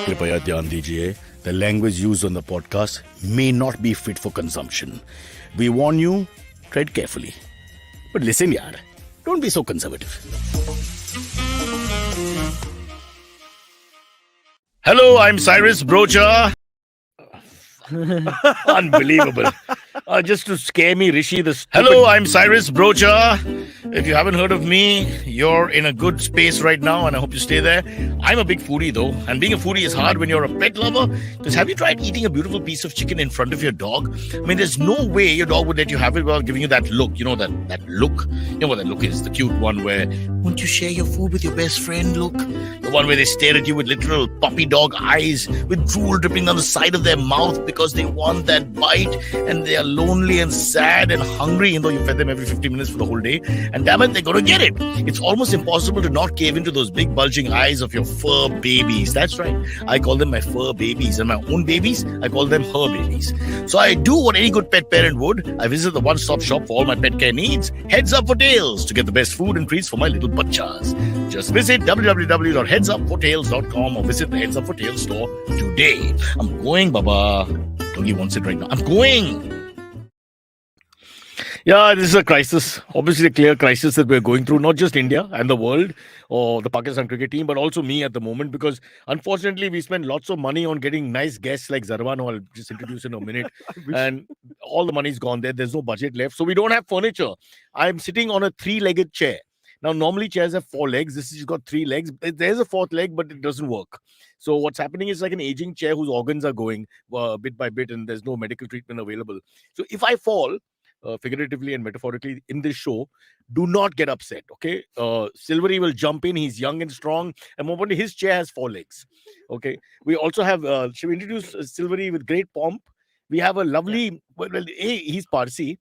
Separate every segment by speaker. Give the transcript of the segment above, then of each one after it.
Speaker 1: कृपया ध्यान दीजिए, the language used on the podcast may not be fit for consumption. We warn you, tread carefully. But listen, yaar, don't be so conservative. Hello, I'm Cyrus Brocha. Unbelievable. Just to scare me, Rishi. Hello, I'm Cyrus Brocha. If you haven't heard of me, you're in a good space right now, and I hope you stay there. I'm a big foodie, though, and being a foodie is hard when you're a pet lover. Because have you tried eating a beautiful piece of chicken in front of your dog? I mean, there's no way your dog would let you have it without giving you that look. You know that look? You know what that look is? The cute one where, won't you share your food with your best friend look? The one where they stare at you with literal puppy dog eyes, with drool dripping down the side of their mouth because they want that bite, and they are lonely and sad and hungry, even though you fed them every 50 minutes for the whole day. And damn it, they're going to get it. It's almost impossible to not cave into those big bulging eyes of your fur babies. That's right. I call them my fur babies. And my own babies, I call them her babies. So I do what any good pet parent would. I visit the one-stop shop for all my pet care needs. Heads Up for Tails to get the best food and treats for my little bachas. Just visit www.headsupfortails.com or visit the Heads Up for Tails store today. I'm going, Baba. Doggy wants it right now. I'm going. Yeah, this is a crisis. Obviously, a clear crisis that we're going through, not just India and the world or the Pakistan cricket team, but also me at the moment, because unfortunately, we spend lots of money on getting nice guests like Zervaan, who I'll just introduce in a minute. And all the money's gone there. There's no budget left. So we don't have furniture. I'm sitting on a 3-legged chair. Now, normally chairs have 4 legs. This has got 3 legs. There's a 4th leg, but it doesn't work. So what's happening is like an aging chair whose organs are going bit by bit, and there's no medical treatment available. So if I fall, figuratively and metaphorically, in this show, do not get upset, okay? Silvery will jump in. He's young and strong, and more importantly, his chair has 4 legs, okay? We also have, should we introduce Silvery with great pomp? We have a lovely, he's Parsi,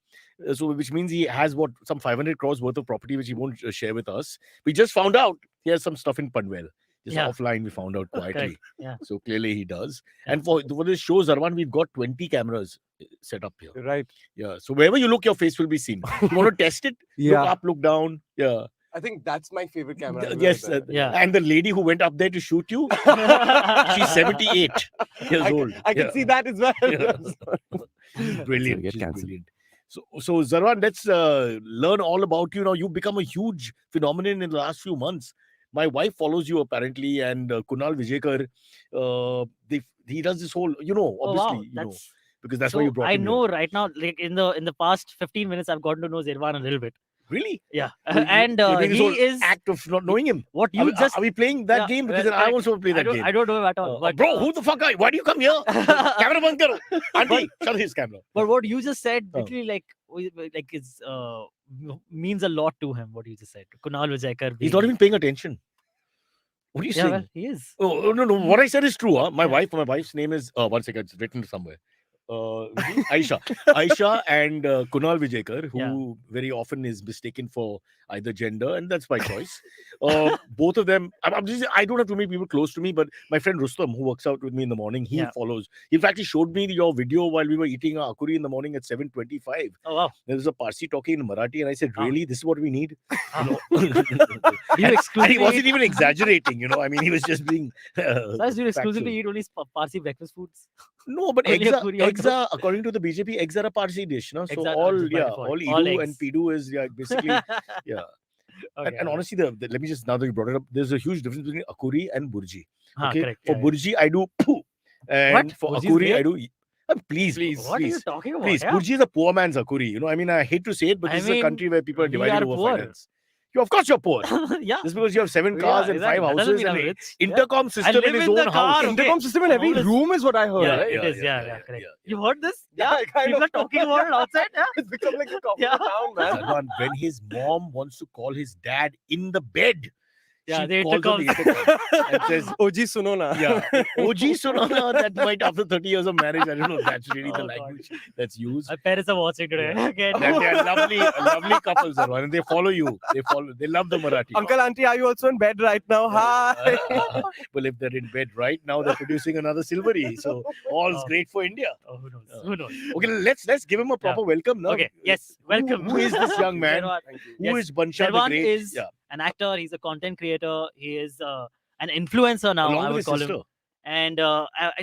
Speaker 1: so which means he has some 500 crores worth of property, which he won't share with us. We just found out he has some stuff in Panvel. Just offline, we found out quietly.
Speaker 2: Yeah.
Speaker 1: So clearly he does. And for this show, Zervaan, we've got 20 cameras set up here.
Speaker 3: Right.
Speaker 1: Yeah. So wherever you look, your face will be seen. You want to test it?
Speaker 3: Yeah.
Speaker 1: Look up, look down. Yeah.
Speaker 3: I think that's my favorite camera.
Speaker 1: Yes.
Speaker 2: Yeah.
Speaker 1: And the lady who went up there to shoot you, she's 78 years old.
Speaker 3: I can see that as well.
Speaker 1: Yeah. Brilliant. She's brilliant. So Zervaan, let's learn all about you. Now, you've become a huge phenomenon in the last few months. My wife follows you apparently, and Kunal Vijayakar, he does this whole, obviously, because that's why you brought him.
Speaker 2: I know right now, like in the past 15 minutes, I've gotten to know Zervaan a little bit.
Speaker 1: Really?
Speaker 2: Yeah.
Speaker 1: And
Speaker 2: he is
Speaker 1: act of not knowing him.
Speaker 2: What you
Speaker 1: are we playing that game? Because I also play that game.
Speaker 2: I don't know him at all. But,
Speaker 1: bro, who the fuck are you? Why do you come here? Camera band karo. Auntie, shut his camera.
Speaker 2: But what you just said, literally, like it's means a lot to him. What you just said, Kunal Vijayakar.
Speaker 1: He's not even paying attention. What are you saying?
Speaker 2: Well, he is.
Speaker 1: Oh no! What I said is true. Huh? My wife's name is one second. It's written somewhere. Aisha and Kunal Vijayakar, who very often is mistaken for either gender, and that's by choice. Both of them, I don't have too many people close to me, but my friend Rustam, who works out with me in the morning, he follows. In fact, he showed me your video while we were eating a akuri in the morning at 7:25.
Speaker 2: Oh wow!
Speaker 1: There was a Parsi talking in Marathi, and I said, "Really, this is what we need?"
Speaker 2: You
Speaker 1: and he wasn't even exaggerating. I mean, he was just being.
Speaker 2: Do you exclusively eat only Parsi breakfast foods?
Speaker 1: No, but eggs are, according to the BJP, eggs are a Parsi dish, no? So all Idu and Pidu is basically, yeah. Okay, and honestly, let me just, now that you brought it up, there's a huge difference between akuri and burji. Okay,
Speaker 2: correct,
Speaker 1: for burji, I do poo, and for
Speaker 2: Burji
Speaker 1: akuri, I do. Please.
Speaker 2: What are you talking about?
Speaker 1: Please, burji is a poor man's akuri. I mean, I hate to say it, but this is a country where people are divided over finance. Of course you're poor.
Speaker 2: Yeah.
Speaker 1: Just because you have 7 cars and 5 houses and an intercom system in his
Speaker 2: in
Speaker 1: own house.
Speaker 2: Okay.
Speaker 3: Intercom system in every room is what I heard.
Speaker 2: Yeah,
Speaker 3: right?
Speaker 2: it is. Yeah, correct.
Speaker 1: Yeah.
Speaker 2: You heard this?
Speaker 3: Yeah,
Speaker 2: People are talking about it outside. Yeah.
Speaker 3: It's become like a common town, man.
Speaker 1: Zervaan, when his mom wants to call his dad in the bed,
Speaker 2: they
Speaker 1: calls on the intercom and says,
Speaker 3: OG Sunona.
Speaker 1: Yeah, OG Sunona. That might, after 30 years of marriage, I don't know if that's really the language that's used.
Speaker 2: My parents are watching today.
Speaker 1: Yeah. They're a lovely couple, Zervaan, and they follow you. They love the Marathi.
Speaker 3: Uncle, auntie, are you also in bed right now? Hi.
Speaker 1: Well, if they're in bed right now, they're producing another Silvery. So all's great for India.
Speaker 2: Oh, who knows? Who knows?
Speaker 1: Okay, let's give him a proper welcome now.
Speaker 2: Okay, yes, welcome.
Speaker 1: Who is this young man? Who is Bansha the Great?
Speaker 2: an actor. He's a content creator. He is an influencer now.
Speaker 1: Along
Speaker 2: I
Speaker 1: with
Speaker 2: would
Speaker 1: his
Speaker 2: call
Speaker 1: sister.
Speaker 2: him. And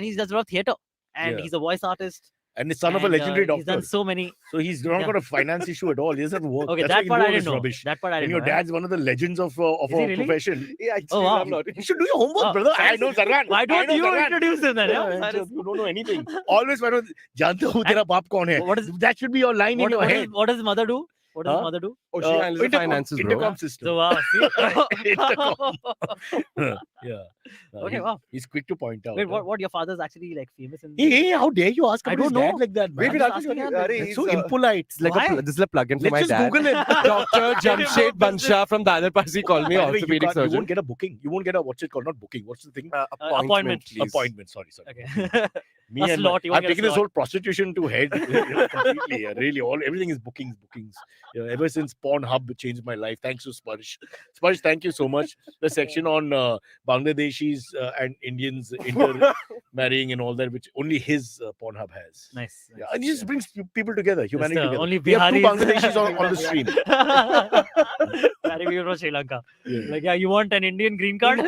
Speaker 2: he does a lot of theater. And
Speaker 1: Yeah.
Speaker 2: he's a voice artist.
Speaker 1: And the son of a
Speaker 2: and,
Speaker 1: legendary
Speaker 2: He's done
Speaker 1: doctor.
Speaker 2: so many.
Speaker 1: So he's not
Speaker 2: Yeah.
Speaker 1: got a finance issue at all. He doesn't work.
Speaker 2: Okay,
Speaker 1: That's why
Speaker 2: that
Speaker 1: he'll
Speaker 2: part
Speaker 1: do
Speaker 2: I
Speaker 1: all
Speaker 2: didn't
Speaker 1: this
Speaker 2: know.
Speaker 1: rubbish.
Speaker 2: That part I
Speaker 1: And
Speaker 2: didn't
Speaker 1: your
Speaker 2: know.
Speaker 1: dad's one of the legends of
Speaker 2: Is
Speaker 1: our
Speaker 2: he really?
Speaker 1: profession.
Speaker 3: Yeah, actually,
Speaker 2: Oh, wow.
Speaker 3: I'm not.
Speaker 1: You should do your homework,
Speaker 2: Oh,
Speaker 1: brother. I
Speaker 2: Cyrus,
Speaker 1: know Zervaan.
Speaker 2: Why
Speaker 1: I
Speaker 2: don't
Speaker 1: know
Speaker 2: you
Speaker 1: Zervaan.
Speaker 2: introduce him then?
Speaker 1: Yeah,
Speaker 2: Yeah,
Speaker 1: you don't know anything. Always when जानते हो तेरा बाप कौन है?
Speaker 2: What is-
Speaker 1: That should be your line in your head.
Speaker 2: What does his mother do? What does
Speaker 1: Huh?
Speaker 2: his mother do?
Speaker 3: Oh, she handles the finances, bro.
Speaker 1: Intercom system.
Speaker 2: So wow. See?
Speaker 1: Intercom. Yeah.
Speaker 2: Okay, wow.
Speaker 1: He's quick to point out.
Speaker 2: Wait, what? Your father's actually like famous in?
Speaker 1: Hey, how dare you ask
Speaker 2: I
Speaker 1: about his
Speaker 2: don't
Speaker 1: dad
Speaker 2: know.
Speaker 1: like that, man?
Speaker 3: Wait,
Speaker 2: I'm
Speaker 3: I'll
Speaker 2: just
Speaker 3: tell you.
Speaker 2: asking,
Speaker 3: Arey,
Speaker 1: That's
Speaker 3: he's,
Speaker 1: so impolite.
Speaker 3: It's like
Speaker 2: Why?
Speaker 3: this is a plug-in for
Speaker 1: Let's
Speaker 3: my
Speaker 1: just
Speaker 3: dad.
Speaker 1: Google it.
Speaker 3: Dr. Jamshed Bansha from Dadar Parsi called me
Speaker 1: By the way,
Speaker 3: orthopedic
Speaker 1: you
Speaker 3: surgeon.
Speaker 1: won't get a booking. You won't get a, what's it called? Not booking. What's the thing?
Speaker 2: Appointment,
Speaker 3: please.
Speaker 1: Appointment. Sorry.
Speaker 2: Okay.
Speaker 1: Me
Speaker 2: A
Speaker 1: and
Speaker 2: slot, you won't
Speaker 1: I've
Speaker 2: get a
Speaker 1: taken this
Speaker 2: slot.
Speaker 1: whole prostitution to head completely. Yeah, really, everything is bookings. Yeah, ever since Pornhub changed my life. Thanks to Sparsh. Sparsh, thank you so much. The section on Bangladeshis and Indians intermarrying and all that, which only his Pornhub has.
Speaker 2: Nice.
Speaker 1: Yeah, and he just brings people together, humanity
Speaker 2: Just,
Speaker 1: together.
Speaker 2: only
Speaker 1: We have two
Speaker 2: Biharis.
Speaker 1: Bangladeshis on the stream.
Speaker 2: Harry, we are from Sri Lanka.
Speaker 1: Yeah.
Speaker 2: Like, yeah, you want an Indian green card?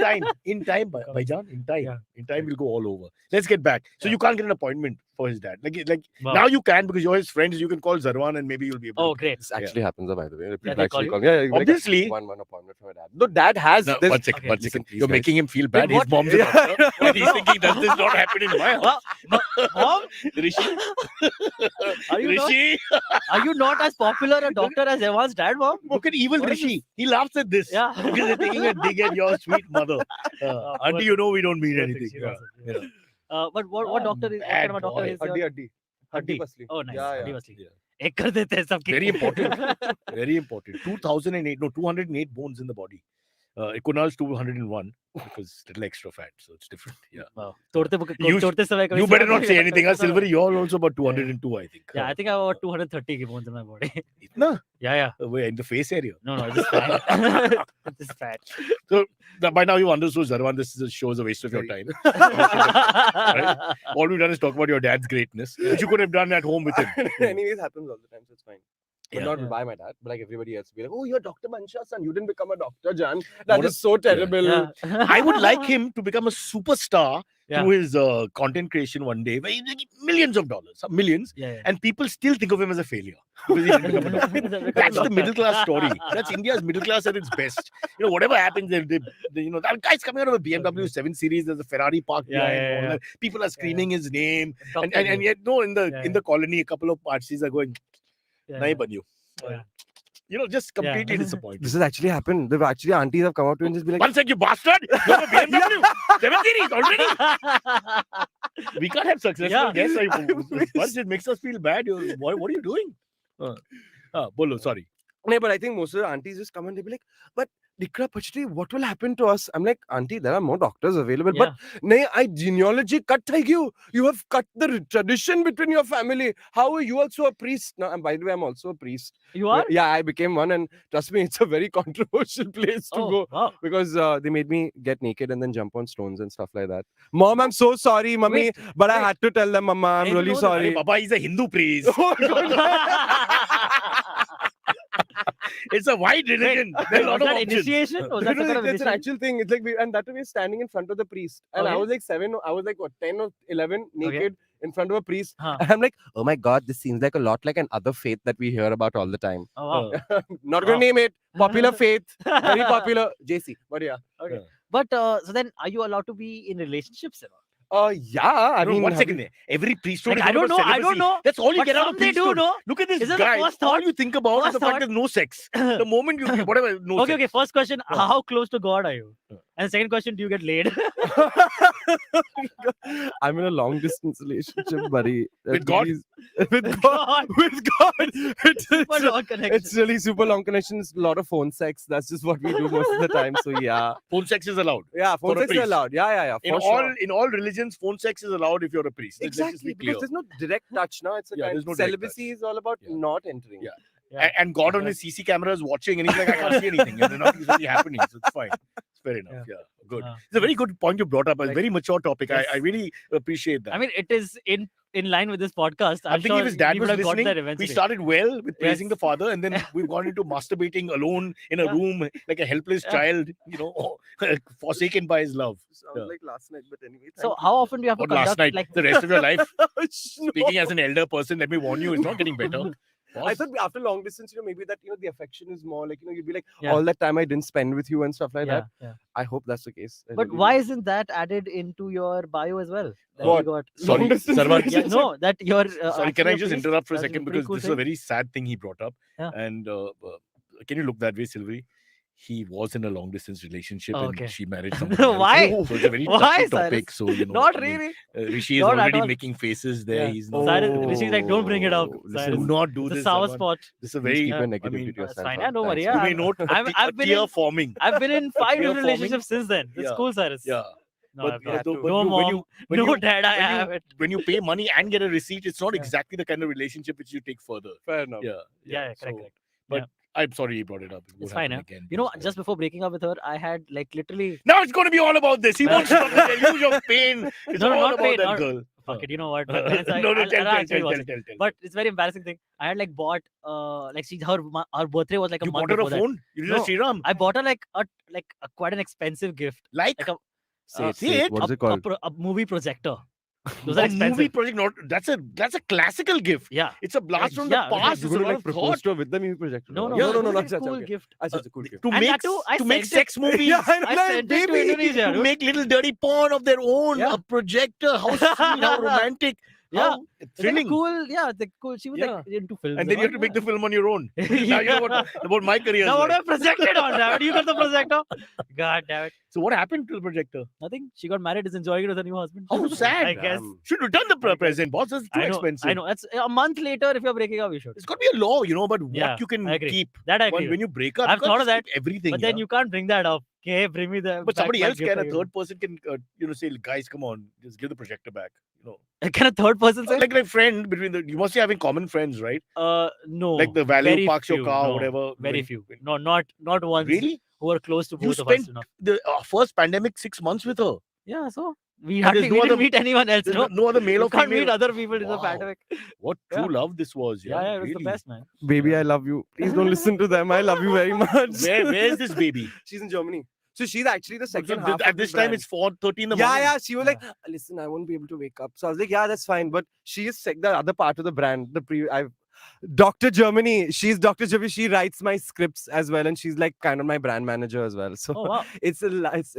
Speaker 1: In time, Bhaijan, in time.
Speaker 2: Yeah.
Speaker 1: In time, we'll go all over. Let's get back. So
Speaker 2: Yeah.
Speaker 1: you can't get an appointment for his dad. Like
Speaker 2: Wow.
Speaker 1: now you can because you're his friends. You can call Zervaan and maybe you'll be able
Speaker 2: Oh,
Speaker 1: to.
Speaker 2: great.
Speaker 3: This actually happens, by the way.
Speaker 2: Yeah,
Speaker 3: People
Speaker 2: they
Speaker 3: actually
Speaker 2: call
Speaker 3: call. Yeah, like
Speaker 1: Obviously.
Speaker 3: one appointment for my dad. No, dad has.
Speaker 1: No,
Speaker 3: this-
Speaker 1: one second,
Speaker 2: Okay.
Speaker 1: one second.
Speaker 3: Listen,
Speaker 1: You're
Speaker 3: please,
Speaker 1: making him feel bad.
Speaker 2: Wait,
Speaker 1: His mom's a
Speaker 3: Yeah.
Speaker 1: doctor. And he's thinking, does this not happen in my house?
Speaker 2: Mom,
Speaker 1: Rishi?
Speaker 2: are you not?
Speaker 1: Rishi?
Speaker 2: Are you not as popular a doctor as Zervaan's dad, Mom?
Speaker 1: Look at evil
Speaker 2: What is
Speaker 1: Rishi. He laughs at this.
Speaker 2: Yeah.
Speaker 1: Because they're taking a dig at your sweet mother. Auntie, you know we don't mean anything. Yeah. Yeah.
Speaker 2: But what doctor is? What kind of a doctor
Speaker 1: boy.
Speaker 2: is? your-
Speaker 3: Huddy.
Speaker 2: Huddy.
Speaker 3: Pasli.
Speaker 2: Oh, nice.
Speaker 3: Yeah,
Speaker 2: Huddy
Speaker 3: yeah.
Speaker 2: Pasli.
Speaker 1: Yeah.
Speaker 2: Ek kar dete hain sabki.
Speaker 1: Very important. Very important. 208 bones in the body. Kunal's 201 because little extra fat, so it's different. Yeah.
Speaker 2: Wow. तोड़ते
Speaker 1: You-
Speaker 2: समय कभी
Speaker 1: You better
Speaker 2: सुना
Speaker 1: not
Speaker 2: नहीं?
Speaker 1: say anything. Silver, you're also about 202, I think.
Speaker 2: Yeah, I think I have about 230 bones in my body.
Speaker 1: Itna?
Speaker 2: Yeah.
Speaker 1: Wait, in the face area.
Speaker 2: No, just fat. Just fat.
Speaker 1: By now you understood, Zervaan, this show is a waste of your time. Right? All we've done is talk about your dad's greatness, which you could have done at home with him.
Speaker 3: Anyways, happens all the time, so it's fine. But
Speaker 1: Yeah.
Speaker 3: not by my dad, but like everybody else. Be like, oh, you're Dr. Bansha's son. You didn't become a doctor, Jan. That
Speaker 1: What
Speaker 3: is so terrible.
Speaker 2: Yeah.
Speaker 1: I would like him to become a superstar
Speaker 2: Yeah.
Speaker 1: through his content creation one day, where he's making millions of dollars, millions,
Speaker 2: Yeah.
Speaker 1: and people still think of him as a failure. Because he didn't become a doctor. That's the middle class story. That's India's middle class at its best. You know, whatever happens, that guy's coming out of a BMW 7 Series. There's a Ferrari parked
Speaker 2: Yeah,
Speaker 1: behind.
Speaker 2: yeah,
Speaker 1: all
Speaker 2: yeah.
Speaker 1: that. People are screaming his name, and
Speaker 2: Doctor
Speaker 1: yet no, in
Speaker 2: Yeah,
Speaker 1: the colony, a couple of parties are going,
Speaker 2: yeah,
Speaker 1: "Nahi
Speaker 2: yeah.
Speaker 1: ban you."
Speaker 2: Yeah.
Speaker 1: You know, just completely
Speaker 2: Yeah.
Speaker 1: disappointed.
Speaker 3: This has actually happened. They've actually aunties have come out to me and just be like,
Speaker 1: One sec, you bastard! You have a BMW 7 Series already. We can't have successful
Speaker 2: Yeah.
Speaker 1: guests. Once it makes us feel bad. What are you doing? Bolo, sorry.
Speaker 3: no, but I think most of the aunties just come and they be like, but Dikra Pachti, what will happen to us? I'm like, auntie, there are more doctors available.
Speaker 2: Yeah.
Speaker 3: But nay, I genealogy cut you. You have cut the tradition between your family. How are you also a priest? Now, and by the way, I'm also a priest.
Speaker 2: You are?
Speaker 3: Yeah, I became one, and trust me, it's a very controversial place to go.
Speaker 2: Wow.
Speaker 3: Because they made me get naked and then jump on stones and stuff like that. Mom, I'm so sorry, mummy,
Speaker 2: Wait,
Speaker 3: but I had to tell them, Mama, I'm
Speaker 2: I didn't
Speaker 3: really
Speaker 2: know that.
Speaker 3: sorry.
Speaker 1: Hey, Baba, he's a Hindu priest. It's a wide religion. There are a lot
Speaker 2: Was
Speaker 1: of
Speaker 2: that
Speaker 1: options.
Speaker 2: initiation? Was that some kind of
Speaker 3: It's an
Speaker 2: initiation?
Speaker 3: actual thing. It's like and that we're standing in front of the priest, and I
Speaker 2: Okay.
Speaker 3: was like 7. I was like what 10 or 11 naked in front of a priest.
Speaker 2: Huh.
Speaker 3: And I'm like, oh my god, this seems like a lot like an other faith that we hear about all the time.
Speaker 2: Oh, wow.
Speaker 3: Not gonna
Speaker 2: Wow.
Speaker 3: name it. Popular faith, very popular. JC, but yeah.
Speaker 2: Okay.
Speaker 1: Yeah.
Speaker 2: But so then, are you allowed to be in relationships?
Speaker 3: Yeah. I
Speaker 1: No,
Speaker 3: mean,
Speaker 1: one second. Every priesthood
Speaker 2: Like,
Speaker 1: is
Speaker 2: I don't
Speaker 1: about
Speaker 2: know. I
Speaker 1: celibacy.
Speaker 2: don't know.
Speaker 1: That's all you
Speaker 2: But
Speaker 1: get out of
Speaker 2: some they do
Speaker 1: priesthood.
Speaker 2: know.
Speaker 1: Look at this
Speaker 2: Isn't the
Speaker 1: guy.
Speaker 2: first
Speaker 1: All
Speaker 2: thought-
Speaker 1: you think about is
Speaker 2: first
Speaker 1: the fact
Speaker 2: thought-
Speaker 1: there's no sex. The moment you whatever, no
Speaker 2: Okay,
Speaker 1: sex.
Speaker 2: okay. First question:
Speaker 1: Yeah.
Speaker 2: how close to God are you?
Speaker 1: Yeah.
Speaker 2: And second question: do you get laid?
Speaker 3: I'm in a long distance relationship, buddy.
Speaker 1: With God?
Speaker 3: With God. With God. It's,
Speaker 2: Super long connection.
Speaker 3: it's really super long connections. A lot of phone sex. That's just what we do most of the time. So yeah.
Speaker 1: Phone sex is allowed.
Speaker 3: Yeah, phone
Speaker 1: For a
Speaker 3: sex is
Speaker 1: priest.
Speaker 3: allowed. Yeah.
Speaker 1: In
Speaker 3: for
Speaker 1: all
Speaker 3: sure.
Speaker 1: in all religions, phone sex is allowed if you're a priest. Let's just
Speaker 3: Exactly,
Speaker 1: be clear.
Speaker 3: because there's no direct touch now. It's a
Speaker 1: Yeah,
Speaker 3: kind
Speaker 1: there's no direct
Speaker 3: celibacy
Speaker 1: touch.
Speaker 3: is all about
Speaker 1: Yeah.
Speaker 3: not entering.
Speaker 1: Yeah.
Speaker 2: Yeah.
Speaker 1: And God on his CC camera is watching, and he's like, I can't see anything, and nothing's really happening. So it's fine. It's fair enough. Yeah. good.
Speaker 2: Yeah.
Speaker 1: It's a very good point you brought up. A
Speaker 3: Like-
Speaker 1: very mature topic.
Speaker 2: Yes.
Speaker 1: I really appreciate that.
Speaker 2: I mean, it is in line with this podcast.
Speaker 1: I'm thinking
Speaker 2: sure
Speaker 1: if his dad
Speaker 2: we
Speaker 1: was
Speaker 2: would have got
Speaker 1: listening,
Speaker 2: there
Speaker 1: we
Speaker 2: eventually.
Speaker 1: started well with praising
Speaker 2: Yes.
Speaker 1: the father, and then we've gone into masturbating alone in a
Speaker 2: Yeah.
Speaker 1: room like a helpless
Speaker 2: Yeah.
Speaker 1: child, forsaken by his love.
Speaker 3: Sounds
Speaker 1: Yeah.
Speaker 3: like last night, but anyway.
Speaker 2: So
Speaker 3: thank you.
Speaker 2: how often do you have to
Speaker 1: What
Speaker 2: conduct
Speaker 1: last night?
Speaker 2: like
Speaker 1: The rest of your life?
Speaker 3: No.
Speaker 1: Speaking as an elder person, let me warn you, it's not getting better.
Speaker 3: I
Speaker 1: Boss.
Speaker 3: thought after long distance, maybe that the affection is more like you'd be like
Speaker 2: Yeah.
Speaker 3: all that time I didn't spend with you and stuff like
Speaker 2: yeah,
Speaker 3: that.
Speaker 2: yeah.
Speaker 3: I hope that's the case. I
Speaker 2: But
Speaker 3: really
Speaker 2: why
Speaker 3: do.
Speaker 2: isn't that added into your bio as well? That
Speaker 3: What?
Speaker 2: you got
Speaker 1: Sorry,
Speaker 3: Long distance
Speaker 1: Zervaan.
Speaker 2: yeah,
Speaker 3: relationship?
Speaker 2: no, that you're
Speaker 1: Sorry, can
Speaker 2: actually
Speaker 1: I
Speaker 2: a
Speaker 1: just
Speaker 2: priest?
Speaker 1: interrupt for a
Speaker 2: That's
Speaker 1: second
Speaker 2: pretty
Speaker 1: because
Speaker 2: cool
Speaker 1: this is a
Speaker 2: thing.
Speaker 1: very sad thing he brought up.
Speaker 2: Yeah.
Speaker 1: And can you look that way, Silvery? He was in a long distance relationship
Speaker 2: Oh,
Speaker 1: and
Speaker 2: okay.
Speaker 1: she married someone else.
Speaker 2: Why?
Speaker 1: So it's a very
Speaker 2: Why,
Speaker 1: touchy
Speaker 2: Cyrus?
Speaker 1: topic. So
Speaker 2: Not
Speaker 1: I mean,
Speaker 2: really.
Speaker 1: Rishi is
Speaker 2: Not at
Speaker 1: already
Speaker 2: all.
Speaker 1: making faces there.
Speaker 2: Yeah.
Speaker 1: He's not.
Speaker 2: Cyrus, Rishi's like, don't bring it up.
Speaker 3: Oh,
Speaker 2: Cyrus.
Speaker 1: Do
Speaker 3: listen,
Speaker 1: not do
Speaker 2: It's a
Speaker 1: this.
Speaker 2: sour
Speaker 1: Zervaan.
Speaker 2: spot.
Speaker 1: This is a
Speaker 3: Please
Speaker 1: very.
Speaker 3: keep your
Speaker 1: I
Speaker 3: negativity
Speaker 1: mean,
Speaker 3: to yourself.
Speaker 2: fine.
Speaker 3: huh?
Speaker 2: Yeah, no worry.
Speaker 3: Thanks,
Speaker 2: Yeah,
Speaker 1: you
Speaker 3: man.
Speaker 1: may note
Speaker 2: I've
Speaker 1: a
Speaker 2: been
Speaker 1: tear
Speaker 2: in-
Speaker 1: forming.
Speaker 2: I've been in 5
Speaker 1: Tear
Speaker 2: different
Speaker 1: forming.
Speaker 2: relationships since then. It's
Speaker 1: Yeah.
Speaker 2: cool, Cyrus.
Speaker 1: Yeah.
Speaker 2: No,
Speaker 1: But,
Speaker 2: I've
Speaker 3: you
Speaker 2: not.
Speaker 3: have to-
Speaker 1: but
Speaker 2: No
Speaker 1: you-
Speaker 2: mom,
Speaker 1: when
Speaker 2: no
Speaker 1: you-
Speaker 2: dad, I
Speaker 1: when you-
Speaker 2: have it.
Speaker 1: when you pay money and get a receipt, it's not
Speaker 2: Yeah.
Speaker 1: exactly the kind of relationship which you take further.
Speaker 3: Fair enough.
Speaker 1: Yeah.
Speaker 2: Yeah, correct,
Speaker 1: So,
Speaker 2: correct.
Speaker 1: but
Speaker 2: Yeah.
Speaker 1: I'm sorry he brought it up. It won't
Speaker 2: It's fine,
Speaker 1: happen again.
Speaker 2: You know,
Speaker 1: Please
Speaker 2: just before breaking up with her, I had like literally.
Speaker 1: now it's going to be all about this. He wants to tell you your pain. It's
Speaker 2: No,
Speaker 1: all
Speaker 2: not
Speaker 1: about
Speaker 2: pain,
Speaker 1: that
Speaker 2: not-
Speaker 1: girl.
Speaker 2: Fuck it, you know what? My parents are,
Speaker 1: no,
Speaker 2: I'll
Speaker 1: tell.
Speaker 2: actually watch it. But it's a very embarrassing thing. I had like bought like her birthday was like a
Speaker 1: You
Speaker 2: month
Speaker 1: bought her a
Speaker 2: before that.
Speaker 1: phone? You did
Speaker 2: No.
Speaker 1: a Shriram?
Speaker 2: I bought her like a quite an expensive gift,
Speaker 1: Like
Speaker 2: like a
Speaker 3: Say it,
Speaker 1: say
Speaker 3: say
Speaker 1: it.
Speaker 3: it. What is
Speaker 2: a,
Speaker 3: it called?
Speaker 2: a movie projector. Those are
Speaker 1: a
Speaker 2: expensive.
Speaker 1: movie project? Not that's a classical gift.
Speaker 2: Yeah.
Speaker 1: It's a blast from
Speaker 2: Yeah,
Speaker 1: the past.
Speaker 3: You
Speaker 1: It's a
Speaker 3: going to
Speaker 1: lot
Speaker 3: like
Speaker 1: of
Speaker 3: propose
Speaker 1: thought.
Speaker 3: to her with the movie projector?
Speaker 2: No, no,
Speaker 1: Yeah.
Speaker 2: no,
Speaker 3: no.
Speaker 2: it's a cool gift.
Speaker 3: It's a cool gift.
Speaker 1: To
Speaker 2: And
Speaker 1: make
Speaker 2: that too, I
Speaker 1: to make
Speaker 2: sent
Speaker 1: sex movies.
Speaker 3: Yeah, I know,
Speaker 2: I
Speaker 3: like,
Speaker 2: sent it to
Speaker 3: baby.
Speaker 2: Indonesia.
Speaker 1: To
Speaker 2: dude.
Speaker 1: make little dirty porn of their own.
Speaker 2: Yeah.
Speaker 1: A projector. How sweet, how romantic.
Speaker 2: Yeah.
Speaker 1: How
Speaker 2: It's like a
Speaker 1: thrilling.
Speaker 2: cool, yeah, the cool. She was
Speaker 1: Yeah.
Speaker 2: like into films.
Speaker 1: And then you have to make the film on your own. Now you know about my career.
Speaker 2: Now
Speaker 1: as
Speaker 2: what
Speaker 1: well.
Speaker 2: I projected on that? You got the projector? God damn it!
Speaker 1: So what happened to the projector?
Speaker 2: Nothing. She got married. Is enjoying it with her new husband.
Speaker 1: How sad.
Speaker 2: I guess.
Speaker 3: Damn.
Speaker 1: Should return the present, boss. That's too
Speaker 2: I know.
Speaker 1: expensive.
Speaker 2: I know. That's a month later. If you're breaking up, you should.
Speaker 1: It's got to be a law, about what
Speaker 2: Yeah,
Speaker 1: you can
Speaker 2: I agree.
Speaker 1: keep.
Speaker 2: That I agree.
Speaker 1: When you break up,
Speaker 2: I've
Speaker 1: you can't
Speaker 2: thought of
Speaker 1: just
Speaker 2: that,
Speaker 1: keep everything.
Speaker 2: But then you can't bring that up. Okay, bring me the.
Speaker 1: But
Speaker 2: back
Speaker 1: somebody
Speaker 2: my
Speaker 1: else
Speaker 2: gift
Speaker 1: can. A
Speaker 2: again.
Speaker 1: third person can, say, guys, come on, just give the projector back.
Speaker 2: Can a third person say?
Speaker 1: Like a friend between you must be having common friends, right?
Speaker 2: No.
Speaker 1: Like the value
Speaker 2: very
Speaker 1: parks your
Speaker 2: few,
Speaker 1: car,
Speaker 2: no,
Speaker 1: or whatever.
Speaker 2: Very
Speaker 1: when-
Speaker 2: few.
Speaker 1: when-
Speaker 2: No, not ones
Speaker 1: Really?
Speaker 2: who are close to
Speaker 1: You
Speaker 2: both of us
Speaker 1: spent
Speaker 2: enough.
Speaker 1: the first pandemic 6 months with her.
Speaker 2: Yeah, so we
Speaker 1: And
Speaker 2: hardly
Speaker 1: there's
Speaker 2: we
Speaker 1: no
Speaker 2: didn't
Speaker 1: other-
Speaker 2: meet anyone else.
Speaker 1: There's
Speaker 2: No,
Speaker 1: no other male
Speaker 2: you
Speaker 1: or
Speaker 2: can't meet
Speaker 1: female.
Speaker 2: other people in the
Speaker 1: Wow.
Speaker 2: pandemic.
Speaker 1: What
Speaker 2: Yeah.
Speaker 1: true love this was.
Speaker 2: Yeah, it was
Speaker 1: really.
Speaker 2: the best, man.
Speaker 3: Baby, I love you. Please don't listen to them. I love you very much.
Speaker 1: Where is this baby?
Speaker 3: She's in Germany. So she's actually the second half.
Speaker 1: At
Speaker 3: of
Speaker 1: this
Speaker 3: the
Speaker 1: time,
Speaker 3: brand.
Speaker 1: it's 4:30 in the
Speaker 3: Yeah,
Speaker 1: morning.
Speaker 3: yeah. She was like, listen, I won't be able to wake up. So I was like, yeah, that's fine. But she is the other part of the brand. Dr. Germany. She's Dr. Germany. She writes my scripts as well, and she's like kind of my brand manager as well. So
Speaker 2: Oh wow.
Speaker 3: it's a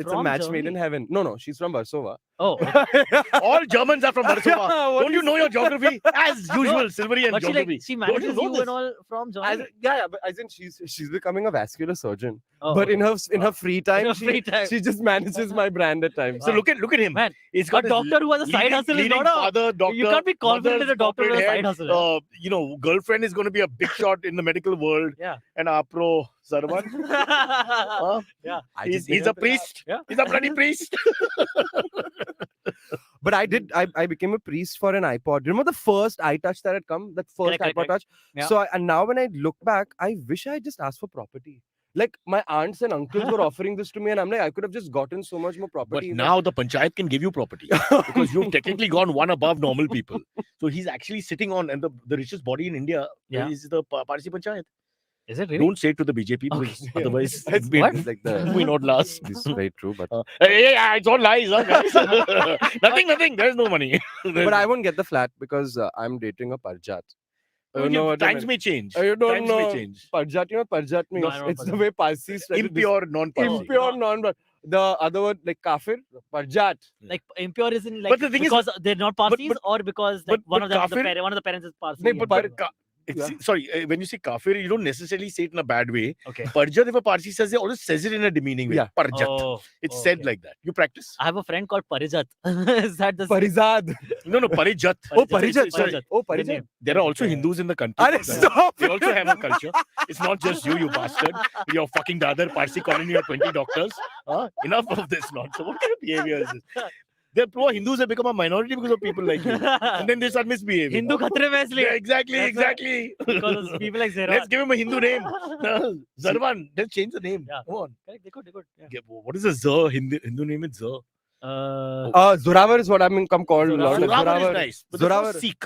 Speaker 2: From
Speaker 3: match made in
Speaker 2: Germany?
Speaker 3: heaven. No, she's from Warsaw.
Speaker 2: Oh, okay.
Speaker 1: All Germans are from Warsaw.
Speaker 3: What
Speaker 1: Don't you know your geography? As usual, Silvery and
Speaker 2: but
Speaker 1: geography.
Speaker 2: she
Speaker 1: Don't you
Speaker 2: manages
Speaker 1: know
Speaker 2: you
Speaker 1: this?
Speaker 2: and all from Germany.
Speaker 3: Yeah, but as in she's becoming a vascular surgeon.
Speaker 2: Oh,
Speaker 3: But
Speaker 2: okay.
Speaker 3: in her free time,
Speaker 2: her free time.
Speaker 3: she just manages my brand at times.
Speaker 1: So look at him.
Speaker 2: Man,
Speaker 1: He's
Speaker 2: a
Speaker 1: got this
Speaker 2: doctor who has a side
Speaker 1: leading-
Speaker 2: hustle is
Speaker 1: leading
Speaker 2: not a.
Speaker 1: father, doctor.
Speaker 2: You can't be confident
Speaker 1: mother's
Speaker 2: as a doctor with a
Speaker 1: corporate
Speaker 2: side
Speaker 1: head,
Speaker 2: hustle.
Speaker 1: girlfriend is going to be a big shot in the medical world.
Speaker 2: Yeah.
Speaker 1: And Apro Zervaan.
Speaker 2: Yeah.
Speaker 1: He's a priest.
Speaker 2: Yeah.
Speaker 1: He's a bloody priest.
Speaker 3: But I became a priest for an iPod. Remember the first iTouch that had come? That first
Speaker 2: Correct,
Speaker 3: iPod
Speaker 2: correct.
Speaker 3: Touch?
Speaker 2: Yeah.
Speaker 3: So and now when I look back, I wish I just asked for property. Like my aunts and uncles were offering this to me, and I'm like, I could have just gotten so much more
Speaker 1: But
Speaker 3: property.
Speaker 1: now the panchayat can give you property because you've technically gone one above normal people. So he's actually sitting on, and the richest body in India
Speaker 2: Yeah.
Speaker 1: is the Parsi panchayat.
Speaker 2: Is it really?
Speaker 1: Don't say it to the BJP
Speaker 2: Okay.
Speaker 1: because otherwise
Speaker 3: It's
Speaker 1: we
Speaker 3: what? Like
Speaker 1: we not last.
Speaker 3: This is very true, but
Speaker 1: It's all lies, huh, guys? nothing. There's no money.
Speaker 3: but I won't get the flat because I'm dating a Parjat. You know what I
Speaker 1: times
Speaker 3: mean?
Speaker 1: may change.
Speaker 3: You don't
Speaker 1: Times
Speaker 3: know.
Speaker 1: may change.
Speaker 3: Parjat, you know what Parjat means?
Speaker 2: No, I don't know
Speaker 3: It's the
Speaker 2: Parjat.
Speaker 3: way Parsis try to
Speaker 1: Impure, non-Parsi.
Speaker 3: impure non the other word like kafir, Parjat.
Speaker 2: Like impure is in like
Speaker 1: But the thing is-
Speaker 2: because they're not Parsis
Speaker 1: but-
Speaker 2: or because like
Speaker 1: but-
Speaker 2: one
Speaker 1: but
Speaker 2: of them
Speaker 1: kafir-
Speaker 2: one of the parents is Parsi.
Speaker 3: No,
Speaker 2: and
Speaker 3: but-
Speaker 2: whatever.
Speaker 3: Yeah.
Speaker 1: Sorry, when you say kafir, you don't necessarily say it in a bad way.
Speaker 2: Okay.
Speaker 1: Parjat, if a Parsi says it, always says it in a demeaning way.
Speaker 3: Yeah.
Speaker 1: Parjat.
Speaker 2: Oh,
Speaker 1: It's said
Speaker 2: okay.
Speaker 1: like that. You practice?
Speaker 2: I have a friend called Parijat. Is that the
Speaker 3: Parizad.
Speaker 1: No, Parijat.
Speaker 3: Oh,
Speaker 2: Parijat.
Speaker 3: Parijat. Oh,
Speaker 2: Good
Speaker 3: Parijat.
Speaker 2: name.
Speaker 1: There are also
Speaker 2: Yeah.
Speaker 1: Hindus in the country.
Speaker 3: Arey, stop.
Speaker 1: They also have a culture. It's not just you bastard. You're fucking the other Parsi colony of 20 doctors. Enough of this nonsense. What kind of behavior is this? The poor Hindus have become a minority because of people like you. And then they start misbehaving.
Speaker 2: Hindu khatre mein isliye.
Speaker 1: Yeah, exactly,
Speaker 2: That's
Speaker 1: exactly.
Speaker 2: Because of people like Zervaan.
Speaker 1: Let's give him a Hindu name. Zervaan. Let's change the name.
Speaker 2: Yeah.
Speaker 1: Come on.
Speaker 2: Correct, they could. Yeah.
Speaker 1: Yeah, what is a Zer? Hindu name is Zer.
Speaker 3: Zoravar is what I'm called a lot. Like
Speaker 1: Zoravar is nice. But that's not
Speaker 3: Zoravar.
Speaker 1: Sikh.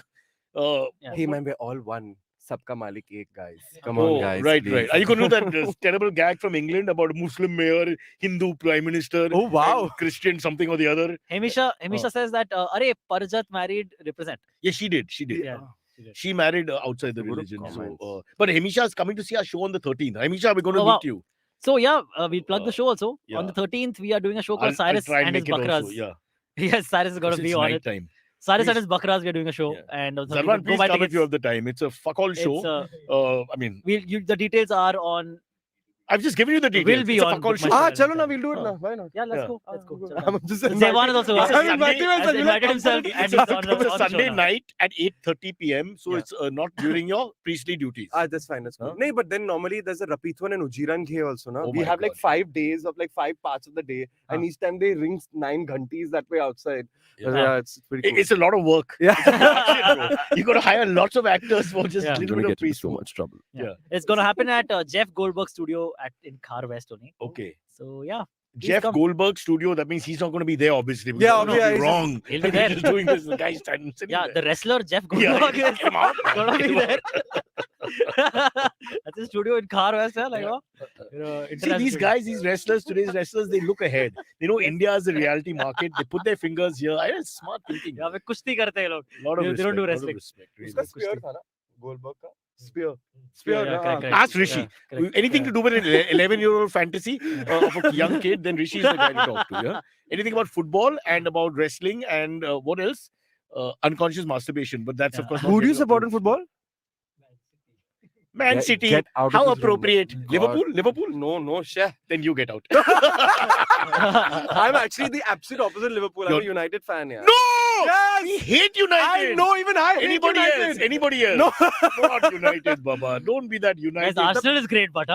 Speaker 2: Yeah.
Speaker 3: Hey man, we're all one. Sabka Malik ek, guys. Come
Speaker 1: Oh,
Speaker 3: on, guys.
Speaker 1: right,
Speaker 3: please.
Speaker 1: right. Are you going to know that terrible gag from England about a Muslim mayor, Hindu prime minister,
Speaker 3: Oh, wow.
Speaker 1: and Christian something or the other?
Speaker 2: Hamisha says that, Arey, Parjat married represent.
Speaker 1: Yeah, she did. She did.
Speaker 2: Yeah. She did.
Speaker 1: She married outside the
Speaker 3: Good
Speaker 1: religion. So,
Speaker 3: comments.
Speaker 1: but Hamisha is coming to see our show on the 13th. Hamisha, we're going to
Speaker 2: Oh, wow.
Speaker 1: meet you.
Speaker 2: So yeah, we'll plug the show also.
Speaker 1: yeah.
Speaker 2: On the 13th, we are doing a show called
Speaker 1: I'll
Speaker 2: Cyrus
Speaker 1: try
Speaker 2: and his
Speaker 1: make it
Speaker 2: Bakras.
Speaker 1: also, yeah.
Speaker 2: Yes, Cyrus is going to
Speaker 1: It's
Speaker 2: be on it.
Speaker 1: night time.
Speaker 2: Cyrus and
Speaker 1: Please.
Speaker 2: his Bakras, we are doing a show.
Speaker 1: Yeah.
Speaker 2: And on the 13th,
Speaker 1: Zervaan,
Speaker 2: go
Speaker 1: please
Speaker 2: buy
Speaker 1: come if
Speaker 2: tickets.
Speaker 1: you have the time. It's a fuck all show.
Speaker 2: It's,
Speaker 1: I mean,
Speaker 2: the details are on.
Speaker 1: I've just given you the details.
Speaker 2: Will be
Speaker 1: it's a
Speaker 2: on
Speaker 1: fuck all
Speaker 2: Book My
Speaker 1: show.
Speaker 2: Channel.
Speaker 3: Chalo na, we'll do it now. Why not?
Speaker 2: Yeah, let's
Speaker 1: Yeah.
Speaker 2: go. Let's go. Chalo.
Speaker 3: I'm just
Speaker 2: Zervaan is also
Speaker 1: It's a
Speaker 2: on.
Speaker 1: Sunday-
Speaker 2: Has invited himself and
Speaker 1: It's
Speaker 2: he's on the
Speaker 1: a Sunday
Speaker 2: show now.
Speaker 1: night at 8:30 p.m. So
Speaker 2: Yeah.
Speaker 1: it's not during your priestly duties.
Speaker 3: That's fine. That's
Speaker 1: Huh?
Speaker 3: cool. No, but then normally there's a Rapitwan and Ujiran Ghe also. Na?
Speaker 1: Oh
Speaker 3: We
Speaker 1: my
Speaker 3: have like
Speaker 1: God.
Speaker 3: 5 days of like 5 parts of the day. And each time they ring 9 ghantis that way outside.
Speaker 1: Yeah.
Speaker 3: It's pretty cool.
Speaker 1: It's a lot of work.
Speaker 3: Yeah.
Speaker 1: You got to hire lots of actors for just
Speaker 2: Yeah.
Speaker 1: a little bit of priest work.
Speaker 3: trouble.
Speaker 1: Yeah.
Speaker 2: It's going to happen at Jeff Goldberg's studio in Khar West only.
Speaker 1: Okay.
Speaker 2: So yeah, please
Speaker 1: Jeff
Speaker 2: come.
Speaker 1: Goldberg studio. That means he's not going to be there, obviously. because
Speaker 3: Yeah,
Speaker 1: that would
Speaker 3: yeah,
Speaker 1: be
Speaker 3: he's
Speaker 1: wrong.
Speaker 2: He'll be
Speaker 1: He's
Speaker 2: there.
Speaker 1: just doing this. The guy's standing sitting
Speaker 2: Yeah,
Speaker 1: there.
Speaker 2: the wrestler Jeff
Speaker 1: Yeah,
Speaker 2: Goldberg
Speaker 1: get him out.
Speaker 2: gonna
Speaker 1: Get
Speaker 2: be
Speaker 1: him out.
Speaker 2: there. That's his studio in Khar West, yeah, like,
Speaker 1: Yeah. See,
Speaker 2: international
Speaker 1: these
Speaker 2: studio.
Speaker 1: guys, these wrestlers, today's wrestlers, they look ahead. They know India is a reality market. They put their fingers here. I know, smart thinking.
Speaker 2: यहाँ पे कुश्ती करते हैं लोग.
Speaker 1: Lot of
Speaker 2: They don't do
Speaker 1: respect, lot of
Speaker 2: wrestling.
Speaker 1: respect, really.
Speaker 3: Uska spear tha na? Goldberg ka? Spear.
Speaker 2: Yeah,
Speaker 3: na?
Speaker 2: correct, correct.
Speaker 1: Ask Rishi.
Speaker 2: Yeah, correct.
Speaker 1: Anything to do with an 11-year-old fantasy of a young kid, then Rishi is the guy to talk to. Yeah. Anything about football and about wrestling and what else? Unconscious masturbation, but that's of
Speaker 2: Yeah.
Speaker 1: course.
Speaker 3: Who do you support in football?
Speaker 1: Man
Speaker 3: Get-
Speaker 1: City.
Speaker 3: get out of
Speaker 1: How
Speaker 3: this room.
Speaker 1: appropriate.
Speaker 3: God.
Speaker 1: Liverpool. Liverpool.
Speaker 3: No, share.
Speaker 1: Then you get out.
Speaker 3: I'm actually the absolute opposite Liverpool. I'm a
Speaker 1: You're-
Speaker 3: United fan, yeah.
Speaker 1: No.
Speaker 3: Yes!
Speaker 1: We hate United.
Speaker 3: I know, even I hate
Speaker 1: Anybody
Speaker 3: United.
Speaker 1: else? Anybody else?
Speaker 3: No.
Speaker 1: Not United, Baba. Don't be that
Speaker 2: Guys,
Speaker 1: United.
Speaker 2: Arsenal is great, but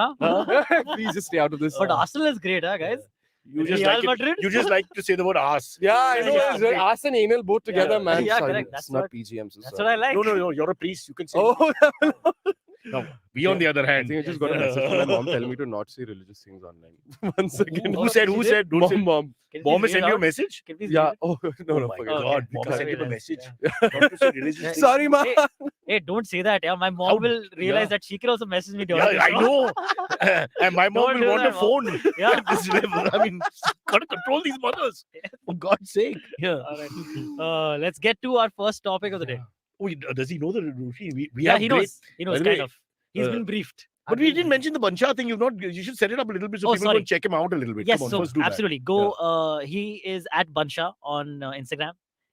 Speaker 3: Please just stay out of this.
Speaker 2: but Arsenal is great, guys.
Speaker 1: You just
Speaker 2: Real
Speaker 1: like it-
Speaker 2: Madrid?
Speaker 1: you just like to say the word ass.
Speaker 3: Yeah, I know.
Speaker 2: Yeah,
Speaker 3: it's
Speaker 2: great.
Speaker 3: Arse and anal both together,
Speaker 1: Yeah.
Speaker 3: man.
Speaker 2: Yeah,
Speaker 3: Sorry,
Speaker 2: correct.
Speaker 3: it's
Speaker 2: That's
Speaker 3: not
Speaker 2: what-
Speaker 3: PG. I'm so
Speaker 2: That's
Speaker 3: sorry.
Speaker 2: what I like.
Speaker 1: No. You're a priest. You can say.
Speaker 3: Oh,
Speaker 1: No, we on the other
Speaker 3: I
Speaker 1: hand.
Speaker 3: think I just got a message from my mom telling me to not say religious things online. 1 second.
Speaker 1: Who said? Who said? Don't say.
Speaker 3: Mom.
Speaker 2: Can you
Speaker 1: Mom
Speaker 2: please
Speaker 1: has sent
Speaker 2: read
Speaker 1: you a
Speaker 2: out?
Speaker 1: message.
Speaker 2: Can you please
Speaker 3: Yeah.
Speaker 2: read it?
Speaker 3: Oh, no,
Speaker 1: Oh
Speaker 3: no,
Speaker 1: my
Speaker 3: forget
Speaker 2: Oh,
Speaker 3: it.
Speaker 1: God,
Speaker 2: okay.
Speaker 1: Mom
Speaker 2: Because
Speaker 1: sent you a
Speaker 2: realize,
Speaker 1: message.
Speaker 2: yeah.
Speaker 1: Not to say religious things.
Speaker 3: Sorry, ma.
Speaker 2: Hey, don't say that. Yeah, my mom
Speaker 1: How-
Speaker 2: will realize
Speaker 1: yeah.
Speaker 2: that she can also message me during
Speaker 1: Yeah,
Speaker 2: the
Speaker 1: I
Speaker 2: show.
Speaker 1: know. And my mom
Speaker 2: Don't
Speaker 1: will
Speaker 2: do
Speaker 1: want
Speaker 2: that,
Speaker 1: a phone.
Speaker 2: Yeah.
Speaker 1: At this level. I mean, gotta control these mothers. For God's sake. Yeah.
Speaker 2: All right. Let's get to our first topic of the day.
Speaker 1: Oh, does he know the routine? We
Speaker 2: Yeah,
Speaker 1: have
Speaker 2: he
Speaker 1: great-
Speaker 2: knows. He knows,
Speaker 1: By the
Speaker 2: kind
Speaker 1: way,
Speaker 2: of. He's
Speaker 1: uh,
Speaker 2: been briefed.
Speaker 1: But we didn't mention the Bansha thing. You should set it up a little bit so
Speaker 2: Oh,
Speaker 1: people
Speaker 2: sorry.
Speaker 1: can check him out a little bit.
Speaker 2: Yes,
Speaker 1: Come on,
Speaker 2: so
Speaker 1: first do that.
Speaker 2: absolutely. Go. He is at Bansha on Instagram,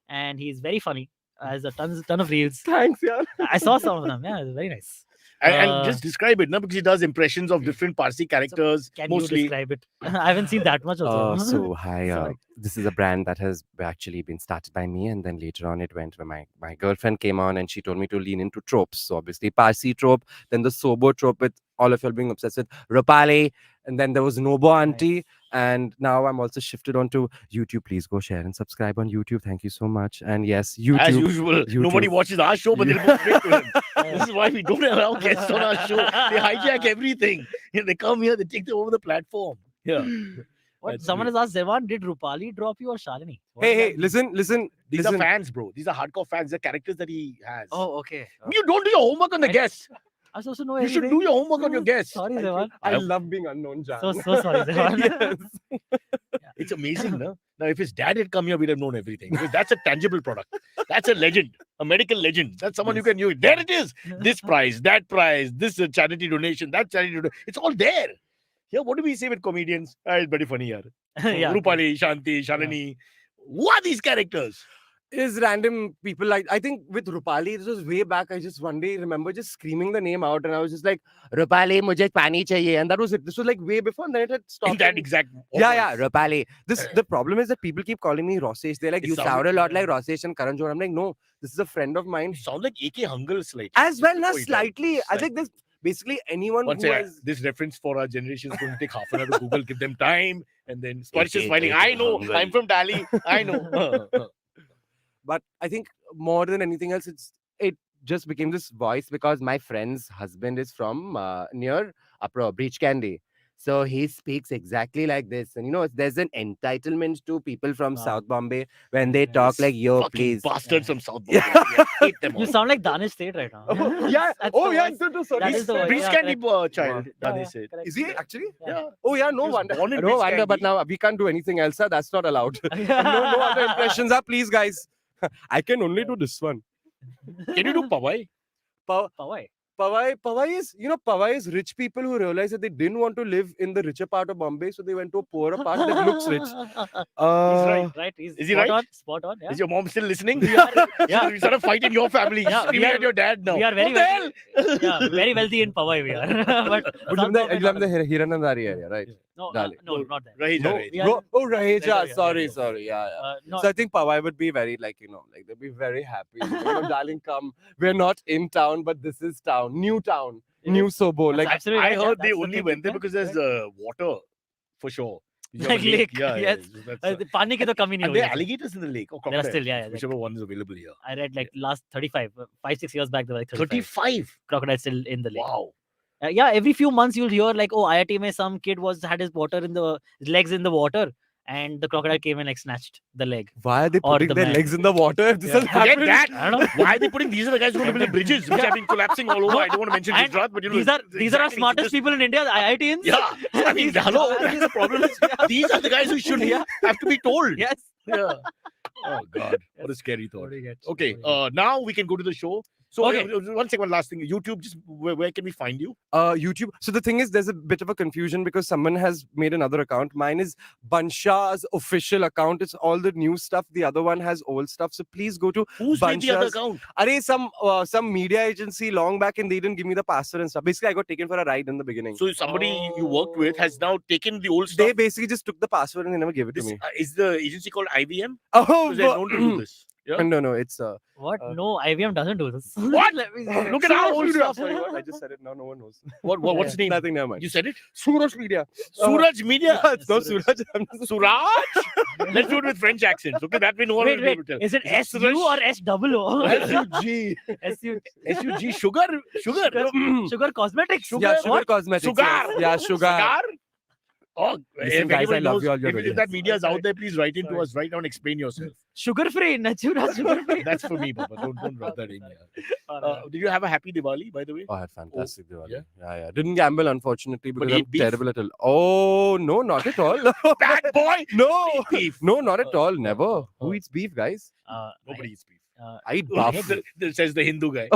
Speaker 2: and he's very funny. Has a ton of reels.
Speaker 3: Thanks, yeah.
Speaker 2: I saw some of them. Yeah, it's very nice.
Speaker 1: And just describe it, no? Because he does impressions of different Parsi characters,
Speaker 2: Can you
Speaker 1: mostly.
Speaker 2: describe it? I haven't seen that much also.
Speaker 4: So hi,
Speaker 2: Sorry.
Speaker 4: this is a brand that has actually been started by me, and then later on it went when my girlfriend came on and she told me to lean into tropes. So obviously Parsi trope, then the Sobo trope with all of y'all being obsessed with Rupali, and then there was Nobo Auntie, and now I'm also shifted onto YouTube. Please go share and subscribe on YouTube. Thank you so much. And yes, YouTube.
Speaker 1: As usual, nobody
Speaker 4: YouTube.
Speaker 1: watches our show, but they go straight to him. This is why we don't allow guests on our show. They hijack everything. They come here, they take over the platform. Yeah.
Speaker 2: What?
Speaker 1: That's
Speaker 2: Someone
Speaker 1: weird.
Speaker 2: has asked Zervaan, did Rupali drop you or Shalini? What
Speaker 3: Hey,
Speaker 2: does
Speaker 3: hey,
Speaker 2: that mean?
Speaker 3: listen.
Speaker 1: These are fans, bro. These are hardcore fans. They're characters that he has.
Speaker 2: Oh, okay.
Speaker 1: You don't do your homework on the
Speaker 2: I-
Speaker 1: guests.
Speaker 2: I'm supposed to know
Speaker 1: You
Speaker 2: everything.
Speaker 1: should do your homework on your guests.
Speaker 2: Sorry,
Speaker 3: Thank you.
Speaker 2: Zervaan.
Speaker 3: I
Speaker 1: I-
Speaker 3: love being unknown, Jan.
Speaker 2: So sorry, Zervaan.
Speaker 3: Yes.
Speaker 1: It's amazing, no? Now, if his dad had come here, we'd have known everything. Because that's a tangible product. That's a legend, a medical legend. That's someone you can use. There it is. This prize, that prize, this charity donation, that charity donation. It's all there. Yeah, what do we say with comedians? It's very funny, yaar.
Speaker 2: Yeah.
Speaker 1: Rupali, Shanti, Shalini. Who are these characters?
Speaker 3: Is random people like I think with Rupali, this was way back. I just one day remember just screaming the name out, and I was just like, Rupali, mujhe pani chahiye, and that was it. This was like way before, and then it had stopped.
Speaker 1: In that
Speaker 3: and-
Speaker 1: exact.
Speaker 3: Yeah, Rupali. The problem is that people keep calling me Rosesh. They're like,
Speaker 1: It
Speaker 3: you
Speaker 1: sounds-
Speaker 3: sound a lot like Rosesh and Karan Johar. I'm like, no, this is a friend of mine.
Speaker 1: You sound like AK Hungle slightly.
Speaker 3: As well,
Speaker 1: Oh,
Speaker 3: not
Speaker 1: it does.
Speaker 3: slightly. I think this basically anyone
Speaker 1: One
Speaker 3: who
Speaker 1: second.
Speaker 3: has.
Speaker 1: This reference for our generation is going to take half an hour to Google. Give them time. And then Sparsh is
Speaker 4: it,
Speaker 1: smiling.
Speaker 4: it,
Speaker 1: I know.
Speaker 4: Mangal.
Speaker 1: I'm from Delhi. I know.
Speaker 3: But I think more than anything else, it just became this voice because my friend's husband is from near Breach Candy. So he speaks exactly like this. And there's an entitlement to people from
Speaker 2: Wow.
Speaker 3: South Bombay when they talk
Speaker 1: This
Speaker 3: like, yo,
Speaker 1: Fucking
Speaker 3: please.
Speaker 1: bastards
Speaker 2: Yeah.
Speaker 1: from South Bombay. I hate them all.
Speaker 2: You sound like Danish State right now.
Speaker 3: Yeah.
Speaker 2: That's
Speaker 3: Oh,
Speaker 2: the
Speaker 3: yeah.
Speaker 2: voice.
Speaker 3: Sorry.
Speaker 2: That is the voice.
Speaker 1: Breach
Speaker 2: Yeah,
Speaker 1: Candy
Speaker 2: correct.
Speaker 1: child.
Speaker 2: Yeah,
Speaker 1: Dani
Speaker 2: yeah,
Speaker 1: said.
Speaker 2: correct.
Speaker 3: Is he actually?
Speaker 1: Yeah.
Speaker 3: Oh, yeah. No
Speaker 1: He was
Speaker 3: wonder.
Speaker 1: born in
Speaker 3: No
Speaker 1: Breach
Speaker 3: wonder. But
Speaker 1: Candy.
Speaker 3: now we can't do anything else. That's not allowed. No other impressions are, please, guys. I can only do this one.
Speaker 1: Can you do Pawai?
Speaker 2: Pawai.
Speaker 3: Pawai is rich people who realized that they didn't want to live in the richer part of Bombay, so they went to a poorer part that looks rich.
Speaker 1: right.
Speaker 2: Right. He's
Speaker 1: Is he
Speaker 2: spot
Speaker 1: right?
Speaker 2: on. Spot on. Yeah.
Speaker 1: Is your mom still listening?
Speaker 2: We are, yeah.
Speaker 1: We sort of fight in your family.
Speaker 2: Yeah,
Speaker 1: Screaming at your dad now.
Speaker 2: We are very
Speaker 1: What the hell?
Speaker 2: wealthy. Yeah, very wealthy in Pawai we are. But
Speaker 3: But
Speaker 2: South
Speaker 3: in
Speaker 2: Bombay, not
Speaker 3: the
Speaker 2: a-
Speaker 3: Hiranandari area, right?
Speaker 2: no,
Speaker 3: Dali.
Speaker 2: no, not that.
Speaker 1: Raheja,
Speaker 3: No,
Speaker 1: Raheja.
Speaker 2: We are-
Speaker 3: Raheja.
Speaker 2: Yeah.
Speaker 3: Sorry. Yeah.
Speaker 2: No,
Speaker 3: So I think Pawai would be very like they'd be very happy. Darling, come. We're not in town, but this is town, new town,
Speaker 2: It
Speaker 3: new
Speaker 2: is.
Speaker 3: Sobo.
Speaker 2: That's
Speaker 3: Like
Speaker 2: absolutely
Speaker 1: I
Speaker 2: right,
Speaker 1: heard
Speaker 2: yeah,
Speaker 1: they
Speaker 2: that's the
Speaker 1: only
Speaker 2: thing,
Speaker 1: went there
Speaker 2: yeah.
Speaker 1: because there's water, for sure. You have a
Speaker 2: Like lake,
Speaker 1: Yeah,
Speaker 2: yes.
Speaker 1: that's,
Speaker 2: The Pani ki to kami nahi
Speaker 1: and
Speaker 2: hogi
Speaker 1: there are
Speaker 2: hai.
Speaker 1: alligators in the lake. Or
Speaker 2: There are
Speaker 1: crocodiles,
Speaker 2: still, yeah,
Speaker 1: whichever one is available here.
Speaker 2: I read like last 5-6 years back there were like 35
Speaker 1: 35.
Speaker 2: crocodiles still in the lake.
Speaker 1: Wow.
Speaker 2: Yeah, every few months you'll hear like, oh, IIT mein some kid had his legs in the water, and the crocodile came and like snatched the leg.
Speaker 3: why are they
Speaker 2: Or
Speaker 3: putting
Speaker 2: the
Speaker 3: their
Speaker 2: man.
Speaker 3: legs in the water if this
Speaker 2: Yeah.
Speaker 3: has
Speaker 1: Forget
Speaker 3: happened?
Speaker 1: that.
Speaker 2: I don't know.
Speaker 1: Why are they putting these are the guys who are going to build bridges, which have been collapsing all over. I don't want to mention
Speaker 2: And
Speaker 1: Gujarat, but
Speaker 2: These are our
Speaker 1: exactly,
Speaker 2: smartest
Speaker 1: just-
Speaker 2: people in India, the IITians.
Speaker 1: Yeah. I mean, hello. That's the problem. Is, these are the guys who should
Speaker 2: Yeah.
Speaker 1: have to be told.
Speaker 2: Yes.
Speaker 1: Yeah. Oh God, what a scary
Speaker 2: What
Speaker 1: thought.
Speaker 2: do you get?
Speaker 1: Okay, now we can go to the show. So
Speaker 2: Okay.
Speaker 1: one last thing. YouTube, just where can we find you?
Speaker 3: YouTube. So the thing is, there's a bit of a confusion because someone has made another account. Mine is Bansha's official account. It's all the new stuff. The other one has old stuff. So please go to
Speaker 1: Who's made the other
Speaker 3: Bansha's-
Speaker 1: account?
Speaker 3: some media agency long back, and they didn't give me the password and stuff. Basically, I got taken for a ride in the beginning.
Speaker 1: So somebody you worked with has now taken the old stuff.
Speaker 3: They basically just took the password and they never gave it
Speaker 1: This,
Speaker 3: to me.
Speaker 1: is the agency called IBM?
Speaker 3: Oh,
Speaker 1: Because they're known to do this. Yeah.
Speaker 3: no, it's
Speaker 2: What? No, IBM doesn't do this.
Speaker 1: What?
Speaker 2: Let me see.
Speaker 1: Look at our old stuff.
Speaker 3: Sorry, what? I just said it. Now no one knows.
Speaker 1: What's the name?
Speaker 3: Nothing. Never mind.
Speaker 1: You said it.
Speaker 3: Suraj Media.
Speaker 1: Suraj Media.
Speaker 3: It's not Suraj. I'm just-
Speaker 1: Suraj. Let's do it with French accents. Okay, that we know what
Speaker 2: Wait,
Speaker 1: we'll be able to tell.
Speaker 2: is it
Speaker 1: Is
Speaker 2: SU
Speaker 1: Suraj?
Speaker 2: or SOO?
Speaker 3: SUG.
Speaker 2: SU
Speaker 1: SUG sugar.
Speaker 2: Sugar Cosmetics.
Speaker 1: Sugar.
Speaker 3: Yeah,
Speaker 1: what?
Speaker 3: Sugar Cosmetics.
Speaker 1: Sugar.
Speaker 3: yes. Yeah, Sugar.
Speaker 1: Cigar? Oh,
Speaker 3: Listen,
Speaker 1: if
Speaker 3: guys,
Speaker 1: anyone
Speaker 3: I love
Speaker 1: knows,
Speaker 3: you all, you're
Speaker 1: if
Speaker 3: brilliant.
Speaker 1: that media is out there, please write into
Speaker 2: Sorry.
Speaker 1: us right now and explain yourself.
Speaker 2: Sugar free, natural sugar free.
Speaker 1: That's for me, Baba. Don't rub that in here.
Speaker 2: Alright.
Speaker 1: Did you have a happy Diwali, by the way?
Speaker 3: Oh, I had fantastic Diwali.
Speaker 1: yeah?
Speaker 3: Yeah. Didn't gamble, unfortunately, because I'm
Speaker 1: ate beef?
Speaker 3: terrible at it. Oh, no, not at all.
Speaker 1: Bad boy.
Speaker 3: No.
Speaker 1: Beef.
Speaker 3: No, not at all. Never.
Speaker 1: Oh.
Speaker 3: Who eats beef, guys?
Speaker 1: Nobody eats beef.
Speaker 3: I eat buff.
Speaker 1: Says the Hindu guy.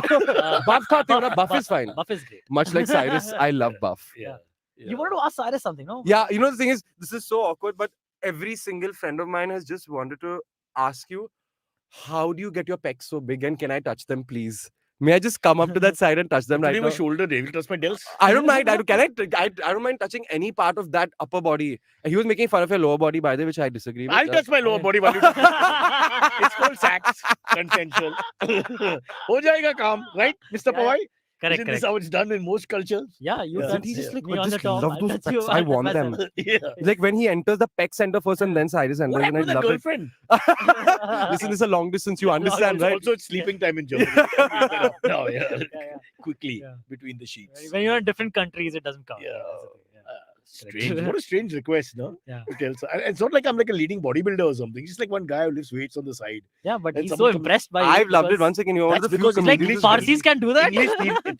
Speaker 3: Buff khate ho na? Buff is fine.
Speaker 2: Buff is great.
Speaker 3: Much like Cyrus, I love buff.
Speaker 1: Yeah.
Speaker 2: You wanted to ask Cyrus something, no?
Speaker 3: Yeah, the thing is, this is so awkward, but every single friend of mine has just wanted to ask you, how do you get your pecs so big and can I touch them, please? May I just come up to that side and touch them
Speaker 1: Today
Speaker 3: right
Speaker 1: was
Speaker 3: now?
Speaker 1: shoulder day. Will you touch my delts?
Speaker 3: I don't mind. I don't mind touching any part of that upper body. And he was making fun of your lower body, by the way, which I disagree with.
Speaker 1: I'll touch my lower body while you touch my It's called sex. Consensual. Ho jayega kaam, right, Mr.
Speaker 2: Yeah,
Speaker 1: Pawai?
Speaker 2: Correct,
Speaker 1: Isn't this
Speaker 2: correct.
Speaker 1: how it's done in most cultures?
Speaker 2: Yeah, you
Speaker 1: Yeah.
Speaker 2: touch
Speaker 3: Isn't he just like,
Speaker 2: me
Speaker 3: I
Speaker 2: on the
Speaker 3: just
Speaker 2: top.
Speaker 3: love
Speaker 2: I'll
Speaker 3: those
Speaker 2: touch you
Speaker 3: pecs. I
Speaker 2: on
Speaker 3: want
Speaker 2: the
Speaker 3: them.
Speaker 2: myself.
Speaker 1: Yeah.
Speaker 3: Like when he enters the pec center first and then Cyrus enters,
Speaker 1: What
Speaker 3: and I
Speaker 1: happened to that
Speaker 3: love it.
Speaker 1: girlfriend?
Speaker 3: Listen, this is a long distance. You understand, right?
Speaker 1: Also, it's sleeping time in Germany. No, yeah.
Speaker 2: Yeah.
Speaker 1: Quickly
Speaker 2: Yeah.
Speaker 1: between the sheets.
Speaker 2: When you're in different countries, it doesn't count.
Speaker 1: Yeah.
Speaker 2: That's the thing,
Speaker 1: Strange. What a strange request, no?
Speaker 2: Yeah.
Speaker 1: To tell. And it's not like I'm like a leading bodybuilder or something. It's just like one guy who lifts weights on the side.
Speaker 2: Yeah, but
Speaker 1: And
Speaker 2: he's so
Speaker 1: someone comes-
Speaker 2: impressed by you.
Speaker 3: I've loved it.
Speaker 2: because
Speaker 3: One second, you're one of
Speaker 1: That's
Speaker 3: the few
Speaker 1: because it's like
Speaker 3: comedians
Speaker 2: Parsis
Speaker 3: who's-
Speaker 2: can do that.
Speaker 1: English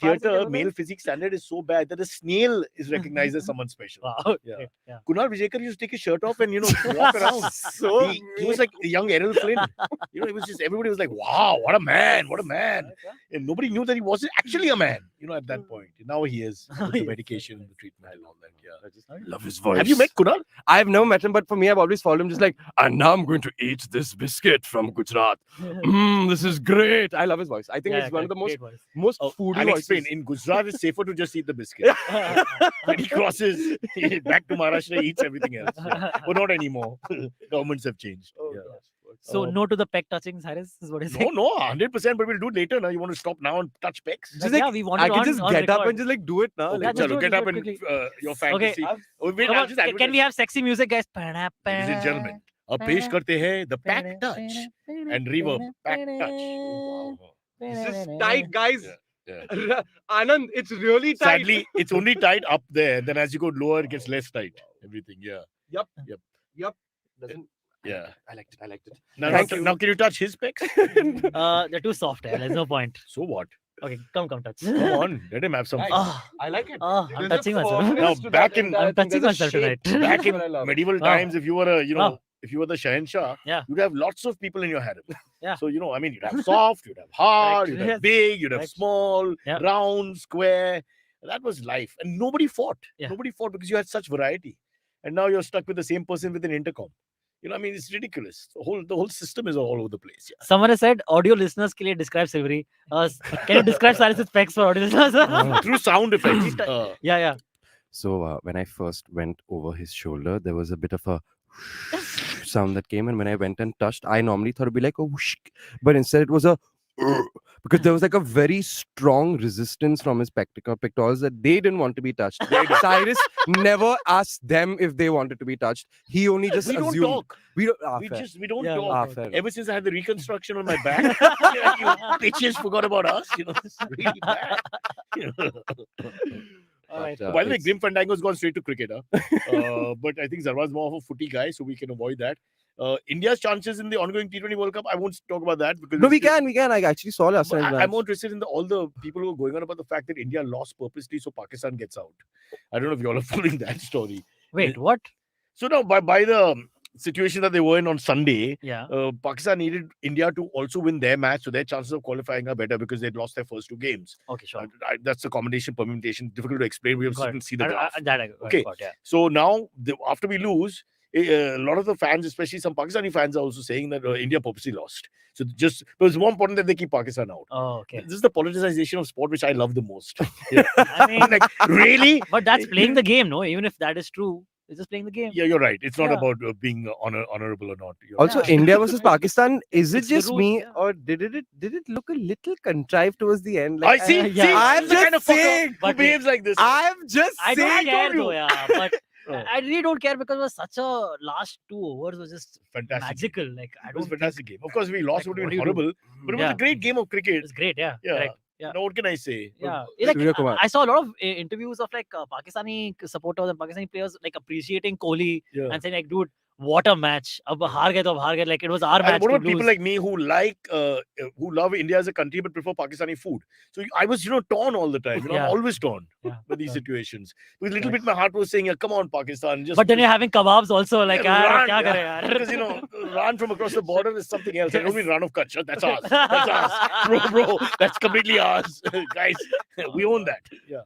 Speaker 1: theater
Speaker 2: Parsi
Speaker 1: male physics standard is so bad that a snail is recognized as someone special.
Speaker 2: Wow.
Speaker 1: Yeah.
Speaker 2: great, yeah.
Speaker 1: Kunal Vijayakar used to take his shirt off and walk around.
Speaker 3: So
Speaker 1: he was like a young Errol Flynn. It was just everybody was like, "Wow, what a man! What a man!" And nobody knew that he wasn't actually a man. At that point. Now he is with the
Speaker 2: Yes.
Speaker 1: medication and the treatment and all that. Yeah.
Speaker 3: I just love his voice.
Speaker 1: Have you met Kunal?
Speaker 3: I've never met him, but for me, I've always followed him just like, and now I'm going to eat this biscuit from Gujarat. This is great. I love his voice. I think
Speaker 2: Yeah,
Speaker 3: it's one of the
Speaker 2: great voice.
Speaker 3: most
Speaker 1: Oh,
Speaker 3: foodie
Speaker 1: I'll
Speaker 3: voices.
Speaker 1: explain. In Gujarat, it's safer to just eat the biscuit. When he crosses back to Maharashtra, he eats everything else. Yeah. But not anymore. Governments have changed.
Speaker 3: Oh,
Speaker 1: Yeah.
Speaker 3: gosh.
Speaker 2: So no to the peck touching, Cyrus, is what you're saying.
Speaker 1: No, 100%. But we'll do it later. Now you want to stop now and touch pecs?
Speaker 3: Just
Speaker 2: yeah,
Speaker 3: like,
Speaker 2: we want
Speaker 3: I
Speaker 2: it
Speaker 3: can
Speaker 2: on,
Speaker 3: just
Speaker 2: on
Speaker 3: get up
Speaker 2: record.
Speaker 3: and just like do it now.
Speaker 1: Okay,
Speaker 2: Yeah, just
Speaker 1: chalo,
Speaker 2: do it,
Speaker 1: get
Speaker 2: just
Speaker 1: up
Speaker 2: do it
Speaker 1: and
Speaker 2: quickly.
Speaker 1: your fantasy. Oh, wait,
Speaker 2: Come
Speaker 1: I'll
Speaker 2: on,
Speaker 1: just
Speaker 2: can we
Speaker 1: advertise.
Speaker 2: have sexy music, guys?
Speaker 1: Ladies and gentlemen, अब पेश करते हैं the pack touch and reverb. Pack touch. Oh, wow.
Speaker 3: This is tight, guys.
Speaker 1: Yeah.
Speaker 3: Anand, it's really tight.
Speaker 1: Sadly, it's only tight up there. Then as you go lower, it gets less tight. Everything, yeah.
Speaker 3: Yup.
Speaker 1: Yep.
Speaker 3: Doesn't.
Speaker 1: Yeah.
Speaker 4: I liked it. I liked it.
Speaker 1: Now,
Speaker 3: Thank
Speaker 1: now,
Speaker 3: you.
Speaker 1: now can you touch his pecs?
Speaker 2: They're too soft. There's no point.
Speaker 1: So what?
Speaker 2: Okay, come touch.
Speaker 1: Come on, let him have some
Speaker 3: Nice.
Speaker 1: fun.
Speaker 2: Oh,
Speaker 3: I like it.
Speaker 2: oh,
Speaker 3: There's
Speaker 2: I'm
Speaker 3: a
Speaker 2: touching myself.
Speaker 3: firmness
Speaker 1: Now,
Speaker 3: to
Speaker 1: back
Speaker 3: that
Speaker 1: in-
Speaker 3: entire
Speaker 2: I'm
Speaker 3: thing.
Speaker 2: touching
Speaker 3: There's a
Speaker 2: myself
Speaker 3: shape.
Speaker 2: tonight.
Speaker 1: Back
Speaker 3: That's what I love.
Speaker 1: in medieval
Speaker 2: Wow.
Speaker 1: times, if you were a,
Speaker 2: Wow.
Speaker 1: if you were the Shahenshah,
Speaker 2: Yeah.
Speaker 1: you'd have lots of people in your harem.
Speaker 2: Yeah.
Speaker 1: So, I mean, you'd have soft, you'd have hard,
Speaker 2: Correct.
Speaker 1: you'd have
Speaker 2: Yes.
Speaker 1: big, you'd have
Speaker 2: Correct.
Speaker 1: small,
Speaker 2: Yeah.
Speaker 1: round, square. That was life. And nobody fought.
Speaker 2: Yeah.
Speaker 1: Nobody fought because you had such variety. And now you're stuck with the same person with an intercom. I mean, it's ridiculous. The whole system is all over the place. Yeah.
Speaker 2: Someone has said audio listeners के लिए describe Silvery. Can you describe Cyrus's specs for audio listeners?
Speaker 1: Through sound effects.
Speaker 2: Yeah.
Speaker 4: So when I first went over his shoulder, there was a bit of a sound that came, and when I went and touched, I normally thought it'd be like a whoosh, but instead it was a because there was like a very strong resistance from his pectorals that they didn't want to be touched. Cyrus never asked them if they wanted to be touched. He only just
Speaker 1: We don't
Speaker 4: assumed.
Speaker 1: talk.
Speaker 4: We don't.
Speaker 1: We don't
Speaker 2: Yeah,
Speaker 1: talk.
Speaker 4: Ah, fair.
Speaker 1: Ever since I had the reconstruction on my back, you bitches forgot about us. It's really bad.
Speaker 2: All right.
Speaker 4: But,
Speaker 1: By the way,
Speaker 4: it's-
Speaker 1: Grim Fandango's gone straight to cricket. But I think Zervaan's more of a footy guy, so we can avoid that. India's chances in the ongoing T20 World Cup, I won't talk about that because
Speaker 4: No,
Speaker 1: it's
Speaker 4: we
Speaker 1: still-
Speaker 4: can. I actually saw last
Speaker 1: But
Speaker 4: night.
Speaker 1: I'm more interested in all the people who are going on about the fact that India lost purposely so Pakistan gets out. I don't know if you all are following that story.
Speaker 2: Wait, what?
Speaker 1: So now, by the situation that they were in on Sunday,
Speaker 2: Yeah.
Speaker 1: Pakistan needed India to also win their match, so their chances of qualifying are better because they'd lost their first two games.
Speaker 2: Okay, sure.
Speaker 1: That's a combination permutation, difficult to explain. We have
Speaker 2: Got
Speaker 1: to
Speaker 2: it.
Speaker 1: see the graph.
Speaker 2: Okay.
Speaker 1: Okay. So now, after we lose, a lot of the fans, especially some Pakistani fans, are also saying that India purposely lost. So but it's more important that they keep Pakistan out.
Speaker 2: Oh, okay.
Speaker 1: This is the politicization of sport, which I love the most. Yeah.
Speaker 2: I mean,
Speaker 1: like, really?
Speaker 2: but that's playing the game, no? Even if that is true, it's just playing the game.
Speaker 1: Yeah, you're right. It's not
Speaker 2: Yeah.
Speaker 1: about being honorable or not. You're
Speaker 4: Also,
Speaker 1: right.
Speaker 2: Yeah.
Speaker 4: India versus Pakistan. Is it
Speaker 2: It's the
Speaker 4: just
Speaker 2: rules,
Speaker 4: me,
Speaker 2: yeah.
Speaker 4: or did it look a little contrived towards the end?
Speaker 1: I see.
Speaker 2: yeah.
Speaker 1: See,
Speaker 4: I'm
Speaker 1: I'm the kind of
Speaker 4: just
Speaker 1: fucker
Speaker 4: saying,
Speaker 1: who
Speaker 2: but
Speaker 1: behaves like this.
Speaker 4: I'm just
Speaker 2: I don't
Speaker 4: saying.
Speaker 2: care
Speaker 1: you.
Speaker 2: though, yeah. But
Speaker 1: Oh.
Speaker 2: I really don't care because it was such a last 2 overs was just
Speaker 1: Fantastic.
Speaker 2: magical. Like I
Speaker 1: It was
Speaker 2: don't
Speaker 1: a fantastic game. Of course, we lost.
Speaker 2: like,
Speaker 1: It would
Speaker 2: what
Speaker 1: have
Speaker 2: do
Speaker 1: been
Speaker 2: you do?
Speaker 1: horrible. But it was
Speaker 2: Yeah.
Speaker 1: a great game of cricket.
Speaker 2: It's great, yeah.
Speaker 1: Yeah.
Speaker 2: Correct. Yeah.
Speaker 1: Now, what can I say?
Speaker 2: Yeah,
Speaker 4: Surya Kumar.
Speaker 2: I saw a lot of interviews of like Pakistani supporters and Pakistani players like appreciating Kohli
Speaker 1: Yeah.
Speaker 2: and saying like, dude, what a match! Ab haar gaye to ab haar gaye. Like it was our
Speaker 1: And
Speaker 2: match
Speaker 1: what
Speaker 2: to
Speaker 1: about people
Speaker 2: lose.
Speaker 1: like me who who love India as a country but prefer Pakistani food? So I was, torn all the time. I'm
Speaker 2: Yeah.
Speaker 1: always torn
Speaker 2: Yeah,
Speaker 1: with these
Speaker 2: yeah.
Speaker 1: situations. With a little
Speaker 2: Correct.
Speaker 1: bit, my heart was saying, "Come on, Pakistan." Just,
Speaker 2: But then you're having kebabs also. Like,
Speaker 1: Yeah,
Speaker 2: yaar,
Speaker 1: run,
Speaker 2: kya kare
Speaker 1: yeah.
Speaker 2: yaar?
Speaker 1: because run from across the border is something else. I don't
Speaker 2: Yes.
Speaker 1: mean run of Kutch. That's ours. That's ours, bro. That's completely ours, guys. We own that. Yeah.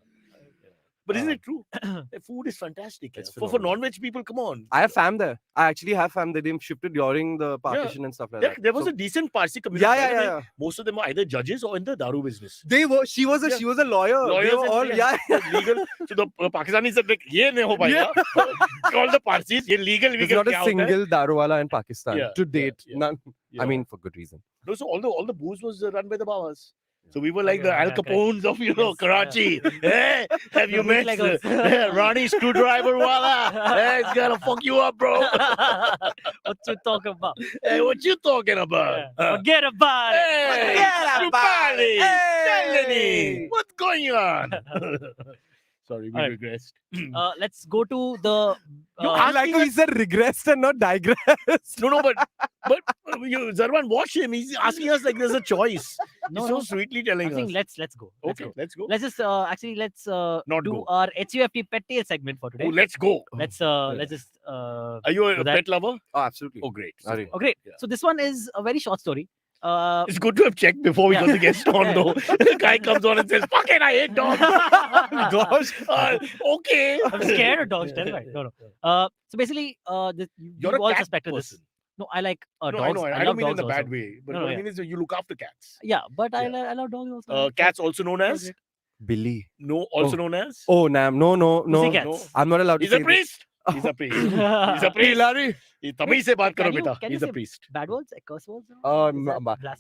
Speaker 1: But isn't it true? The food is fantastic.
Speaker 4: It's
Speaker 1: For
Speaker 4: phenomenal.
Speaker 1: non-veg people, come on.
Speaker 4: I have fam there. I actually have fam there. They shifted during the partition and stuff like that.
Speaker 1: There was
Speaker 4: So-
Speaker 1: a decent Parsi community.
Speaker 4: yeah,
Speaker 1: By the
Speaker 4: yeah,
Speaker 1: way,
Speaker 4: yeah.
Speaker 1: Most of them are either judges or in the daru business.
Speaker 4: They were. She was a lawyer.
Speaker 1: Lawyers
Speaker 4: They were
Speaker 1: and-
Speaker 4: all.
Speaker 1: yeah.
Speaker 4: Yeah.
Speaker 1: Legal. So the Pakistanis are like, "Ye nahi ho payega." All the Parsis, ye legal.
Speaker 4: There's not a single Darwala in Pakistan
Speaker 1: Yeah,
Speaker 4: to
Speaker 1: yeah,
Speaker 4: date.
Speaker 1: yeah.
Speaker 4: None.
Speaker 1: Yeah.
Speaker 4: I mean, for good reason.
Speaker 1: No, so all the booze was run by the Bawas. So we were like
Speaker 2: Okay,
Speaker 1: the Al
Speaker 2: yeah, correct.
Speaker 1: Capones of
Speaker 2: Yes,
Speaker 1: Karachi. Hey, have you
Speaker 2: We
Speaker 1: met
Speaker 2: like us.
Speaker 1: Ronnie Screwdriver Wala? Hey, it's gonna fuck you up, bro.
Speaker 2: What you talking about?
Speaker 1: Hey, what you talking about?
Speaker 2: Yeah. Forget about it.
Speaker 1: Hey,
Speaker 4: Forget about
Speaker 1: Rupali,
Speaker 4: it. Hey.
Speaker 1: Shalini, what's going on? Sorry, we
Speaker 2: Alright.
Speaker 1: regressed.
Speaker 2: Let's go to the.
Speaker 4: I like how he said regressed and not digressed.
Speaker 1: No, but Zervaan, watch him. He's asking us like there's a choice.
Speaker 2: No,
Speaker 1: He's so
Speaker 2: no.
Speaker 1: sweetly
Speaker 2: I
Speaker 1: telling
Speaker 2: think
Speaker 1: us.
Speaker 2: let's go.
Speaker 1: Okay, let's go.
Speaker 2: Let's just let's
Speaker 1: Not
Speaker 2: do
Speaker 1: go.
Speaker 2: our HUFT pet tail segment for today.
Speaker 1: Oh, let's go.
Speaker 2: Let's just
Speaker 1: Are you a
Speaker 2: do that.
Speaker 1: pet lover?
Speaker 4: Oh, absolutely.
Speaker 1: Oh, great.
Speaker 4: Sorry.
Speaker 2: Oh, great.
Speaker 1: Yeah.
Speaker 2: So this one is a very short story.
Speaker 1: It's good to have checked before we
Speaker 2: Yeah.
Speaker 1: got the guest on,
Speaker 2: Yeah.
Speaker 1: though. The guy comes on and says, "Fucking, I hate dogs."
Speaker 4: Dogs.
Speaker 1: Okay.
Speaker 2: I'm scared of dogs. Terrified. No. So basically, you
Speaker 1: You're a
Speaker 2: all
Speaker 1: cat
Speaker 2: suspected this.
Speaker 1: person.
Speaker 2: No, I like
Speaker 1: No,
Speaker 2: dogs.
Speaker 1: I know. I
Speaker 2: love
Speaker 1: don't mean in
Speaker 2: dogs
Speaker 1: a bad
Speaker 2: also.
Speaker 1: way. But
Speaker 2: No,
Speaker 1: what
Speaker 2: no,
Speaker 1: I mean is that you look after cats.
Speaker 2: Yeah, but
Speaker 1: Yeah.
Speaker 2: I love dogs also.
Speaker 1: Cats also known as?
Speaker 2: Okay.
Speaker 4: Billy.
Speaker 1: No, also known as?
Speaker 4: Oh, Nam. No.
Speaker 2: Pussycats.
Speaker 1: No.
Speaker 4: I'm not allowed to
Speaker 1: He's
Speaker 4: say
Speaker 1: a
Speaker 4: this.
Speaker 1: priest. He's a priest. He's a
Speaker 4: Hey,
Speaker 1: priest.
Speaker 4: Larry.
Speaker 1: ये तमीज से बात करो
Speaker 2: Can you-
Speaker 1: बेटा.
Speaker 2: can you
Speaker 1: He's a
Speaker 2: say
Speaker 1: priest.
Speaker 2: Bad words, like curse words?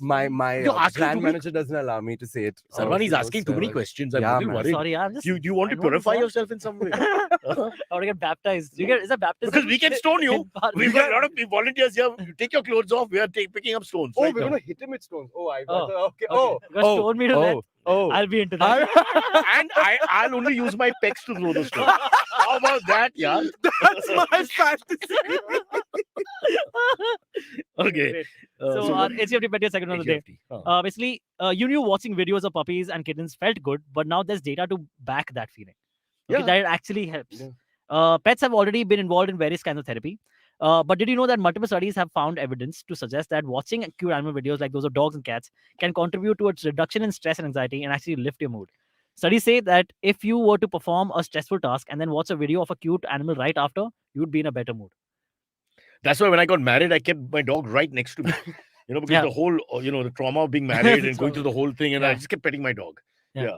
Speaker 3: My
Speaker 1: You're asking
Speaker 3: brand
Speaker 1: too many-
Speaker 3: manager doesn't allow me to say it.
Speaker 1: Zervaan is
Speaker 3: No
Speaker 1: asking too many
Speaker 3: swear.
Speaker 1: questions. I'm
Speaker 3: Yeah,
Speaker 1: a little
Speaker 3: man.
Speaker 1: worried.
Speaker 2: Sorry, I'm just.
Speaker 1: Do you want to
Speaker 2: I know
Speaker 1: purify
Speaker 2: this
Speaker 1: yourself in some way?
Speaker 2: I want to get baptized. Is that baptism?
Speaker 1: Because we can stone you.
Speaker 2: In Bali?
Speaker 1: We've got a lot of volunteers here. You take your clothes off. We are picking up stones.
Speaker 3: Oh,
Speaker 1: right
Speaker 3: we're
Speaker 1: now.
Speaker 3: gonna hit him with stones. Oh, I
Speaker 2: Oh,
Speaker 3: okay.
Speaker 2: Okay.
Speaker 3: Oh,
Speaker 2: You're gonna stone me to death. I'll be into that.
Speaker 1: And I'll only use my pecs to throw the stone. How about that, yeah?
Speaker 3: That's my fantasy.
Speaker 1: Okay.
Speaker 2: Great. So our HUFT pettiest segment of the day.
Speaker 1: HUFT.
Speaker 2: Basically, you knew watching videos of puppies and kittens felt good, but now there's data to back that feeling. Okay,
Speaker 1: Yeah.
Speaker 2: that it actually helps.
Speaker 3: Yeah.
Speaker 2: Pets have already been involved in various kinds of therapy. But did you know that multiple studies have found evidence to suggest that watching cute animal videos like those of dogs and cats can contribute to its reduction in stress and anxiety and actually lift your mood? Studies say that if you were to perform a stressful task and then watch a video of a cute animal right after, you would be in a better mood.
Speaker 1: That's why when I got married, I kept my dog right next to me. You know, because
Speaker 2: Yeah.
Speaker 1: the whole, the trauma of being married and going
Speaker 2: Trauma.
Speaker 1: through the whole thing, and I
Speaker 2: Yeah.
Speaker 1: just kept petting my dog.
Speaker 2: Yeah.
Speaker 1: Yeah.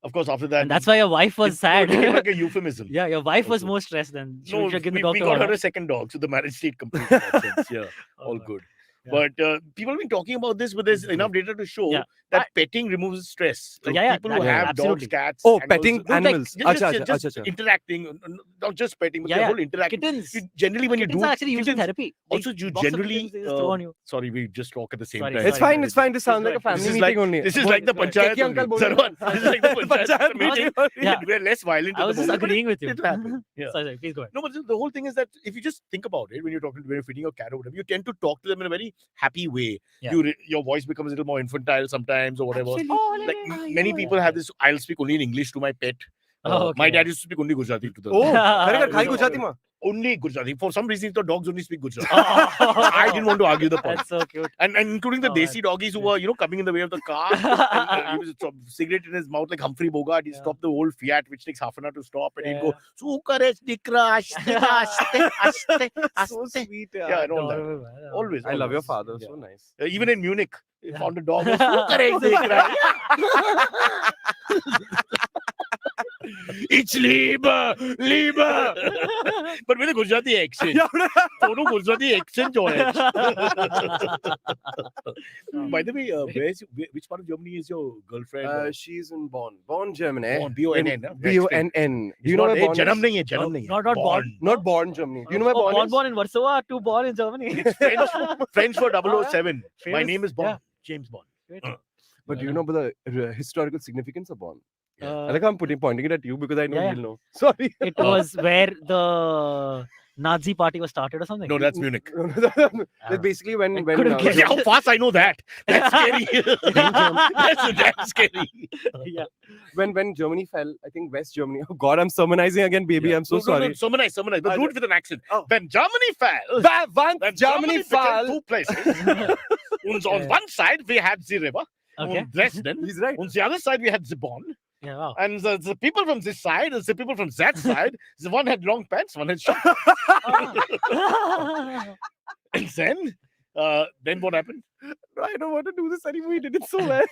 Speaker 1: Of course, after that,
Speaker 2: And that's why your wife was sad.
Speaker 1: It became like a euphemism.
Speaker 2: Yeah, your wife was
Speaker 1: Also.
Speaker 2: more stressed than she
Speaker 1: No,
Speaker 2: should have given
Speaker 1: we,
Speaker 2: the dog
Speaker 1: we
Speaker 2: to
Speaker 1: got
Speaker 2: her.
Speaker 1: her a second dog, so the marriage stayed complete in that sense. Yeah,
Speaker 2: Oh,
Speaker 1: all
Speaker 2: wow.
Speaker 1: good.
Speaker 2: Yeah.
Speaker 1: But people have been talking about this, but there's enough data to show
Speaker 2: Yeah.
Speaker 1: that petting removes stress. Like
Speaker 2: Yeah,
Speaker 1: people who
Speaker 2: that-
Speaker 1: have
Speaker 2: absolutely.
Speaker 1: dogs, cats,
Speaker 3: Oh,
Speaker 1: animals,
Speaker 3: petting
Speaker 2: like,
Speaker 3: animals.
Speaker 1: just,
Speaker 3: Acha,
Speaker 1: just
Speaker 3: acha, acha.
Speaker 1: interacting, not just petting, but
Speaker 2: Yeah,
Speaker 1: the
Speaker 2: yeah.
Speaker 1: whole interaction.
Speaker 2: Kittens.
Speaker 1: Generally, when you
Speaker 2: Kittens
Speaker 1: do
Speaker 2: are actually used in
Speaker 1: kittens-
Speaker 2: therapy. They-
Speaker 1: also you
Speaker 2: box of
Speaker 1: generally
Speaker 2: kittens they just throw on you.
Speaker 1: sorry, we just talk at the same
Speaker 2: Sorry,
Speaker 1: time.
Speaker 3: It's fine. It's fine. This sounds like a
Speaker 2: This
Speaker 3: family
Speaker 1: is
Speaker 3: meeting
Speaker 1: like
Speaker 3: only.
Speaker 1: this is like the
Speaker 2: Right.
Speaker 1: panchayat
Speaker 3: Keki uncle
Speaker 1: only.
Speaker 3: bole.
Speaker 1: Zervaan, this is like the panchayat
Speaker 3: Panchayat
Speaker 1: meeting.
Speaker 3: meeting.
Speaker 2: Yeah.
Speaker 1: We're less violent.
Speaker 2: I
Speaker 1: at
Speaker 2: was
Speaker 1: the
Speaker 2: just
Speaker 1: moment, but
Speaker 2: agreeing with you.
Speaker 1: It'll happen. Yeah.
Speaker 2: Sorry, please go ahead.
Speaker 1: No, but the whole thing is that if you just think about it, when you're feeding your cat or whatever, you tend to talk to them in a very happy way.
Speaker 2: Yeah.
Speaker 1: Your voice becomes a little more infantile sometimes or whatever.
Speaker 2: Oh,
Speaker 1: Like many people have this. I'll speak only in English to my pet.
Speaker 2: Oh,
Speaker 1: My
Speaker 2: okay.
Speaker 1: dad used to speak only Gujarati to the
Speaker 3: Oh, खरेखर खाई
Speaker 1: Yeah.
Speaker 3: Gujarati में?
Speaker 1: only Gujarati. For some reason, the dogs only speak Gujarati.
Speaker 2: Oh,
Speaker 1: I didn't want to argue the point.
Speaker 2: That's so cute.
Speaker 1: And including the
Speaker 2: Oh,
Speaker 1: desi doggies who were, coming in the way of the car. And, he was a cigarette in his mouth like Humphrey Bogart. He
Speaker 2: Yeah.
Speaker 1: stopped the old Fiat, which takes half an hour to stop. And he'd
Speaker 2: Yeah.
Speaker 1: go, "Sukaresh dikra, aste, aste, aste,
Speaker 3: So
Speaker 1: aste."
Speaker 3: sweet.
Speaker 1: Yeah, and all that.
Speaker 2: Adorable, man.
Speaker 1: Always.
Speaker 3: I love your
Speaker 1: always.
Speaker 3: father.
Speaker 1: Yeah.
Speaker 3: So nice.
Speaker 1: Even in Munich, he
Speaker 2: Yeah.
Speaker 1: found a dog. "Sukaresh dikra." It's Liebe, Liebe. But with a Gujarati accent. दोनों Gujarati accent जो है. By the way, which part of Germany is your girlfriend?
Speaker 3: She's in Bonn, Germany.
Speaker 1: Bonn, B-O-N-N, huh?
Speaker 3: B-O-N-N. Do you know where Bonn is?
Speaker 1: जन्म नहीं है, जन्म नहीं है.
Speaker 2: Not born.
Speaker 3: Not Bonn, Germany. Do you know where Bonn is?
Speaker 2: Born in Warsaw to born in Germany.
Speaker 1: It's French for 007. My
Speaker 2: Famous-
Speaker 1: name is Bond.
Speaker 2: yeah.
Speaker 1: James Bond.
Speaker 3: But do you know the historical significance of Bonn?
Speaker 2: Uh,
Speaker 3: I think I'm pointing it at you because I know
Speaker 2: yeah,
Speaker 3: you'll know. Sorry.
Speaker 2: It was where the Nazi party was started or something.
Speaker 1: No, that's Munich.
Speaker 3: That's basically when
Speaker 2: couldn't get
Speaker 1: Yeah, how fast I know that. That's scary. That's damn scary.
Speaker 2: Yeah.
Speaker 3: when Germany fell, I think West Germany. Oh God, I'm sermonizing again, baby.
Speaker 1: Yeah.
Speaker 3: I'm so
Speaker 1: No,
Speaker 3: sorry.
Speaker 1: Summarize. But do it with an accent.
Speaker 3: Oh.
Speaker 1: When Germany fell,
Speaker 3: Once
Speaker 1: when
Speaker 3: Germany
Speaker 1: became
Speaker 3: fell.
Speaker 1: two places. On one side, we had the river,
Speaker 2: Okay.
Speaker 1: Dresden.
Speaker 3: He's right.
Speaker 1: On the other side, we had the Bonn.
Speaker 2: Yeah. Wow.
Speaker 1: And the people from this side, the people from that side, the one had long pants, one had short. And then what happened?
Speaker 3: I don't want to do this anymore. You did it so well.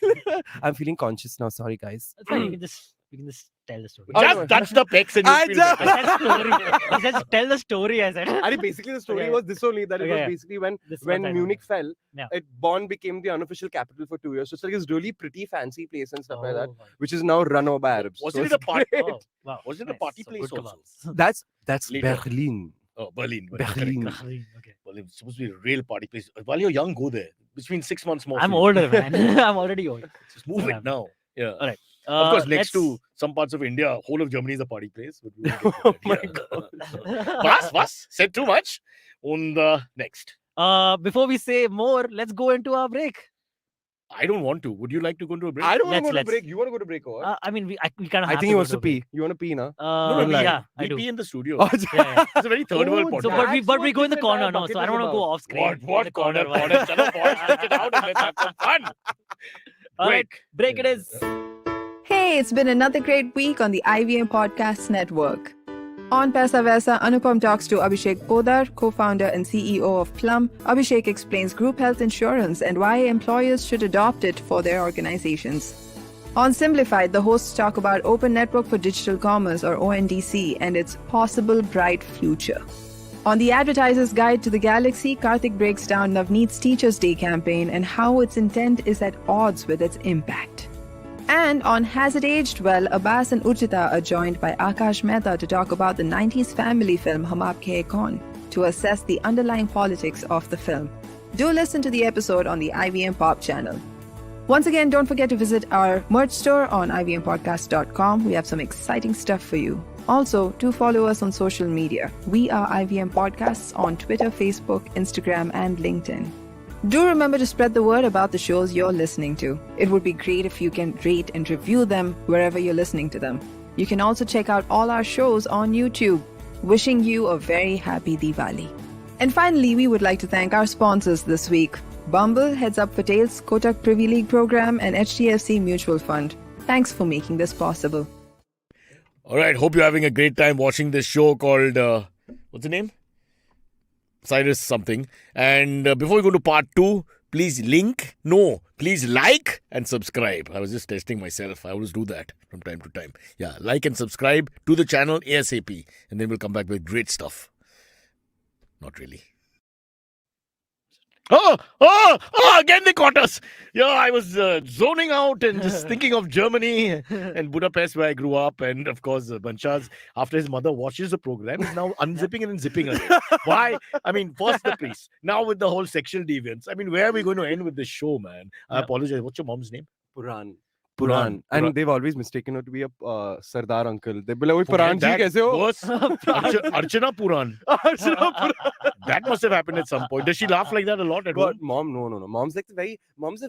Speaker 3: I'm feeling conscious now. Sorry, guys.
Speaker 2: That's fine. You can just tell the story.
Speaker 3: Oh,
Speaker 1: Just
Speaker 3: no.
Speaker 1: touch the pecs and
Speaker 3: I
Speaker 1: you feel
Speaker 3: just-
Speaker 1: better.
Speaker 2: I said story. Just tell the story. I said.
Speaker 3: And basically, the story
Speaker 2: Okay.
Speaker 3: was this only that it
Speaker 2: Okay,
Speaker 3: was
Speaker 2: yeah.
Speaker 3: basically when
Speaker 2: This
Speaker 3: when
Speaker 2: one I know.
Speaker 3: Munich fell,
Speaker 2: Yeah.
Speaker 3: Bonn became the unofficial capital for 2 years. So it's like this really pretty fancy place and stuff like that,
Speaker 2: Oh,
Speaker 3: which is now run over by Arabs.
Speaker 1: Wasn't
Speaker 3: So
Speaker 1: it a
Speaker 3: it's
Speaker 1: party?
Speaker 3: great.
Speaker 2: oh, wow.
Speaker 1: Was it a
Speaker 2: Nice.
Speaker 1: party
Speaker 2: So
Speaker 1: place
Speaker 2: good
Speaker 1: also?
Speaker 2: kebabs.
Speaker 3: That's
Speaker 1: Later.
Speaker 3: Berlin.
Speaker 1: Oh, Berlin.
Speaker 3: Berlin.
Speaker 1: Correct.
Speaker 2: Okay.
Speaker 1: Well, it's supposed to be a real party place. While you're young, go there. Between 6 months more.
Speaker 2: I'm
Speaker 1: for you.
Speaker 2: older, man. I'm already old.
Speaker 1: Just move
Speaker 2: Yeah.
Speaker 1: it now. Yeah.
Speaker 2: Alright.
Speaker 1: Of course, next to
Speaker 2: let's-
Speaker 1: some parts of India, whole of Germany is a party place. But we won't
Speaker 3: Oh
Speaker 1: get
Speaker 3: my
Speaker 1: to that. Was? Said too much. On the next.
Speaker 2: Before we say more, let's go into our break.
Speaker 1: I don't want to. Would you like to go into a break?
Speaker 3: I don't want to go to
Speaker 2: Let's-
Speaker 3: break. You want to go to break or?
Speaker 2: I mean, we kind of.
Speaker 3: I think he wants to pee. You want to pee, na?
Speaker 1: No, no,
Speaker 2: Yeah, I
Speaker 1: we
Speaker 2: do.
Speaker 1: pee in the studio.
Speaker 3: Oh,
Speaker 2: Yeah, yeah.
Speaker 1: It's a very third world
Speaker 3: Oh,
Speaker 1: podcast.
Speaker 2: So,
Speaker 3: That's
Speaker 2: but we
Speaker 3: what
Speaker 2: go in the
Speaker 3: this
Speaker 2: corner
Speaker 3: entire
Speaker 2: now, so
Speaker 3: bucket
Speaker 2: I don't
Speaker 3: is
Speaker 2: want to go
Speaker 3: about.
Speaker 2: off screen.
Speaker 1: What corner? Chalo, boys, take it out and let's have some fun.
Speaker 2: All right, break it is.
Speaker 5: Hey, it's been another great week on the IVM Podcast Network. On Paisa Vaisa, Anupam talks to Abhishek Podar, co-founder and CEO of Plum. Abhishek explains group health insurance and why employers should adopt it for their organizations. On Simplified, the hosts talk about Open Network for Digital Commerce or ONDC and its possible bright future. On the Advertiser's Guide to the Galaxy, Karthik breaks down Navneet's Teachers' Day campaign and how its intent is at odds with its impact. And on Has It Aged Well, Abbas and Urjita are joined by Akash Mehta to talk about the 90s family film Hum Aapke Hai Kaun, to assess the underlying politics of the film. Do listen to the episode on the IVM Pop channel. Once again, don't forget to visit our merch store on ivmpodcast.com. We have some exciting stuff for you. Also, do follow us on social media. We are IVM Podcasts on Twitter, Facebook, Instagram, and LinkedIn. Do remember to spread the word about the shows you're listening to. It would be great if you can rate and review them wherever you're listening to them. You can also check out all our shows on YouTube. Wishing you a very happy Diwali. And finally, we would like to thank our sponsors this week. Bumble, Heads Up for Tails, Kotak Privy League Program, and HDFC Mutual Fund. Thanks for making this possible.
Speaker 1: All right, hope you're having a great time watching this show called, what's the name? Cyrus something. And before we go to part 2, please please like and subscribe. I was just testing myself. I always do that from time to time. Yeah, like and subscribe to the channel ASAP. And then we'll come back with great stuff. Not really. Again they caught us. Yeah, I was zoning out and just thinking of Germany and Budapest where I grew up. And of course, Banshaz, after his mother watches the program, is now unzipping and zipping again. Why? I mean, first the priest. Now with the whole sexual deviance. I mean, where are we going to end with this show, man? I apologize. What's your mom's name?
Speaker 3: Puran.
Speaker 1: Puran.
Speaker 3: And they've always mistaken her to be a Sardar uncle. They'll be like, Puran ji, kaise ho?
Speaker 1: Was Archana Puran. That must have happened at some point. Does she laugh like that a lot at home?
Speaker 3: Mom, no. Mom's a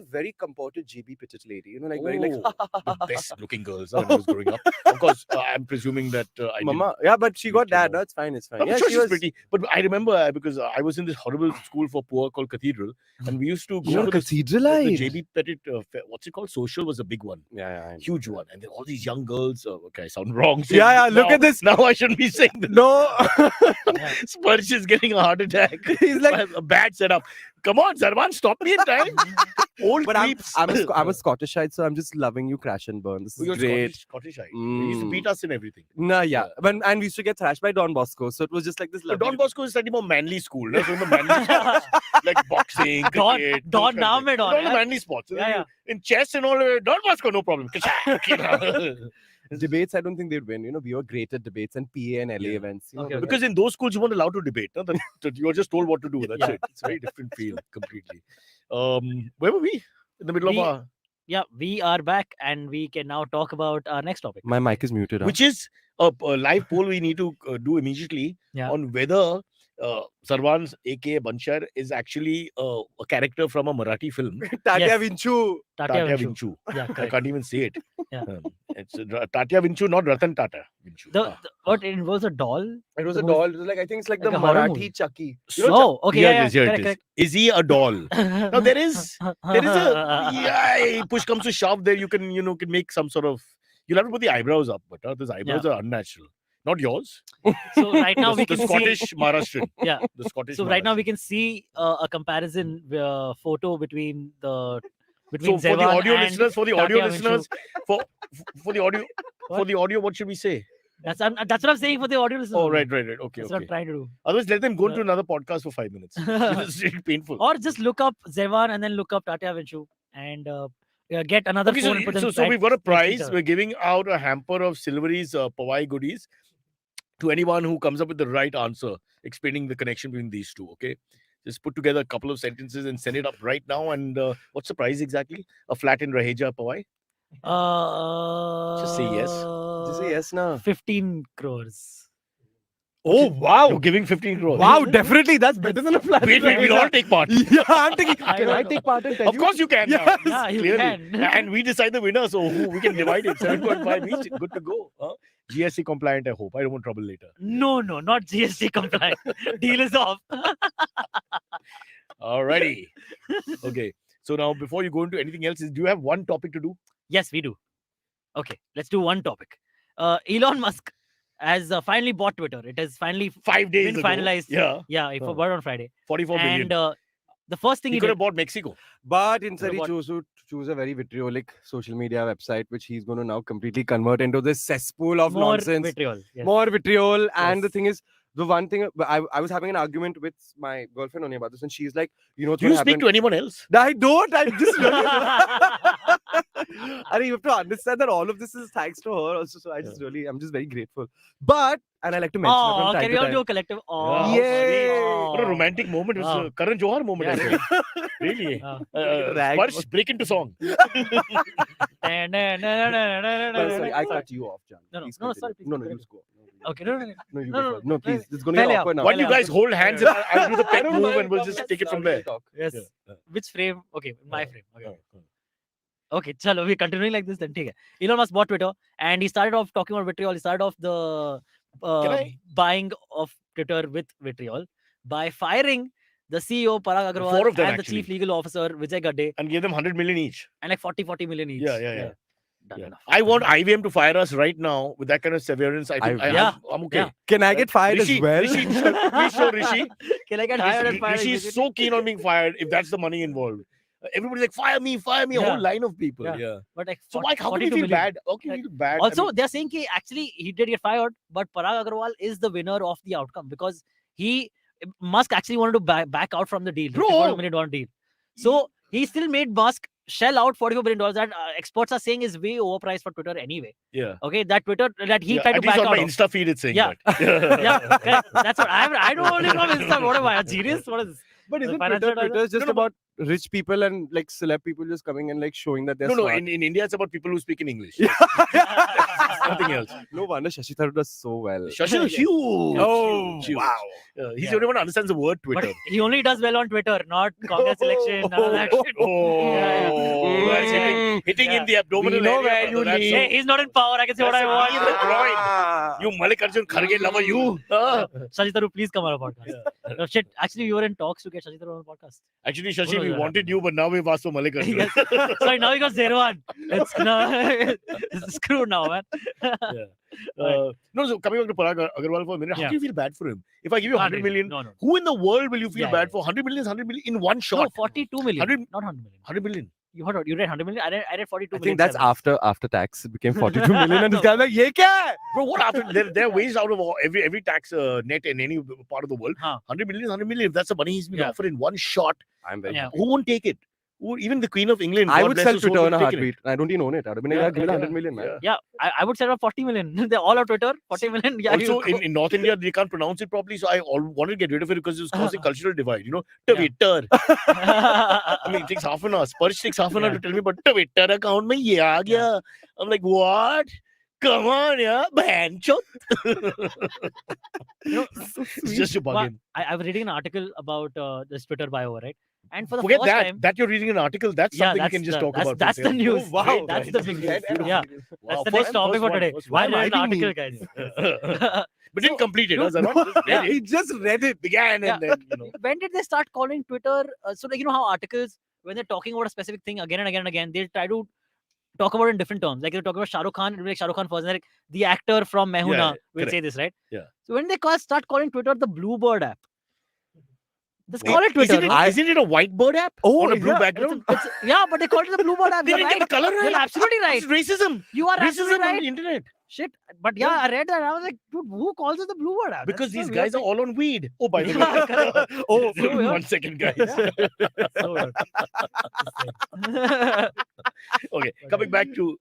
Speaker 3: very comported GB Pitted lady. You know, like very like
Speaker 1: the best looking girls when I was growing up. Of course, I'm presuming that I
Speaker 3: Mama, yeah, but she got dad. No, it's fine.
Speaker 1: I'm
Speaker 3: yeah,
Speaker 1: sure she's pretty. But I remember because I was in this horrible school for poor called Cathedral, and we used to go to
Speaker 3: Cathedral.
Speaker 1: The JB Pettit, what's it called? Social was a big one.
Speaker 3: Yeah.
Speaker 1: Huge one. And then all these young girls. Okay, I sound wrong.
Speaker 3: Yeah, look at this.
Speaker 1: Now I shouldn't be saying this.
Speaker 3: No.
Speaker 1: Spurge is getting a heart attack.
Speaker 3: He's like
Speaker 1: a bad setup. Come on, Zervaan, stop me in time. Old
Speaker 3: but
Speaker 1: creeps.
Speaker 3: I'm a Scottishite, so I'm just loving you, crash and burn. This is great.
Speaker 1: Scottish. You used to beat us in everything.
Speaker 3: Nah, yeah. And we used to get thrashed by Don Bosco, so it was just like this.
Speaker 1: But Don Bosco is slightly more manly school. No? So in the manly sports, like boxing, cricket.
Speaker 2: Don now made on.
Speaker 1: All the manly sports.
Speaker 2: Yeah.
Speaker 1: In chess and all, Don Bosco, no problem.
Speaker 3: Debates, I don't think they'd win. You know, we were great at debates and PA and LA events. You know,
Speaker 1: because in those schools, you weren't allowed to debate. No? You were just told what to do. That's it. It's a very different feel completely. Where were we? In the middle of our...
Speaker 2: Yeah, we are back and we can now talk about our next topic.
Speaker 3: My mic is muted.
Speaker 1: Which is a live poll we need to do immediately on whether Zervaan, aka Banshar, is actually a character from a Marathi film.
Speaker 3: Tatya Vinchu.
Speaker 1: Tatya Vinchu.
Speaker 2: Yeah,
Speaker 1: I can't even say it.
Speaker 2: Yeah.
Speaker 1: It's Tatya Vinchu, not Ratan Tata Vinchu.
Speaker 2: But it was a doll.
Speaker 3: It was a doll. It was like, I think it's like the
Speaker 2: Marathi
Speaker 3: Chucky.
Speaker 2: Okay.
Speaker 1: Here it is. Is he a doll? Now there is a push comes to shove. There you can make some sort of. You'll have to put the eyebrows up, but those eyebrows are unnatural. Not yours.
Speaker 2: So right now we can
Speaker 1: the Scottish
Speaker 2: see
Speaker 1: Maharashtrian.
Speaker 2: Yeah.
Speaker 1: The Scottish.
Speaker 2: So right now we can see a comparison photo between Zervaan
Speaker 1: for the audio
Speaker 2: and
Speaker 1: listeners, for the audio, what should we say?
Speaker 2: That's what I'm saying for the audio listeners.
Speaker 1: Oh, right. Okay.
Speaker 2: That's what I'm trying to do.
Speaker 1: Otherwise, let them go into another podcast for 5 minutes. It's really painful.
Speaker 2: Or just look up Zervaan and then look up Tatya Vinchu and get another phone.
Speaker 1: So we've got a prize. We're giving out a hamper of Silvery's Pawai goodies to anyone who comes up with the right answer, explaining the connection between these two. Okay, just put together a couple of sentences and send it up right now. And what's the prize exactly? A flat in Raheja, Pawai. Just say yes.
Speaker 3: Just say yes now.
Speaker 2: 15 crores.
Speaker 3: Oh, wow.
Speaker 1: You're giving 15 crores.
Speaker 3: Wow, definitely. That's better than a flat.
Speaker 1: Wait, we'll all take part.
Speaker 3: Yeah, I'm thinking. Can I take part and tell you?
Speaker 1: Of course you can.
Speaker 3: Yes.
Speaker 2: Yeah, you
Speaker 1: Clearly.
Speaker 2: can.
Speaker 1: And we decide the winner, so we can divide it. 7.5 each. Good to go. Huh? GST compliant, I hope. I don't want trouble later.
Speaker 2: No, not GST compliant. Deal is off.
Speaker 1: Alrighty. Okay. So now, before you go into anything else, do you have one topic to do?
Speaker 2: Yes, we do. Okay, let's do one topic. Elon Musk has finally bought Twitter. It has finally
Speaker 1: 5 days
Speaker 2: been
Speaker 1: ago.
Speaker 2: finalized.
Speaker 1: Yeah.
Speaker 2: It bought on Friday.
Speaker 1: 44 billion.
Speaker 2: And the first thing
Speaker 1: he could have bought Mexico.
Speaker 3: But instead he chose a very vitriolic social media website, which he's going to now completely convert into this cesspool of nonsense.
Speaker 2: Vitriol, yes.
Speaker 3: More vitriol. And the thing is, the one thing I was having an argument with my girlfriend only about this, and she's like, you know what's
Speaker 1: Do you
Speaker 3: gonna
Speaker 1: speak
Speaker 3: happen?
Speaker 1: to anyone else?
Speaker 3: I don't. I just really. I mean, you have to understand that all of this is thanks to her also. So I just really, I'm just very grateful. But and I like to mention it
Speaker 2: Oh,
Speaker 3: from time
Speaker 2: can
Speaker 3: to
Speaker 2: we all
Speaker 3: time.
Speaker 2: do a collective?
Speaker 1: Yeah,
Speaker 2: Oh,
Speaker 1: how
Speaker 3: Yay.
Speaker 2: sweet.
Speaker 1: What a romantic moment. It was
Speaker 2: Wow.
Speaker 1: a Karan Johar moment. I
Speaker 2: Yeah.
Speaker 1: think. Really.
Speaker 3: Rag.
Speaker 1: Sparsh, break into song.
Speaker 3: Sorry, I cut you off, John.
Speaker 2: No, no,
Speaker 3: Please
Speaker 2: no,
Speaker 3: continue.
Speaker 2: sorry, please
Speaker 3: No, you
Speaker 2: continue.
Speaker 3: just go.
Speaker 2: Okay, no, no, no.
Speaker 3: No, you
Speaker 2: No,
Speaker 3: go
Speaker 2: no,
Speaker 3: first. No,
Speaker 2: no.
Speaker 3: please. It's going to
Speaker 2: Pehले
Speaker 3: get
Speaker 2: aap,
Speaker 3: awkward now.
Speaker 1: Why don't you
Speaker 2: Pehले
Speaker 1: guys hold hands and I'll do the pet
Speaker 3: I don't
Speaker 1: move
Speaker 3: mind,
Speaker 1: and we'll
Speaker 3: but
Speaker 1: just
Speaker 3: let's
Speaker 1: take it from
Speaker 3: already
Speaker 1: there.
Speaker 3: talk.
Speaker 2: Yes.
Speaker 1: Yeah.
Speaker 2: Which frame? Okay, my frame. Okay.
Speaker 1: Yeah.
Speaker 2: Okay, chalo, we're continuing like this then. Okay. Elon Musk bought Twitter and he started off talking about vitriol. He started off the buying of Twitter with vitriol by firing the CEO Parag Agrawal
Speaker 1: Four of them,
Speaker 2: and the
Speaker 1: actually.
Speaker 2: Chief Legal Officer Vijay Gadde
Speaker 1: And give them 100 million each.
Speaker 2: and like 40 million each.
Speaker 1: Yeah.
Speaker 2: Done
Speaker 1: Yeah.
Speaker 2: enough.
Speaker 1: I want IVM to fire us right now with that kind of severance. I think
Speaker 2: Yeah.
Speaker 1: I'm okay.
Speaker 2: Yeah.
Speaker 3: Can I get fired
Speaker 1: Rishi,
Speaker 3: as well?
Speaker 1: Rishi, please show Rishi.
Speaker 2: Can I get hired and fired?
Speaker 1: Rishi is
Speaker 2: immediately?
Speaker 1: so keen on being fired if that's the money involved. Everybody's like, fire me, a
Speaker 2: Yeah.
Speaker 1: whole line of people.
Speaker 2: Yeah.
Speaker 1: Yeah.
Speaker 2: But like
Speaker 1: So why, how can you
Speaker 2: 42
Speaker 1: feel
Speaker 2: million.
Speaker 1: bad? How can you feel bad?
Speaker 2: Also, they're saying actually he did get fired, but Parag Agrawal is the winner of the outcome because Musk actually wanted to back out from the deal,
Speaker 1: Bro.
Speaker 2: $54 million deal. So he still made Musk shell out $44 billion that experts are saying is way overpriced for Twitter anyway.
Speaker 1: Yeah.
Speaker 2: Okay, that Twitter that he
Speaker 1: Yeah,
Speaker 2: tried to
Speaker 1: at least
Speaker 2: back
Speaker 1: on
Speaker 2: out.
Speaker 1: my
Speaker 2: Of.
Speaker 1: Insta feed it's saying
Speaker 2: Yeah.
Speaker 1: that.
Speaker 2: Yeah, correct. That's what I don't only from Insta. What am I, a genius? What is this?
Speaker 3: But isn't
Speaker 2: financial
Speaker 3: Twitter is just
Speaker 1: No, no,
Speaker 3: about rich people and like celeb people just coming and like showing that they're
Speaker 1: No,
Speaker 3: smart?
Speaker 1: in India it's about people who speak in English.
Speaker 3: Yeah.
Speaker 1: Something else.
Speaker 3: No wonder Shashi Tharoor does so well.
Speaker 1: Shashi is huge.
Speaker 3: Oh,
Speaker 1: Huge.
Speaker 3: wow.
Speaker 1: He's
Speaker 2: Yeah.
Speaker 1: the only one who understands the word Twitter.
Speaker 2: But he only does well on Twitter, not Congress election, none of that shit.
Speaker 1: Oh,
Speaker 2: Yeah.
Speaker 1: that's hitting in the abdominal
Speaker 3: We know
Speaker 1: area,
Speaker 3: where
Speaker 1: brother.
Speaker 3: you
Speaker 1: That's
Speaker 3: live.
Speaker 2: Hey, he's not in power. I can say what I want.
Speaker 1: He's the groin. You Mallikarjun Kharge lover, you.
Speaker 2: Shashi Tharoor, please come on our podcast. No, shit, actually, we were in talks to get Shashi Tharoor on the podcast.
Speaker 1: Actually, Shashi,
Speaker 2: Who knows
Speaker 1: we
Speaker 2: what
Speaker 1: wanted
Speaker 2: happened
Speaker 1: you, but now we've asked for Mallikarjun.
Speaker 2: Yes. Sorry, now we got Zervaan. It's screwed now, man.
Speaker 1: No, so coming back to Parag Agrawal for a minute, how
Speaker 2: Yeah.
Speaker 1: do you feel bad for him? If I give you 100 million,
Speaker 2: No.
Speaker 1: who in the world will you feel
Speaker 2: Yeah,
Speaker 1: bad
Speaker 2: yeah.
Speaker 1: for? 100 million is 100 million in one
Speaker 2: No,
Speaker 1: shot.
Speaker 2: 42 million.
Speaker 1: 100
Speaker 2: Not 100 million.
Speaker 1: 100 million.
Speaker 2: You read 100 million? I read 42
Speaker 3: I
Speaker 2: million.
Speaker 3: think that's
Speaker 2: seven.
Speaker 3: after tax. It became 42 million and this guy's like, ye kya hai?
Speaker 1: Bro, what happened? They're ways out of every tax net in any part of the world.
Speaker 2: Huh.
Speaker 1: 100 million is 100 million. If that's the money he's been
Speaker 2: Yeah.
Speaker 1: offered in one shot,
Speaker 3: I'm very
Speaker 2: Yeah.
Speaker 1: who won't take it? Even the Queen of England.
Speaker 3: I
Speaker 1: God
Speaker 3: would
Speaker 1: bless
Speaker 3: sell
Speaker 1: her soul,
Speaker 3: Twitter
Speaker 1: would
Speaker 3: in a
Speaker 1: have taken it.
Speaker 3: heartbeat. I don't even own it. I would have been like,
Speaker 1: Yeah,
Speaker 3: give me
Speaker 1: yeah,
Speaker 3: 100 million, man.
Speaker 1: yeah.
Speaker 2: Yeah, I would say about 40 million. They're all on Twitter. 40 million. Yeah,
Speaker 1: Also,
Speaker 2: you go.
Speaker 1: in North India, they can't pronounce it properly. So I wanted to get rid of it because it was causing cultural divide. You know,
Speaker 2: Yeah.
Speaker 1: Twitter. I mean, it takes half an hour. Sparsh takes half an hour to tell me, but Twitter account mein ye aa gaya. I'm like, what? Come on, yeah, banchot. It's just a bargain.
Speaker 2: I was reading an article about this Twitter bio, right? And for the
Speaker 1: Forget
Speaker 2: first
Speaker 1: that.
Speaker 2: time,
Speaker 1: That you're reading an article. That's
Speaker 2: Yeah,
Speaker 1: something
Speaker 2: that's
Speaker 1: you can just
Speaker 2: the-
Speaker 1: talk
Speaker 2: that's-
Speaker 1: about.
Speaker 2: that's the news.
Speaker 1: Oh, wow.
Speaker 2: That's the big news. Yeah.
Speaker 1: Wow.
Speaker 2: that's the next topic for today. Why
Speaker 3: am
Speaker 2: did
Speaker 3: I
Speaker 2: an
Speaker 3: being
Speaker 2: article,
Speaker 3: mean?
Speaker 2: guys?
Speaker 1: But didn't complete it.
Speaker 2: no,
Speaker 1: Zervaan just read
Speaker 3: He
Speaker 1: it,
Speaker 3: just read it.
Speaker 1: began
Speaker 2: Yeah.
Speaker 1: and then, you know.
Speaker 2: When did they start calling Twitter? So, like, you know how articles, when they're talking about a specific thing again and again and again, they try to talk about it in different terms. Like, they're talking about Shah Rukh Khan, it'll be like Shah Rukh Khan first. And like, the actor from Main Hoon
Speaker 1: Yeah,
Speaker 2: Na
Speaker 1: yeah,
Speaker 2: will say this, right?
Speaker 1: Yeah.
Speaker 2: So, when they start calling Twitter the Bluebird app, just call it Twitter.
Speaker 1: Isn't
Speaker 2: no?
Speaker 1: isn't it a whitebird app
Speaker 3: Oh,
Speaker 1: on a blue
Speaker 3: yeah.
Speaker 1: background?
Speaker 2: Yeah, but they call it the Bluebird app.
Speaker 1: They
Speaker 2: You're
Speaker 1: didn't get
Speaker 2: right.
Speaker 1: the color right.
Speaker 2: You're absolutely right.
Speaker 1: It's racism.
Speaker 2: You are absolutely
Speaker 1: Racism on
Speaker 2: right.
Speaker 1: the internet.
Speaker 2: Shit. But yeah, I read that. I was like, dude, who calls it the Bluebird app?
Speaker 1: Because
Speaker 2: That's
Speaker 1: these
Speaker 2: so
Speaker 1: guys are
Speaker 2: weird.
Speaker 1: all on weed. Oh, by the
Speaker 2: Yeah,
Speaker 1: way.
Speaker 2: correct.
Speaker 1: Oh,
Speaker 2: So weird.
Speaker 1: 1 second, guys.
Speaker 2: So weird.
Speaker 1: Okay, coming back to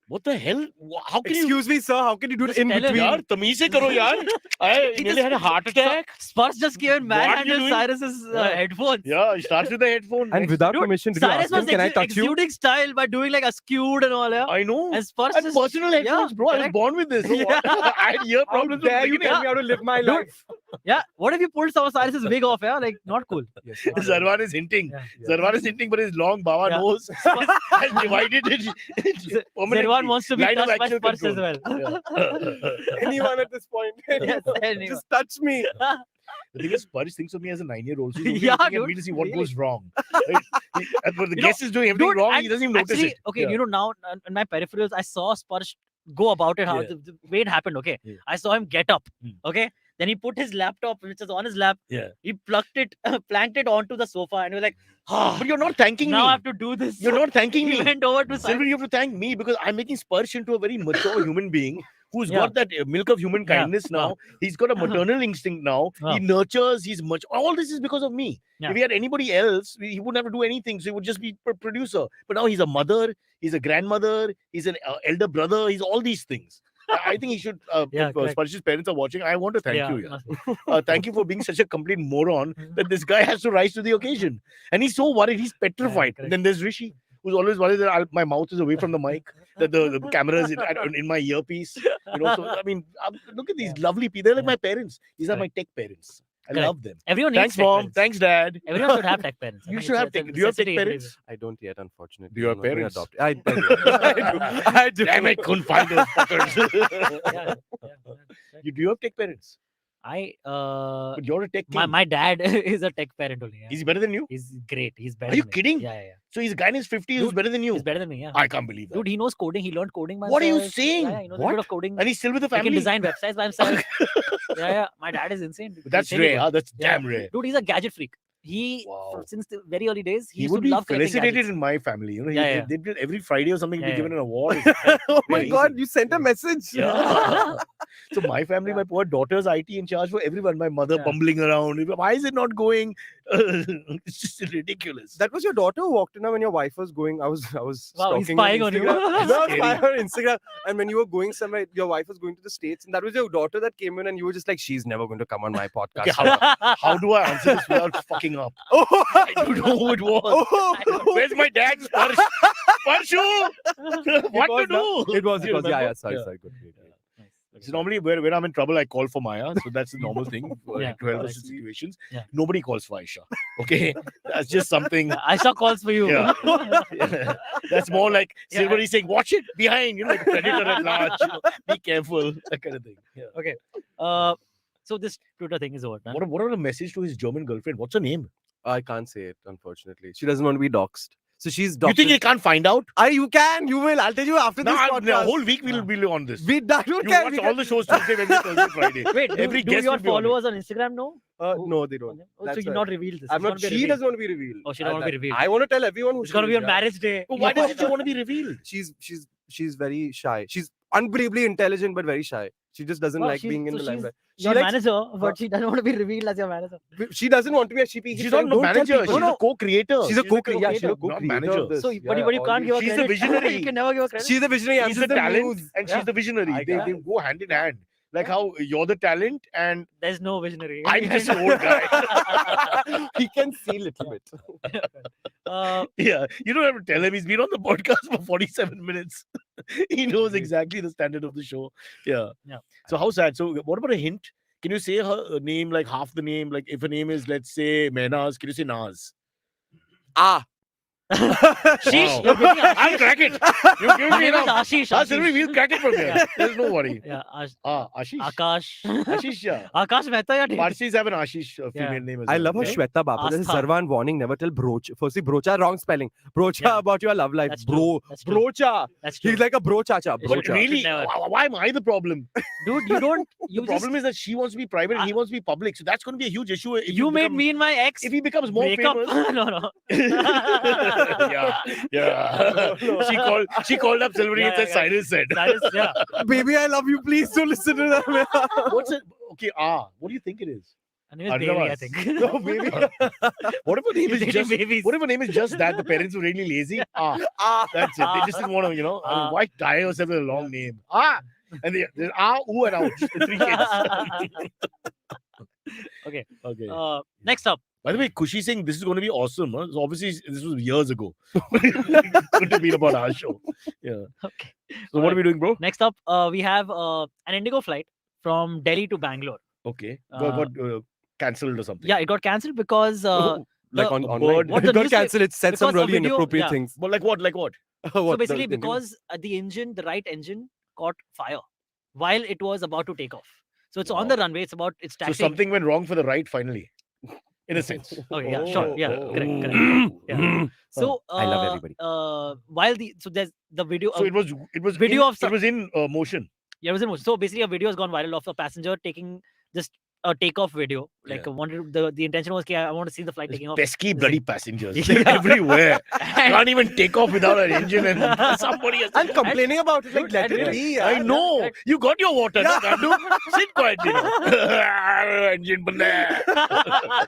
Speaker 1: what the hell? How can you?
Speaker 3: Excuse me, sir. How can you do it
Speaker 2: Just
Speaker 3: in
Speaker 2: tell him,
Speaker 3: between?
Speaker 1: Yaar, तमीज से करो यार. I
Speaker 2: He
Speaker 1: nearly
Speaker 2: just-
Speaker 1: had a heart attack.
Speaker 2: Sparsh just came and
Speaker 1: What are you
Speaker 2: manhandled
Speaker 1: doing?
Speaker 2: Cyrus's
Speaker 1: Yeah.
Speaker 2: headphones.
Speaker 1: Yeah, it starts with the headphone.
Speaker 3: And without
Speaker 2: Dude,
Speaker 3: permission, did you
Speaker 2: Cyrus
Speaker 3: ask him,
Speaker 2: was
Speaker 3: can I touch you?
Speaker 2: exuding style by doing like a skewed and all. Yeah.
Speaker 1: I know.
Speaker 2: And Sparsh
Speaker 1: And
Speaker 2: just
Speaker 1: personal headphones, bro. I was
Speaker 2: correct.
Speaker 1: born with this. So what?
Speaker 2: Yeah.
Speaker 1: I had ear
Speaker 3: How
Speaker 1: problems. from
Speaker 3: dare
Speaker 1: the
Speaker 3: you
Speaker 1: beginning.
Speaker 3: tell me how to live my
Speaker 2: Dude.
Speaker 3: life?
Speaker 2: Yeah. What if you pulled some of Cyrus's wig off? Yeah, like not cool.
Speaker 3: Yes,
Speaker 1: Zervaan is hinting.
Speaker 2: Yeah.
Speaker 1: Zervaan is hinting, but his long Baba
Speaker 2: Yeah.
Speaker 1: nose has divided it.
Speaker 2: Zervaan wants to be
Speaker 1: Line of
Speaker 2: touched by
Speaker 1: actual
Speaker 2: Sparsh as
Speaker 1: control.
Speaker 2: well.
Speaker 3: Anyone at this point.
Speaker 2: Yes, anyone.
Speaker 3: Just touch me.
Speaker 1: The thing is, Sparsh thinks of me as a 9-year-old. So he's
Speaker 2: Yeah,
Speaker 1: looking at
Speaker 2: dude,
Speaker 1: me to see what
Speaker 2: really.
Speaker 1: goes wrong. Right? But the
Speaker 2: You
Speaker 1: guest is doing everything
Speaker 2: Dude,
Speaker 1: wrong.
Speaker 2: and
Speaker 1: He doesn't even notice
Speaker 2: actually,
Speaker 1: it.
Speaker 2: okay,
Speaker 1: Yeah.
Speaker 2: you know, now in my peripherals, I saw Sparsh go about it, how
Speaker 1: Yeah.
Speaker 2: the way it happened. Okay,
Speaker 1: Yeah.
Speaker 2: I saw him get up.
Speaker 1: Hmm.
Speaker 2: Okay, then he put his laptop, which is on his lap.
Speaker 1: Yeah.
Speaker 2: He plucked it, planked it onto the sofa, and he was like, "Ah,
Speaker 1: But you're not thanking
Speaker 2: now I
Speaker 1: me.
Speaker 2: have to do this."
Speaker 1: You're not thanking
Speaker 2: He
Speaker 1: me.
Speaker 2: went over to
Speaker 1: Silver, you have to thank me because I'm making Sparsh into a very mature human being who's
Speaker 2: Yeah.
Speaker 1: got that milk of human
Speaker 2: Yeah.
Speaker 1: kindness now. He's got a maternal instinct now. He nurtures. He's much. All this is because of me.
Speaker 2: Yeah.
Speaker 1: If he had anybody else, he wouldn't have to do anything. So he would just be a producer. But now he's a mother. He's a grandmother. He's an elder brother. He's all these things. I think he should.
Speaker 2: Yeah,
Speaker 1: if
Speaker 2: correct.
Speaker 1: Sparsh's parents are watching, I want to thank you. Yeah.
Speaker 2: must be.
Speaker 1: Thank you for being such a complete moron that this guy has to rise to the occasion. And he's so worried. He's petrified.
Speaker 2: correct.
Speaker 1: Then there's Rishi, who's always worried that my mouth is away from the mic, that the camera is in my earpiece. You know, so I mean, look at these lovely people. They're like my parents. These are my tech parents. I
Speaker 2: Correct.
Speaker 1: love them.
Speaker 2: Everyone needs
Speaker 1: Thanks,
Speaker 2: tech
Speaker 1: mom.
Speaker 2: parents.
Speaker 1: Thanks, dad.
Speaker 2: Everyone should have tech parents. I
Speaker 1: You
Speaker 2: think
Speaker 1: should
Speaker 2: it's
Speaker 1: have
Speaker 2: a
Speaker 1: tech. Do you have tech
Speaker 2: necessity every
Speaker 1: parents?
Speaker 4: I don't yet, unfortunately.
Speaker 1: Do you have
Speaker 4: I'm not being
Speaker 1: parents?
Speaker 4: adopted. I do. I do.
Speaker 1: Damn, I couldn't find those fuckers.
Speaker 2: Yeah.
Speaker 1: Do you have tech parents?
Speaker 2: But
Speaker 1: you're a tech king.
Speaker 2: my dad is a tech parent only. Yeah.
Speaker 1: Is he better than you?
Speaker 2: He's great. He's better.
Speaker 1: Are you
Speaker 2: than me.
Speaker 1: kidding?
Speaker 2: Yeah, yeah.
Speaker 1: So he's a guy in his 50s who's
Speaker 2: Dude,
Speaker 1: better than you.
Speaker 2: He's better than me. Yeah.
Speaker 1: I can't believe that.
Speaker 2: Dude, he knows coding. He learned coding by
Speaker 1: What are you
Speaker 2: himself.
Speaker 1: saying?
Speaker 2: Yeah, he knows a
Speaker 1: What?
Speaker 2: bit of coding.
Speaker 1: And he's still with the
Speaker 2: He
Speaker 1: family.
Speaker 2: can design websites by himself. yeah. My dad is insane. Dude.
Speaker 1: That's
Speaker 2: He's really
Speaker 1: rare.
Speaker 2: good.
Speaker 1: Huh? That's
Speaker 2: Yeah.
Speaker 1: damn rare.
Speaker 2: Dude, he's a gadget freak. He
Speaker 1: Wow.
Speaker 2: since the very early days, he
Speaker 1: He
Speaker 2: used
Speaker 1: would
Speaker 2: to
Speaker 1: be
Speaker 2: love collecting
Speaker 1: felicitated
Speaker 2: gadgets.
Speaker 1: in my family. You know,
Speaker 2: Yeah, yeah.
Speaker 1: they did every Friday or something. He'd
Speaker 2: Yeah,
Speaker 1: be given
Speaker 2: yeah.
Speaker 1: an award.
Speaker 3: Oh my
Speaker 1: Very
Speaker 3: God,
Speaker 1: easy.
Speaker 3: you sent a message.
Speaker 1: Yeah. So my family,
Speaker 2: Yeah.
Speaker 1: my poor daughter's IT in charge for everyone. My mother
Speaker 2: Yeah.
Speaker 1: bumbling around. Why is it not going? It's just ridiculous.
Speaker 3: That was your daughter who walked in when your wife was going. I was
Speaker 2: Wow, he's
Speaker 3: stalking
Speaker 2: spying on you.
Speaker 3: Instagram. No, I was
Speaker 1: Scary.
Speaker 3: spying on Instagram. And when you were going somewhere, your wife was going to the States, and that was your daughter that came in, and you were just like, she's never going to come on my podcast.
Speaker 1: Okay, how do I answer this without fucking up?
Speaker 3: Oh,
Speaker 1: I don't know who it was.
Speaker 3: oh,
Speaker 1: Where's my dad's Sparsh? Sparshu! What
Speaker 3: was
Speaker 1: to do?
Speaker 3: It was.
Speaker 1: You
Speaker 3: Yeah,
Speaker 1: remember?
Speaker 3: yeah. Sorry,
Speaker 1: Yeah.
Speaker 3: sorry. Good, good, good.
Speaker 1: So normally when I'm in trouble, I call for Maya. So that's the normal thing
Speaker 2: Yeah,
Speaker 1: to help us
Speaker 2: correct.
Speaker 1: in situations.
Speaker 2: Yeah.
Speaker 1: Nobody calls for Aisha. Okay? That's just something.
Speaker 2: I saw calls for you.
Speaker 1: Yeah. That's more like
Speaker 2: Yeah.
Speaker 1: Silvery saying, watch it behind, like a predator at large. Be careful, that kind of thing. Yeah.
Speaker 2: So this Twitter thing is over. Huh?
Speaker 1: What about a message to his German girlfriend? What's her name?
Speaker 3: I can't say it, unfortunately. She doesn't want to be doxxed. So she's
Speaker 1: You
Speaker 3: doxxed.
Speaker 1: think he can't find out?
Speaker 3: You can. You will. I'll tell you after this
Speaker 1: No,
Speaker 3: podcast.
Speaker 1: the whole week we'll be on this.
Speaker 3: We don't
Speaker 1: You
Speaker 3: can.
Speaker 1: watch
Speaker 3: We
Speaker 1: all the shows Tuesday, Wednesday, Thursday, Friday.
Speaker 2: Wait,
Speaker 1: Every
Speaker 2: do
Speaker 1: guest
Speaker 2: your
Speaker 1: will be on it.
Speaker 2: followers on Instagram know?
Speaker 3: No, they don't.
Speaker 2: Oh, so
Speaker 3: That's
Speaker 2: you
Speaker 3: right.
Speaker 2: not revealed this.
Speaker 3: I'm
Speaker 2: It's
Speaker 3: not.
Speaker 2: gonna be
Speaker 3: She
Speaker 2: revealed.
Speaker 3: doesn't want to be revealed.
Speaker 2: Oh, she don't want to be revealed.
Speaker 3: I want to tell everyone who
Speaker 2: It's gonna
Speaker 3: she
Speaker 2: be
Speaker 3: is,
Speaker 2: on
Speaker 3: yeah.
Speaker 2: marriage day.
Speaker 1: Why doesn't she want to be revealed?
Speaker 3: She's very shy. She's unbelievably intelligent but very shy. She just doesn't
Speaker 2: Oh,
Speaker 3: like
Speaker 2: she's-
Speaker 3: being in
Speaker 2: so
Speaker 3: the
Speaker 2: she's
Speaker 3: limelight. She
Speaker 2: Your
Speaker 3: likes-
Speaker 2: manager, but she doesn't want to be revealed as your manager.
Speaker 3: She doesn't want to be a sheepy.
Speaker 1: She's not a manager. She's a co-creator.
Speaker 3: She's a co-creator. Yeah,
Speaker 1: co-creator,
Speaker 3: she's a
Speaker 1: not
Speaker 3: co-creator.
Speaker 1: manager.
Speaker 3: of this.
Speaker 2: So,
Speaker 3: Yeah,
Speaker 2: but you
Speaker 3: all
Speaker 2: can't
Speaker 3: these-
Speaker 2: give her
Speaker 1: She's the
Speaker 2: credit.
Speaker 1: visionary.
Speaker 2: You can never give her credit.
Speaker 3: She's the visionary.
Speaker 1: He's
Speaker 3: She's
Speaker 1: the talent
Speaker 3: muse.
Speaker 1: and
Speaker 2: Yeah.
Speaker 1: she's the visionary.
Speaker 3: I
Speaker 1: They
Speaker 3: got
Speaker 1: go hand in hand. Like how you're the talent and
Speaker 2: There's no visionary.
Speaker 1: I'm just an old guy.
Speaker 3: He can see a little bit.
Speaker 1: Yeah, you don't have to tell him. He's been on the podcast for 47 minutes. He knows exactly the standard of the show. Yeah.
Speaker 2: Yeah.
Speaker 1: So how sad. So what about a hint? Can you say her name, like half the name? Like if her name is, let's say, Mehnaz, can you say Naz?
Speaker 2: Sheesh,
Speaker 1: Wow.
Speaker 2: you're getting
Speaker 1: I'll crack it. You give
Speaker 2: Her
Speaker 1: me
Speaker 2: name is
Speaker 1: enough.
Speaker 2: Ashish.
Speaker 1: Sylvie, we'll crack it from here.
Speaker 2: Yeah.
Speaker 1: There's no worry.
Speaker 2: Yeah,
Speaker 1: Ashish.
Speaker 2: Akash.
Speaker 1: Ashish, yeah.
Speaker 2: Akash Mehta, yeah.
Speaker 1: Parsis have an Ashish female
Speaker 2: Yeah.
Speaker 1: name as
Speaker 3: I
Speaker 1: well.
Speaker 3: love her
Speaker 1: okay?
Speaker 3: Shweta Baba. This is
Speaker 2: Astha.
Speaker 3: Zervaan warning. Never tell broach. Firstly, brocha, wrong spelling. Brocha
Speaker 2: Yeah.
Speaker 3: about your love life.
Speaker 2: That's
Speaker 3: Bro.
Speaker 2: true. That's true.
Speaker 3: Brocha.
Speaker 2: That's true.
Speaker 3: He's like a brochacha.
Speaker 2: It's
Speaker 1: But
Speaker 3: Brocha.
Speaker 1: really,
Speaker 2: Never.
Speaker 1: why am I the problem?
Speaker 2: Dude, you don't. You
Speaker 1: The problem is that she wants to be private and he wants to be public. So that's going to be a huge issue. If
Speaker 2: You made
Speaker 1: become-
Speaker 2: me and my ex
Speaker 1: If he becomes more
Speaker 2: break up.
Speaker 1: famous.
Speaker 2: No.
Speaker 1: yeah. She called up Silvery
Speaker 2: Yeah,
Speaker 1: and said,
Speaker 2: yeah,
Speaker 1: Cyrus said.
Speaker 2: That is, yeah.
Speaker 3: Baby, I love you. Please don't listen to that.
Speaker 1: What's it? Okay, what do you think it is?
Speaker 2: Her name is Baby, I
Speaker 1: Arnavas.
Speaker 2: think.
Speaker 3: No, baby.
Speaker 1: What if her name
Speaker 2: You're
Speaker 1: is
Speaker 2: dating
Speaker 1: just
Speaker 2: babies.
Speaker 1: what if her name is just that? The parents were really lazy. That's it. They just didn't want to, I mean, why tie yourself with a long name? And there's ooh, and ouch. The three kids.
Speaker 2: Okay.
Speaker 1: Okay.
Speaker 2: Next up.
Speaker 1: By the way, Kushi saying this is going to be awesome. Huh? So obviously, this was years ago. It couldn't have been about our show. Yeah.
Speaker 2: Okay.
Speaker 1: So what are we doing, bro?
Speaker 2: Next up, we have an Indigo flight from Delhi to Bangalore.
Speaker 1: Okay. Got cancelled or something.
Speaker 2: Yeah, it got cancelled because
Speaker 3: Like
Speaker 2: the-
Speaker 3: on
Speaker 1: a
Speaker 3: online.
Speaker 1: bird-
Speaker 2: What
Speaker 3: It
Speaker 2: the
Speaker 3: got
Speaker 2: news-
Speaker 3: cancelled. It said some
Speaker 2: because a
Speaker 3: really
Speaker 2: video-
Speaker 3: inappropriate
Speaker 2: yeah.
Speaker 3: things.
Speaker 1: But like what? Like what?
Speaker 2: so
Speaker 3: What,
Speaker 2: basically
Speaker 3: the
Speaker 2: because the right engine caught fire while it was about to take off. So it's on
Speaker 1: Wow.
Speaker 2: the runway. It's
Speaker 1: So
Speaker 2: taxiing.
Speaker 1: something went wrong for the ride finally. In a sense.
Speaker 2: Okay, yeah, sure, yeah, correct. Yeah. So
Speaker 3: I love everybody.
Speaker 2: While there's the video.
Speaker 1: So it was
Speaker 2: Video of
Speaker 1: it was in motion.
Speaker 2: Yeah, it was in motion. So basically, a video has gone viral of a passenger just a takeoff video. Like
Speaker 1: Yeah.
Speaker 2: wanted the intention was, okay, I want to see the flight taking off.
Speaker 1: Pesky
Speaker 2: This
Speaker 1: bloody
Speaker 2: thing.
Speaker 1: passengers
Speaker 2: Yeah.
Speaker 1: everywhere.
Speaker 2: And-
Speaker 1: Can't even take off without an engine, and somebody has
Speaker 3: I'm complaining about it. Like, let
Speaker 2: and
Speaker 3: it
Speaker 2: really-
Speaker 3: be.
Speaker 1: I
Speaker 3: yaar.
Speaker 1: know.
Speaker 2: correct.
Speaker 1: You got your water.
Speaker 3: Yeah.
Speaker 1: No, Gandu? Sit quietly. now. Engine band hai.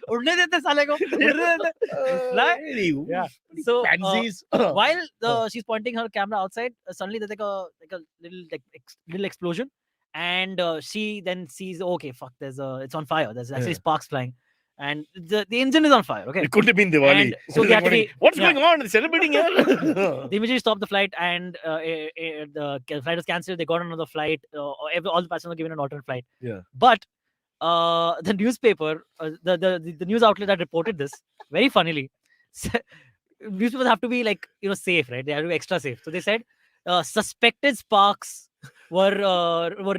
Speaker 2: उड़ने देते साले को, उड़ने देते. Fly.
Speaker 1: Really?
Speaker 2: Yeah. So,
Speaker 1: Pansies.
Speaker 2: while she's pointing her camera outside, suddenly there's like a little little explosion, and she then sees, okay, fuck, it's on fire. There's actually
Speaker 1: Yeah.
Speaker 2: sparks flying, and the engine is on fire. Okay,
Speaker 1: It could have been Diwali.
Speaker 2: And so they actually-
Speaker 1: What's
Speaker 2: yeah.
Speaker 1: going on? They're celebrating here.
Speaker 2: they immediately stopped the flight, and the flight was cancelled. They got another flight. All the passengers were given an alternate flight.
Speaker 1: Yeah.
Speaker 2: But the newspaper, the news outlet that reported this, very funnily, newspapers have to be like, safe, right? They have to be extra safe. So they said suspected sparks were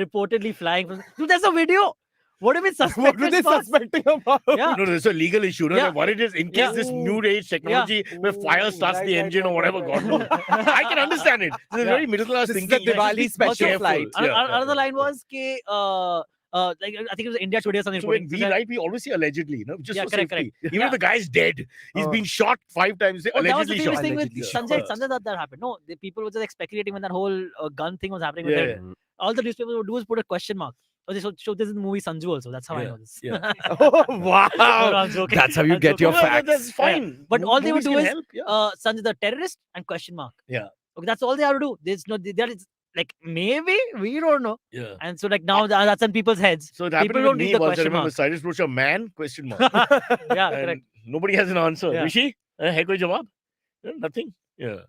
Speaker 2: reportedly flying from. Dude, there's a video. What do you mean
Speaker 3: What
Speaker 2: suspected
Speaker 3: were they
Speaker 2: sparks?
Speaker 3: suspecting about?
Speaker 2: Yeah.
Speaker 1: No, there's a legal issue. No?
Speaker 2: Yeah.
Speaker 1: What it is, in case
Speaker 2: Yeah.
Speaker 1: this new age technology where fire
Speaker 3: Ooh,
Speaker 1: starts
Speaker 3: right,
Speaker 1: the
Speaker 3: right,
Speaker 1: engine or
Speaker 3: right,
Speaker 1: whatever,
Speaker 3: right,
Speaker 1: God
Speaker 3: right.
Speaker 1: knows. I can understand it. This is
Speaker 2: Yeah.
Speaker 1: very middle class
Speaker 3: This is
Speaker 1: thinking.
Speaker 3: the
Speaker 1: You have to
Speaker 3: Diwali
Speaker 1: be
Speaker 3: special
Speaker 1: careful.
Speaker 3: flight.
Speaker 2: Another line was like I think it was India Today or something.
Speaker 1: So when
Speaker 2: reporting,
Speaker 1: we
Speaker 2: so that-
Speaker 1: write, we always say allegedly, no? Just
Speaker 2: Yeah,
Speaker 1: for
Speaker 2: correct,
Speaker 1: safety.
Speaker 2: correct.
Speaker 1: Even
Speaker 2: Yeah.
Speaker 1: if the guy's dead, he's
Speaker 3: Oh.
Speaker 1: been shot 5 times. Say,
Speaker 2: Oh, that was the
Speaker 1: allegedly
Speaker 2: famous
Speaker 1: shot.
Speaker 2: thing with
Speaker 3: Allegedly
Speaker 2: Sanjay that happened. No, the people were just like speculating when that whole gun thing was happening with
Speaker 1: Yeah.
Speaker 2: him. All the newspapers would do is put a question mark. Oh, they show this in the movie Sanju also. That's how I
Speaker 1: Yeah,
Speaker 2: know this.
Speaker 1: yeah.
Speaker 3: Oh,
Speaker 2: No,
Speaker 3: wow.
Speaker 2: I'm joking.
Speaker 4: That's how you
Speaker 2: I'm
Speaker 4: get
Speaker 2: joking.
Speaker 4: your
Speaker 1: No,
Speaker 4: facts.
Speaker 1: that's fine.
Speaker 2: But all they would
Speaker 1: Movies
Speaker 2: do
Speaker 1: can
Speaker 2: is,
Speaker 1: help, yeah.
Speaker 2: Sanjay the terrorist and question mark.
Speaker 1: Yeah.
Speaker 2: Okay, that's all they have to do. There's no, that is like, maybe we don't know.
Speaker 1: Yeah.
Speaker 2: And so like now that's in people's heads.
Speaker 1: So it happened
Speaker 2: People
Speaker 1: with
Speaker 2: don't
Speaker 1: me
Speaker 2: read the
Speaker 1: once. I
Speaker 2: question
Speaker 1: remember
Speaker 2: mark.
Speaker 1: Cyrus Brocha, man? Question mark.
Speaker 2: Yeah,
Speaker 1: And
Speaker 2: correct.
Speaker 1: nobody has an answer.
Speaker 2: Yeah.
Speaker 1: Rishi, hai koi jawab? Nothing. Yeah.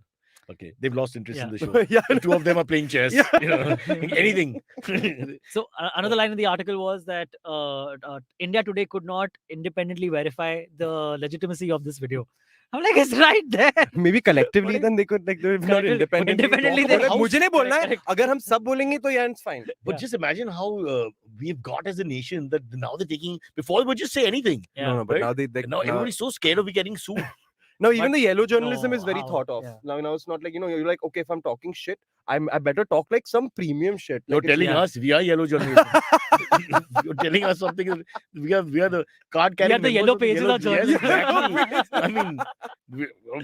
Speaker 1: Okay. They've lost interest in
Speaker 2: Yeah.
Speaker 1: the show.
Speaker 3: Yeah.
Speaker 1: The two of them are playing chess.
Speaker 3: Yeah.
Speaker 1: You know, anything.
Speaker 2: So another line in the article was that India Today could not independently verify the legitimacy of this video. I'm like, it's right there.
Speaker 3: Maybe collectively then they could like they're not
Speaker 2: Collectively-
Speaker 3: independently.
Speaker 2: independently
Speaker 3: talk
Speaker 2: they-
Speaker 3: about it. मुझे नहीं बोलना है.
Speaker 2: Correct.
Speaker 3: अगर हम सब बोलेंगे तो yeah, it's fine.
Speaker 1: But
Speaker 2: Yeah.
Speaker 1: just imagine how we've got as a nation that now they're taking. Before, they would just say anything.
Speaker 2: Yeah.
Speaker 3: No, but
Speaker 1: Right?
Speaker 3: now they
Speaker 1: And now everybody's so scared of getting sued.
Speaker 3: No, even
Speaker 2: But-
Speaker 3: the yellow journalism
Speaker 2: No,
Speaker 3: is very
Speaker 2: how?
Speaker 3: thought of.
Speaker 2: Yeah.
Speaker 3: Now it's not like, you're like, okay, if I'm talking shit, I better talk like some premium shit.
Speaker 1: You're
Speaker 3: Like it's-
Speaker 1: telling
Speaker 2: yeah.
Speaker 1: us we are yellow journalism. You're telling us something. We are the card
Speaker 2: We are
Speaker 1: carrying.
Speaker 2: the yellow pages of
Speaker 1: Yes,
Speaker 2: journalism.
Speaker 1: exactly. I mean,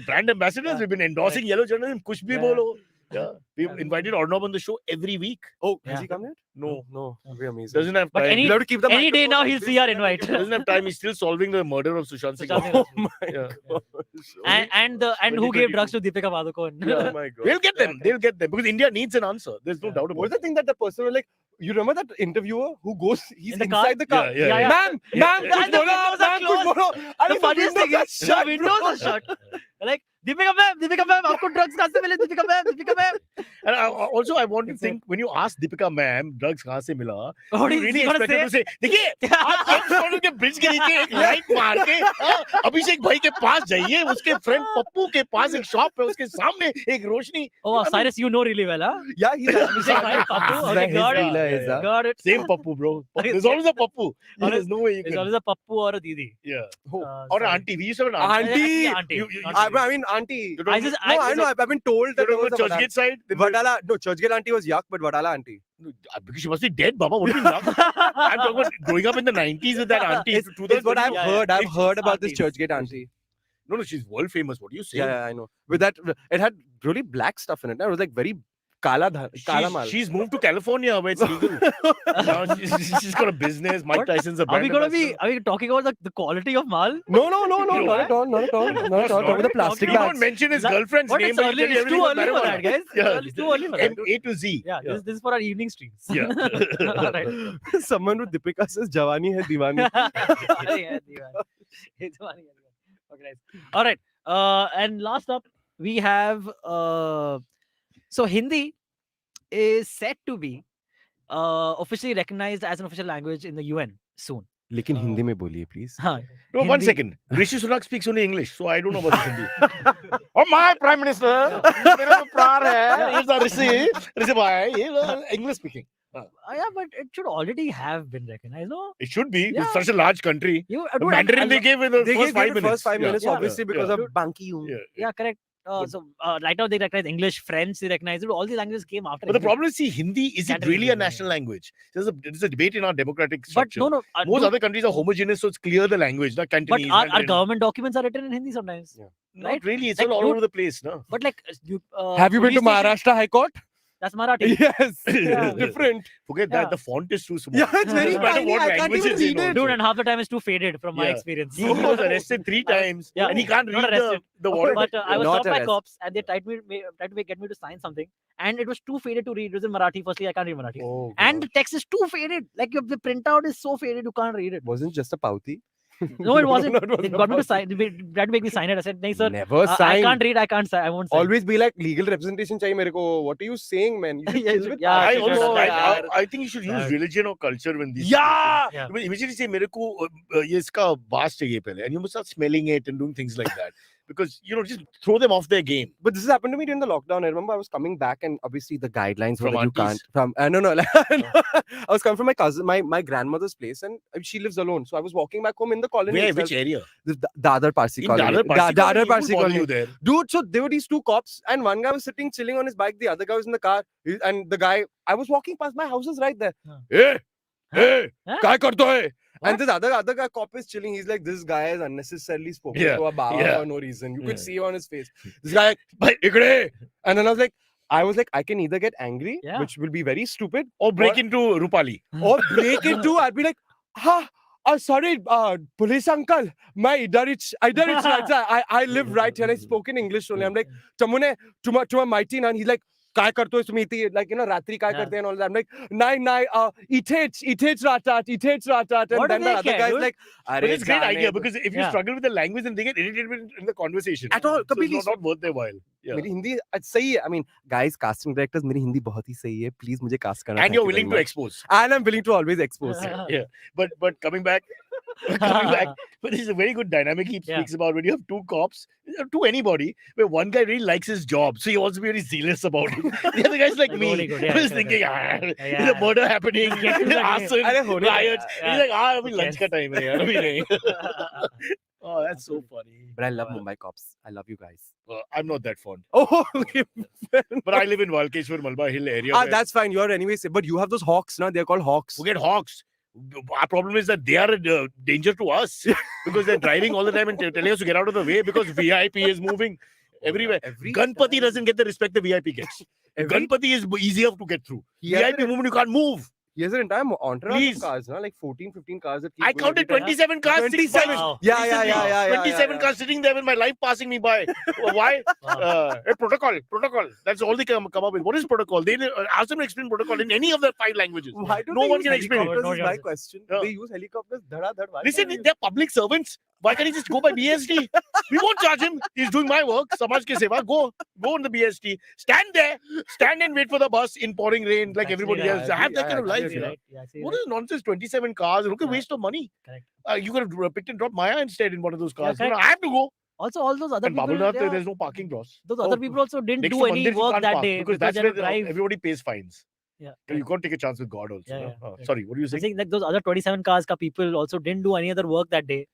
Speaker 1: brand ambassadors.
Speaker 2: Yeah.
Speaker 1: We've been endorsing yellow journalism. Kuch bhi
Speaker 2: Yeah.
Speaker 1: bolo. Yeah, we've
Speaker 2: Yeah.
Speaker 1: invited Arnab on the show every week.
Speaker 3: Oh,
Speaker 2: Yeah.
Speaker 3: has he come yet?
Speaker 1: No,
Speaker 3: No, we're amazing.
Speaker 1: doesn't have
Speaker 2: But
Speaker 1: time.
Speaker 2: any-
Speaker 3: You'll have to keep the
Speaker 2: Any day now
Speaker 3: microphone
Speaker 2: he'll
Speaker 3: like
Speaker 2: see
Speaker 3: this.
Speaker 2: our invite.
Speaker 1: doesn't have time. He's still solving the murder of Sushant Singh.
Speaker 2: Sushant
Speaker 1: Rajput.
Speaker 3: Oh my
Speaker 1: Yeah.
Speaker 3: gosh.
Speaker 2: And who gave drugs to Deepika Padukone?
Speaker 3: Oh my god.
Speaker 1: They'll get them. They'll get them because India needs an answer. There's no
Speaker 2: Yeah.
Speaker 1: doubt
Speaker 3: What
Speaker 1: about
Speaker 3: is the thing that the person was like, you remember that interviewer who goes, he's
Speaker 2: In the car?
Speaker 3: inside the car.
Speaker 1: Yeah, yeah, yeah.
Speaker 3: Ma'am,
Speaker 1: Yeah.
Speaker 3: ma'am,
Speaker 1: Yeah.
Speaker 3: kuch
Speaker 2: And the
Speaker 3: bolo,
Speaker 2: windows are
Speaker 3: ma'am, kuch
Speaker 2: closed.
Speaker 3: bolo.
Speaker 2: The
Speaker 3: And
Speaker 2: funniest thing
Speaker 3: windows
Speaker 2: is
Speaker 3: are shut,
Speaker 2: the windows
Speaker 3: bro.
Speaker 2: are shut. Like, Deepika ma'am, आपको drugs कहाँ से मिले? Deepika ma'am.
Speaker 1: And also, I want to
Speaker 2: It's
Speaker 1: think when you ask Deepika ma'am, drugs कहाँ से मिला?
Speaker 2: What
Speaker 1: You
Speaker 2: is
Speaker 1: really
Speaker 2: he gonna
Speaker 1: expect her to say, देखिए, आप Oxford के ब्रिज के नीचे एक लाइट मार के अभिषेक भाई के पास जाइए, उसके फ्रेंड पप्पू के पास एक शॉप है, उसके सामने एक रोशनी.
Speaker 2: Oh, wow, Cyrus, you know really well, huh?
Speaker 3: Yeah, he's
Speaker 2: Abhishek bhai, Pappu. Okay, got it.
Speaker 3: dealer is, huh?
Speaker 2: Got it.
Speaker 1: Same Pappu, bro. There's always a Pappu. There's no way you
Speaker 2: There's
Speaker 1: can.
Speaker 2: always a Pappu or a Didi.
Speaker 1: Yeah.
Speaker 3: Oh,
Speaker 1: Or an
Speaker 2: sorry.
Speaker 1: auntie. We used to have an auntie.
Speaker 3: Auntie.
Speaker 2: Auntie.
Speaker 1: You-
Speaker 2: Not
Speaker 3: I
Speaker 2: Didi.
Speaker 3: mean, auntie.
Speaker 1: You
Speaker 2: I
Speaker 1: don't
Speaker 2: just,
Speaker 1: know-
Speaker 3: No, I know. I've been told
Speaker 1: you
Speaker 3: that there
Speaker 1: don't
Speaker 3: was
Speaker 1: know
Speaker 3: a
Speaker 1: Churchgate side?
Speaker 3: Vadala. No, Churchgate auntie was yuck, but Vadala auntie.
Speaker 1: Because she must be dead, Baba. What do you mean? I'm talking about growing up in the 90s with that auntie.
Speaker 3: It's what I've
Speaker 2: Yeah,
Speaker 3: heard.
Speaker 2: yeah.
Speaker 3: I've
Speaker 2: It's
Speaker 3: heard about this
Speaker 2: aunties.
Speaker 3: Churchgate auntie.
Speaker 1: No, she's world famous. What do you say?
Speaker 3: Yeah, I know. With that, it had really black stuff in it. It was like very kala mal.
Speaker 1: She's moved to California where it's legal. Now she's got a business. Mike
Speaker 2: What?
Speaker 1: Tyson's a
Speaker 2: Are
Speaker 1: brand
Speaker 2: we gonna
Speaker 1: ambassador.
Speaker 2: are we talking about the quality of mal?
Speaker 3: No, not
Speaker 1: What?
Speaker 3: at all. Not at all. Not at all.
Speaker 1: not.
Speaker 3: With the plastic
Speaker 1: He
Speaker 2: Talking
Speaker 1: won't
Speaker 3: bags.
Speaker 1: mention his
Speaker 2: That-
Speaker 1: girlfriend's
Speaker 2: What
Speaker 1: name.
Speaker 2: it's
Speaker 1: but
Speaker 2: early.
Speaker 1: he'll tell
Speaker 2: It's
Speaker 1: you
Speaker 2: too
Speaker 1: everything
Speaker 2: early for
Speaker 1: about
Speaker 2: that, guys.
Speaker 1: Yeah.
Speaker 2: It's too early for that.
Speaker 1: A to Z.
Speaker 2: Yeah, this is for our evening streams.
Speaker 1: Yeah.
Speaker 2: All right.
Speaker 3: Someone with Deepika says Jawani hai Diwani.
Speaker 2: Yeah, Diwali. Okay, nice. All right. And last up, we have so Hindi is set to be officially recognized as an official language in the UN soon.
Speaker 3: लेकिन हिंदी में बोलिए please.
Speaker 2: Huh.
Speaker 1: No, one
Speaker 2: Hindi-
Speaker 1: second. Rishi Sunak speaks only English, so I don't know about this Hindi. Oh, my Prime Minister. मेरा जो प्राण है, he's a Rishi bhai. He's English speaking.
Speaker 2: Yeah, but it should already have been recognized, no?
Speaker 1: It should be.
Speaker 2: Yeah.
Speaker 1: It's such a large country.
Speaker 2: You,
Speaker 1: The Mandarin they gave in the
Speaker 3: They
Speaker 1: first
Speaker 3: gave
Speaker 1: 5
Speaker 3: it
Speaker 1: minutes.
Speaker 3: first 5 minutes,
Speaker 2: Yeah.
Speaker 3: obviously, because
Speaker 1: Yeah.
Speaker 3: of Banki Yung.
Speaker 1: Yeah.
Speaker 2: Yeah, correct. Right now they recognize English, French, they recognize it. All these languages came after.
Speaker 1: But the
Speaker 2: English.
Speaker 1: problem is, see, Hindi, is it
Speaker 2: Cantonese,
Speaker 1: really a
Speaker 2: yeah.
Speaker 1: national language? There's a debate in our democratic
Speaker 2: But
Speaker 1: structure.
Speaker 2: no.
Speaker 1: Most
Speaker 2: dude,
Speaker 1: other countries are homogeneous, so it's clear the language. Not
Speaker 2: but
Speaker 1: Cantonese,
Speaker 2: our
Speaker 1: Mandarin.
Speaker 2: government documents are written in Hindi sometimes.
Speaker 3: Yeah.
Speaker 1: Not
Speaker 2: right?
Speaker 1: really. It's
Speaker 2: Like,
Speaker 1: all
Speaker 2: dude,
Speaker 1: over the place, no?
Speaker 2: But like,
Speaker 3: Have you been to
Speaker 2: police station-
Speaker 3: Maharashtra High Court?
Speaker 2: That's Marathi.
Speaker 3: Yes.
Speaker 2: Yeah.
Speaker 3: Different.
Speaker 1: Forget
Speaker 2: Yeah.
Speaker 1: that. The font is too small.
Speaker 3: Yeah, it's very
Speaker 1: No matter
Speaker 3: tiny.
Speaker 1: what
Speaker 3: I can't
Speaker 1: languages
Speaker 3: even
Speaker 1: they
Speaker 3: read
Speaker 1: know.
Speaker 3: it.
Speaker 2: Dude, and half the time it's too faded from my
Speaker 1: Yeah.
Speaker 2: experience.
Speaker 1: He was arrested 3 times,
Speaker 2: Yeah.
Speaker 1: and he can't
Speaker 2: Not
Speaker 1: read
Speaker 2: arrested.
Speaker 1: the warrant.
Speaker 2: But I was
Speaker 4: Not
Speaker 2: stopped by
Speaker 4: arrested.
Speaker 2: cops and they tried to get me to sign something, and it was too faded to read. It was in Marathi. Firstly, I can't read Marathi,
Speaker 3: Oh,
Speaker 2: and the text is too faded. Like the printout is so faded, you can't read it.
Speaker 3: wasn't just a pauti.
Speaker 2: No, it wasn't.
Speaker 3: No, it wasn't
Speaker 2: They
Speaker 3: a
Speaker 2: got me to
Speaker 3: pauti.
Speaker 2: sign. They tried to make me sign it. I said, "No, sir,
Speaker 3: Never
Speaker 2: I
Speaker 3: sign.
Speaker 2: can't read. I can't sign. I won't sign."
Speaker 3: Always be like legal representation chahiye mere ko. What are you saying, man? You should
Speaker 2: Yeah,
Speaker 3: chill with
Speaker 2: yeah,
Speaker 1: I
Speaker 2: I
Speaker 3: pauti.
Speaker 2: should
Speaker 1: also,
Speaker 2: have
Speaker 1: I,
Speaker 2: done
Speaker 1: I, I think you should use
Speaker 2: Yeah.
Speaker 1: religion or culture when these.
Speaker 3: Yeah.
Speaker 2: Yeah.
Speaker 1: Immediately say, "मेरे को ये इसका बास चाहिए पहले," and you must start smelling it and doing things like that, because just throw them off their game.
Speaker 3: But this has happened to me during the lockdown. I remember I was coming back, and obviously the guidelines were
Speaker 1: From
Speaker 3: that you
Speaker 1: aunties?
Speaker 3: can't. From no. I was coming from my cousin, my grandmother's place, and she lives alone. So I was walking back home in the colony.
Speaker 1: Where?
Speaker 3: itself.
Speaker 1: Which area?
Speaker 3: The other Parsi
Speaker 1: In
Speaker 3: colony.
Speaker 1: Dadar Parsi
Speaker 3: Dadar
Speaker 1: colony,
Speaker 3: Parsi
Speaker 1: who would bother
Speaker 3: colony.
Speaker 1: you there?
Speaker 3: Dude, so there were these 2 cops, and one guy was sitting chilling on his bike, the other guy was in the car, and the guy, I was walking past, my house is right there. Hey, hey,
Speaker 2: Huh?
Speaker 3: kya karto hai?
Speaker 2: What?
Speaker 3: And this other guy cop is chilling. He's like, this guy has unnecessarily spoken
Speaker 1: Yeah,
Speaker 3: to a Baba
Speaker 1: yeah.
Speaker 3: for no reason. You
Speaker 1: Yeah.
Speaker 3: could see it on his face. This guy, like, "Ikde." And then I was like, I can either get angry,
Speaker 2: Yeah.
Speaker 3: which will be very stupid,
Speaker 1: Or break
Speaker 3: What?
Speaker 1: into Rupali.
Speaker 3: or break into. I'd be like, sorry, police uncle. I live right here. I spoke in English only. I'm like, Chamune, to mighty nan. He's like, काय करतोय तुम्ही इथे, like, रात्री काय
Speaker 2: Yeah.
Speaker 3: करते and all that. I'm like, नाही, इथेच राहतात. And
Speaker 2: What do
Speaker 3: then the
Speaker 2: they
Speaker 3: other
Speaker 2: care,
Speaker 3: guy's
Speaker 2: dude?
Speaker 3: like,
Speaker 1: But it's a great idea, because if you
Speaker 2: Yeah.
Speaker 1: struggle with the language, then they get irritated in the conversation.
Speaker 3: At all,
Speaker 1: So it's
Speaker 3: completely.
Speaker 1: not worth their while. Yeah.
Speaker 3: मेरी हिंदी सही है. I mean, guys, casting directors, मेरी हिंदी बहुत ही सही है. Please मुझे cast करना.
Speaker 1: And
Speaker 3: Thank
Speaker 1: you're
Speaker 3: you very
Speaker 1: willing to
Speaker 3: much.
Speaker 1: expose.
Speaker 3: And I'm willing to always expose.
Speaker 1: Yeah. But coming back, but this is a very good dynamic he
Speaker 2: Yeah.
Speaker 1: speaks about when you have 2 cops, to anybody, where one guy really likes his job, so he wants to be very zealous about it. The other guy's like
Speaker 2: Like,
Speaker 1: me,
Speaker 2: holy good, yeah,
Speaker 1: who's
Speaker 2: correct,
Speaker 1: thinking,
Speaker 2: correct.
Speaker 1: there's a
Speaker 2: Yeah.
Speaker 1: murder happening,
Speaker 2: Get to the
Speaker 1: arson,
Speaker 3: अरे होने दे.
Speaker 1: riots.
Speaker 2: Yeah.
Speaker 1: He's like, अभी
Speaker 2: Who
Speaker 1: lunch का time है यार, अभी नहीं. Oh, that's so funny.
Speaker 3: But I love Mumbai cops. I love you guys.
Speaker 1: I'm not that fond.
Speaker 3: Oh,
Speaker 1: But I live in Walkeshwar, Malba Hill area. where-
Speaker 3: that's fine. You're anyway safe. But you have those hawks, now. They're called hawks.
Speaker 1: Forget hawks. Our problem is that they are a danger to us, because they're driving all the time and telling us to get out of the way, because VIP is moving everywhere.
Speaker 3: Every
Speaker 1: Ganpati
Speaker 3: time.
Speaker 1: doesn't get the respect the VIP gets. Ganpati is easier to get through.
Speaker 3: He has
Speaker 1: VIP
Speaker 3: an-
Speaker 1: movement, you can't move.
Speaker 3: He has an entire entourage
Speaker 1: Please.
Speaker 3: of cars, like 14, 15 cars that keep
Speaker 1: I
Speaker 3: going
Speaker 1: counted
Speaker 3: every time.
Speaker 1: 27 cars, 6
Speaker 3: 27.
Speaker 1: bikes.
Speaker 2: Wow.
Speaker 3: Yeah.
Speaker 1: Recently. 27 cars sitting there with my life passing me by. Why?
Speaker 2: Wow.
Speaker 1: Protocol. That's all they come up with. What is protocol? They ask them to explain protocol in any of the 5 languages.
Speaker 3: Why don't
Speaker 1: No
Speaker 3: they
Speaker 1: one
Speaker 3: use
Speaker 1: can explain it.
Speaker 3: helicopters
Speaker 2: No
Speaker 3: is my
Speaker 2: chance.
Speaker 3: question.
Speaker 1: Yeah.
Speaker 3: They use helicopters. Dhada dhad. Why
Speaker 1: Listen,
Speaker 3: can't they
Speaker 1: they're public servants. Why can't he just go by BST? We won't charge him. He's doing my work. Samaj ke seva. Go on the BST. Stand there. Stand and wait for the bus in pouring rain like
Speaker 2: Actually,
Speaker 1: everybody
Speaker 2: yeah,
Speaker 1: else.
Speaker 3: I
Speaker 1: Have that
Speaker 3: agree,
Speaker 1: kind of
Speaker 3: I
Speaker 1: life.
Speaker 3: agree,
Speaker 1: You know?
Speaker 2: Right? Yeah, see,
Speaker 1: What
Speaker 2: right.
Speaker 1: is nonsense? 27 cars. Look at
Speaker 2: Yeah.
Speaker 1: waste of money.
Speaker 2: Correct.
Speaker 1: You could have picked and dropped Maya instead in one of those cars.
Speaker 2: correct.
Speaker 1: I have to go.
Speaker 2: Also, all those other
Speaker 1: And
Speaker 2: people,
Speaker 1: Babulnath,
Speaker 2: yeah,
Speaker 1: there's no parking loss.
Speaker 2: those
Speaker 1: Oh,
Speaker 2: other people also didn't
Speaker 1: next
Speaker 2: do
Speaker 1: to
Speaker 2: any
Speaker 1: Mandir, you
Speaker 2: work
Speaker 1: can't
Speaker 2: that
Speaker 1: park,
Speaker 2: day
Speaker 1: because
Speaker 2: they
Speaker 1: that's
Speaker 2: had
Speaker 1: where
Speaker 2: to drive.
Speaker 1: everybody pays fines.
Speaker 2: Yeah,
Speaker 1: You can't take a chance with God also.
Speaker 2: Yeah,
Speaker 1: no?
Speaker 2: yeah,
Speaker 1: Oh,
Speaker 2: correct.
Speaker 1: sorry, what do you
Speaker 2: I
Speaker 1: say?
Speaker 2: think like those other 27 cars ka people also didn't do any other work that day.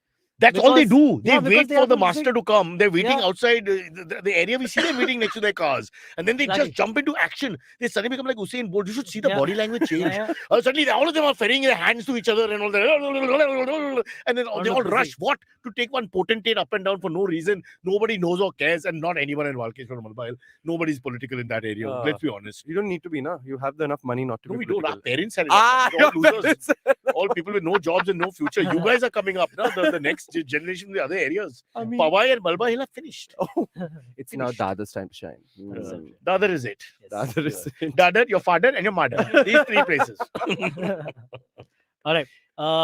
Speaker 1: That's all they
Speaker 2: because-
Speaker 1: do. They
Speaker 2: yeah, because
Speaker 1: wait
Speaker 2: they
Speaker 1: for
Speaker 2: have
Speaker 1: the
Speaker 2: to
Speaker 1: master to come. They're waiting
Speaker 2: Yeah.
Speaker 1: outside the area. We see them waiting next to their cars. And then they
Speaker 2: Exactly.
Speaker 1: just jump into action. They suddenly become like Usain Bolt. You should see the
Speaker 2: Yeah.
Speaker 1: body language change.
Speaker 2: Yeah,
Speaker 1: Suddenly, all of them are ferrying their hands to each other and all that. And then they all
Speaker 2: look
Speaker 1: rush. What? To take one potentate up and down for no reason. Nobody knows or cares. And not anyone in Walkeshwar Mobile. Nobody's political in that area. Let's be honest.
Speaker 3: You don't need to be, na. You have enough money not to
Speaker 1: No,
Speaker 3: be
Speaker 1: we don't. Our
Speaker 3: political.
Speaker 1: parents had
Speaker 3: Ah,
Speaker 1: it. All
Speaker 3: your
Speaker 1: losers. All people with no jobs and no future. You guys are coming up. No? The next generation in the other areas.
Speaker 3: I mean,
Speaker 1: Powai and Malba Hill are finished.
Speaker 3: it's now Dada's time to shine.
Speaker 1: Dadar is it.
Speaker 2: Yes.
Speaker 3: Dada is
Speaker 1: Dadar, your father, and your mother. These 3 places.
Speaker 2: All right.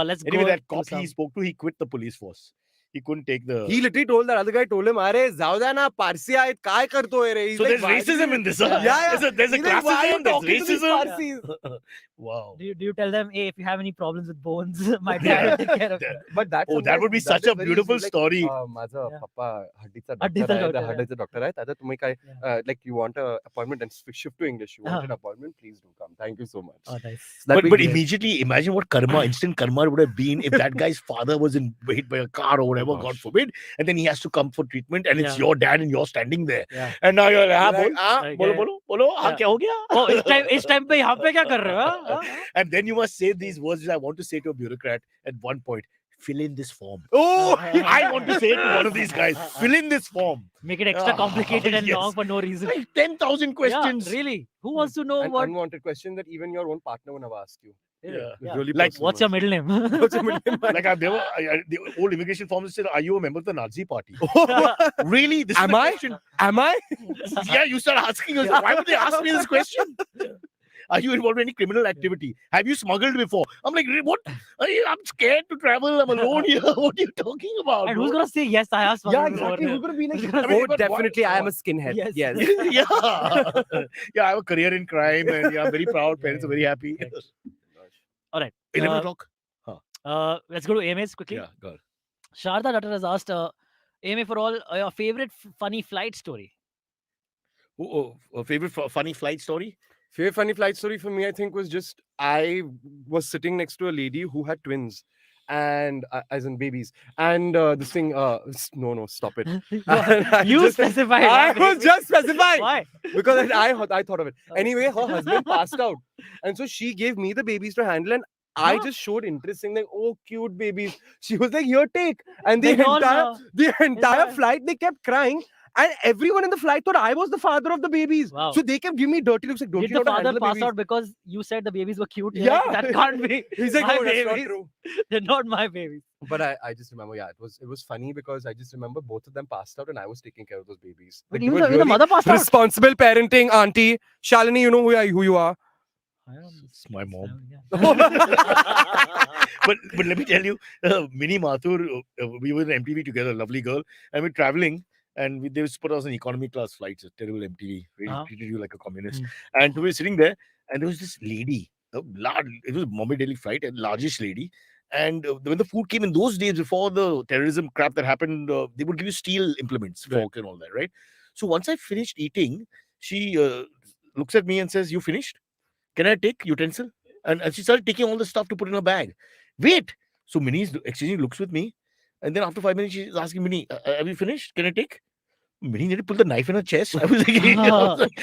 Speaker 2: Let's
Speaker 1: Anyway,
Speaker 2: go.
Speaker 1: that
Speaker 2: to
Speaker 1: cop
Speaker 2: some-
Speaker 1: he spoke to, he quit the police force. He couldn't take the.
Speaker 3: He literally told that other guy, told him, "Arey, जाऊ द्या ना, पारसी आहेत, काय करतोय रे?" He's
Speaker 1: so
Speaker 3: like,
Speaker 1: there's
Speaker 3: "Why do
Speaker 1: racism
Speaker 3: you-"
Speaker 1: in this. Huh?
Speaker 3: Yeah, yeah.
Speaker 1: There's a
Speaker 3: He's like, "Why are you
Speaker 1: classism, there's
Speaker 3: talking to these
Speaker 1: racism.
Speaker 3: Parsis?"
Speaker 1: Wow.
Speaker 2: Do you tell them, hey, if you have any problems with bones, my dad will take care of it.
Speaker 3: But that's
Speaker 1: Oh, that would be such a beautiful story.
Speaker 3: माझा
Speaker 2: Yeah.
Speaker 3: पप्पा हड्डीचा
Speaker 2: हड्डीचा
Speaker 3: doctor आहे,
Speaker 2: doctor आहे.
Speaker 3: हड्डीचा doctor आहे. आता तुम्ही काय, like you want a appointment and shift to English. You want an appointment, please do come. Thank you so much.
Speaker 2: Oh, nice.
Speaker 3: That
Speaker 1: But
Speaker 3: we
Speaker 1: but
Speaker 3: did.
Speaker 1: immediately imagine what karma, instant karma would have been if that guy's father was hit by a car or whatever, God
Speaker 4: gosh.
Speaker 1: forbid. And then he has to come for treatment, and it's
Speaker 2: Yeah.
Speaker 1: your dad, and you're standing there.
Speaker 2: Yeah.
Speaker 1: And now you're like,
Speaker 3: Like,
Speaker 2: Like,
Speaker 1: bolo,
Speaker 2: yeah.
Speaker 1: kya ho gaya?
Speaker 2: Oh, इस time पे यहाँ पे क्या कर रहे हो? हाँ?
Speaker 1: And then you must say these words which I want to say to a bureaucrat at one point. Fill in this form.
Speaker 3: Oh,
Speaker 1: I want to say to one of these guys, fill in this form.
Speaker 2: Make it extra complicated and
Speaker 1: Yes.
Speaker 2: long for no reason.
Speaker 1: Like 10,000 questions.
Speaker 2: Yeah, really? Who wants to know
Speaker 3: an
Speaker 2: what?
Speaker 3: unwanted question that even your own partner would have asked you.
Speaker 1: Yeah.
Speaker 2: Yeah.
Speaker 3: Really
Speaker 1: Like,
Speaker 3: personal
Speaker 2: What's your
Speaker 3: ones.
Speaker 2: middle name?
Speaker 3: What's your middle name?
Speaker 1: Like the old immigration forms said, are you a member of the Nazi party?
Speaker 3: Oh,
Speaker 1: Really? This is
Speaker 3: Am
Speaker 1: the
Speaker 3: I?
Speaker 1: question.
Speaker 3: am I?
Speaker 1: Yeah, you start asking yourself, why would they ask me this question? Are you involved in any criminal activity? Have you smuggled before? I'm like, what? I'm scared to travel. I'm alone here. What are you talking about?
Speaker 2: And
Speaker 1: bro?
Speaker 2: who's gonna say yes? I have
Speaker 3: Yeah,
Speaker 2: smuggled
Speaker 3: exactly.
Speaker 2: before.
Speaker 3: Who's gonna be like?
Speaker 1: I mean,
Speaker 3: Oh,
Speaker 1: but
Speaker 3: definitely. I am a
Speaker 1: what-
Speaker 3: skinhead.
Speaker 2: Yes.
Speaker 3: Yes.
Speaker 1: Yeah. Yeah, I have a career in crime and yeah, I'm very proud. Parents are very happy.
Speaker 2: Right. All right.
Speaker 1: 11
Speaker 2: Uh,
Speaker 1: o'clock.
Speaker 2: Let's go to AMAs quickly.
Speaker 1: Yeah, God.
Speaker 2: Sharda Dutter has asked, AMA for all, your favorite funny flight story.
Speaker 1: Favorite funny flight story?
Speaker 3: Favorite funny flight story for me, I think, was just I was sitting next to a lady who had twins, and as in babies, and this thing. No, stop it. And I
Speaker 2: You
Speaker 3: just-
Speaker 2: specified.
Speaker 3: I
Speaker 2: why,
Speaker 3: was
Speaker 2: baby?
Speaker 3: just specifying
Speaker 2: Why?
Speaker 3: because I thought of it.
Speaker 2: Okay.
Speaker 3: Anyway, her husband passed out, and so she gave me the babies to handle, and I
Speaker 2: Huh?
Speaker 3: just showed interest in like, oh, cute babies. She was like, here, take, and
Speaker 2: They don't,
Speaker 3: the entire
Speaker 2: fine.
Speaker 3: flight they kept crying. And everyone in the flight thought I was the father of the babies.
Speaker 2: Wow.
Speaker 3: So they kept giving me dirty looks like, don't
Speaker 2: Did
Speaker 3: you know
Speaker 2: the
Speaker 3: how to
Speaker 2: father
Speaker 3: handle the
Speaker 2: pass
Speaker 3: babies?
Speaker 2: out because you said the babies were cute? You're
Speaker 3: Yeah.
Speaker 2: like, that can't be.
Speaker 3: He's like,
Speaker 2: my
Speaker 3: oh, that's not
Speaker 2: babies.
Speaker 3: true.
Speaker 2: They're not my babies.
Speaker 3: But I just remember, yeah, it was funny because I just remember both of them passed out and I was taking care of those babies.
Speaker 2: But
Speaker 3: Like,
Speaker 2: even
Speaker 3: they were
Speaker 2: the
Speaker 3: really
Speaker 2: mother passed out.
Speaker 3: responsible parenting, auntie. Shalini, you know who you are.
Speaker 1: It's my mom.
Speaker 2: Yeah.
Speaker 1: But let me tell you, Mini Mathur, we were in MTV together, lovely girl, and we're traveling. And they put us in economy class flights. A terrible MTV, really
Speaker 2: Uh-huh.
Speaker 1: treated you like a communist.
Speaker 2: Mm.
Speaker 1: And we were sitting there, and there was this lady, it was a Bombay Delhi flight, a largest lady. And when the food came in those days before the terrorism crap that happened, they would give you steel implements,
Speaker 3: Right.
Speaker 1: fork and all that, right? So once I finished eating, she looks at me and says, "You finished? Can I take utensil?" And she started taking all the stuff to put in her bag. Wait. So Minnie's exchanging looks with me. And then after 5 minutes, she's asking Minnie, have you finished? Can I take? Minnie needed to pull the knife in her chest. I was like,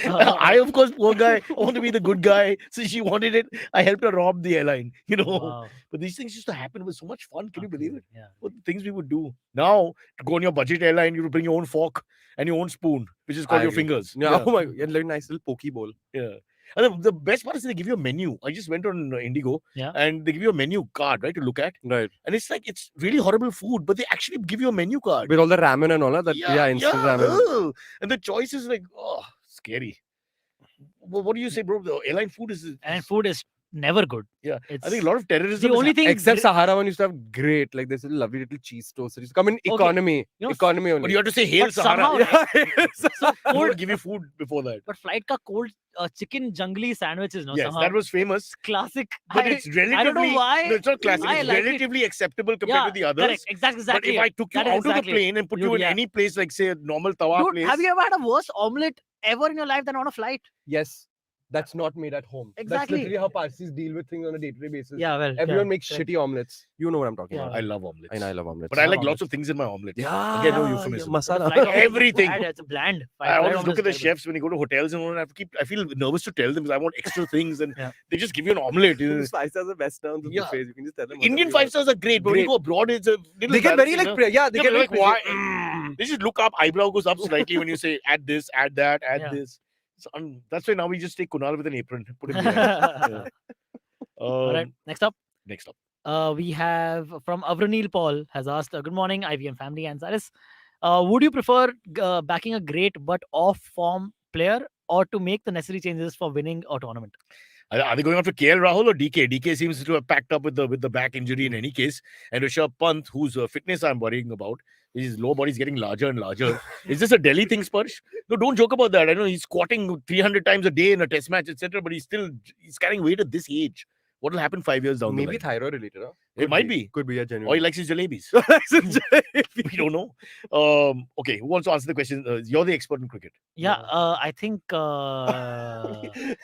Speaker 1: I, of course, poor guy, I want to be the good guy. So she wanted it. I helped her rob the airline,
Speaker 2: Wow.
Speaker 1: But these things used to happen. It was so much fun. Can you believe it?
Speaker 2: Yeah.
Speaker 1: What the things we would do. Now, to go on your budget airline, you would bring your own fork and your own spoon, which is called
Speaker 3: I
Speaker 1: your
Speaker 3: agree.
Speaker 1: fingers.
Speaker 3: Yeah. Oh my god, like nice little poke bowl.
Speaker 1: Yeah. And the best part is they give you a menu. I just went on Indigo,
Speaker 2: Yeah.
Speaker 1: and they give you a menu card, right, to look at.
Speaker 3: Right.
Speaker 1: And it's like, it's really horrible food, but they actually give you a menu card.
Speaker 3: With all the ramen and all that. Instant ramen.
Speaker 1: ugh. And the choice is like, oh, scary. Well, what do you say, bro? The airline food is.
Speaker 2: And food is never good.
Speaker 1: Yeah,
Speaker 2: It's
Speaker 1: I think a lot of terrorism.
Speaker 2: the
Speaker 1: is
Speaker 2: only thing.
Speaker 3: Except Sahara one used to have great, like this lovely little cheese toast. It used to come in economy.
Speaker 2: You know,
Speaker 3: Economy
Speaker 1: But
Speaker 3: only.
Speaker 1: you have to say Hail
Speaker 2: But
Speaker 1: Sahara.
Speaker 2: somehow-
Speaker 3: Yeah.
Speaker 2: so
Speaker 1: They
Speaker 2: cold,
Speaker 1: would give you food before that.
Speaker 2: but flight ka cold chicken jungly sandwiches, no?
Speaker 1: Yes,
Speaker 2: somehow.
Speaker 1: that was famous.
Speaker 2: classic.
Speaker 1: But it's relatively.
Speaker 2: I don't know why.
Speaker 1: No, it's not classic.
Speaker 2: I
Speaker 1: It's
Speaker 2: like it.
Speaker 1: relatively acceptable compared to the others.
Speaker 2: Correct. Exactly.
Speaker 1: But if I took you
Speaker 2: That is
Speaker 1: out of the
Speaker 2: exactly it.
Speaker 1: plane and put you
Speaker 2: Dude,
Speaker 1: in
Speaker 2: yeah.
Speaker 1: any place, like say a normal tawa
Speaker 2: Dude,
Speaker 1: place.
Speaker 2: have you ever had a worse omelette ever in your life than on a flight?
Speaker 3: Yes. That's not made at home.
Speaker 2: Exactly.
Speaker 3: That's literally how Parsis deal with things on a day-to-day basis.
Speaker 2: Yeah, well,
Speaker 3: Everyone makes
Speaker 2: correct.
Speaker 3: shitty omelets. You know what I'm talking
Speaker 2: Yeah.
Speaker 3: about.
Speaker 1: I love omelets.
Speaker 3: I know I love omelets.
Speaker 1: But I
Speaker 2: love
Speaker 1: like lots
Speaker 2: omelets.
Speaker 1: of things in my omelets.
Speaker 3: Yeah.
Speaker 1: Again, no euphemism.
Speaker 3: Masala.
Speaker 2: Flight omelette is
Speaker 1: Everything.
Speaker 2: bland, It's bland.
Speaker 1: I always look at the chefs when you go to hotels and all, and I feel nervous to tell them because I want extra things, and
Speaker 2: Yeah.
Speaker 1: they just give you an omelette.
Speaker 3: Five stars are best down to
Speaker 1: Yeah.
Speaker 3: buffets. You can just tell them.
Speaker 1: Indian
Speaker 3: whatever you
Speaker 1: 5 stars are great, but when you
Speaker 3: Great.
Speaker 1: go abroad, it's a little
Speaker 3: want. They get very
Speaker 1: embarrassing,
Speaker 3: like,
Speaker 1: huh?
Speaker 3: they
Speaker 1: Yeah,
Speaker 3: get
Speaker 1: but
Speaker 3: like,
Speaker 1: like, why? They just look up, eyebrow goes up slightly when you say add this, add that, add
Speaker 2: Yeah.
Speaker 1: this. That's why now we just take Kunal with an apron, put him there.
Speaker 2: All right. Next up,
Speaker 1: Next up.
Speaker 2: we have from Avranil Paul has asked, good morning, IVM family and Cyrus. Would you prefer backing a great but off-form player or to make the necessary changes for winning a tournament?
Speaker 1: Are they going after KL Rahul or DK? DK seems to have packed up with the back injury in any case. And Rishabh Pant, whose fitness I'm worrying about, his lower body's getting larger and larger. Is this a Delhi thing, Sparsh? No, don't joke about that. I know he's squatting 300 times a day in a test match, etc. But he's carrying weight at this age. What will happen 5 years down the
Speaker 3: Maybe
Speaker 1: line?
Speaker 3: thyroid related. Huh?
Speaker 1: It might be.
Speaker 3: Could be a
Speaker 1: Or
Speaker 3: genuine.
Speaker 1: he likes his jalebis. We don't know. Okay, who wants to answer the question? You're the expert in cricket.
Speaker 2: Yeah, I think Karthik.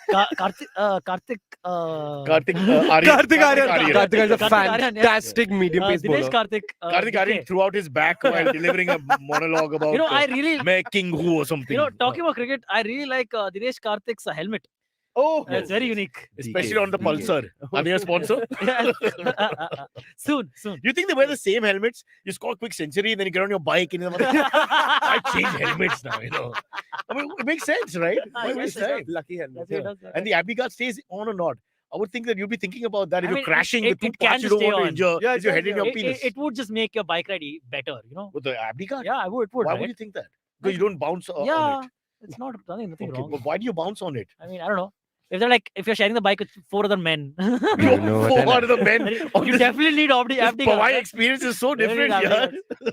Speaker 1: Karthik Aryan.
Speaker 3: Karthik Aryan. Karthik Aryan is a
Speaker 2: Karthik Aryan, yeah.
Speaker 3: fantastic medium pace
Speaker 2: Dinesh
Speaker 3: bowler.
Speaker 2: Karthik.
Speaker 1: Karthik Aryan threw out his back while delivering a monologue about
Speaker 2: I really,
Speaker 1: Main King Who or something.
Speaker 2: talking about cricket, I really like Dinesh Karthik's helmet.
Speaker 3: Oh,
Speaker 2: It's very unique.
Speaker 1: Especially on the Pulsar. Are they a sponsor?
Speaker 2: Soon.
Speaker 1: You think they wear the same helmets? You score a quick century, and then you get on your bike and you're like, I change helmets now, I mean, it makes sense, right? Why waste time?
Speaker 3: lucky helmet.
Speaker 2: That's what it does, yeah.
Speaker 1: And the Abbey guard stays on or not? I would think that you'd be thinking about that if
Speaker 2: I
Speaker 1: you're
Speaker 2: mean,
Speaker 1: crashing
Speaker 2: it-
Speaker 1: with two
Speaker 2: it can
Speaker 1: parts you
Speaker 2: just
Speaker 1: don't want
Speaker 2: stay
Speaker 1: to
Speaker 2: on.
Speaker 1: injure.
Speaker 3: Yeah,
Speaker 1: Is your head in your
Speaker 2: It,
Speaker 1: penis?
Speaker 2: it would just make your bike ride better,
Speaker 1: With the Abbey guard?
Speaker 2: Yeah, it would.
Speaker 1: Why
Speaker 2: right?
Speaker 1: would you think that? Because you don't bounce on
Speaker 2: Yeah,
Speaker 1: it.
Speaker 2: it's not nothing
Speaker 1: Okay,
Speaker 2: wrong.
Speaker 1: but why do you bounce on it?
Speaker 2: I mean, I don't know. If you're sharing the bike with 4 other men,
Speaker 4: You know what
Speaker 1: Four
Speaker 4: I-
Speaker 1: out of the men. on
Speaker 2: you
Speaker 1: this-
Speaker 2: definitely need
Speaker 1: this
Speaker 2: Abdi.
Speaker 1: my experience is so
Speaker 2: Definitely
Speaker 1: different.
Speaker 2: need
Speaker 1: Yeah.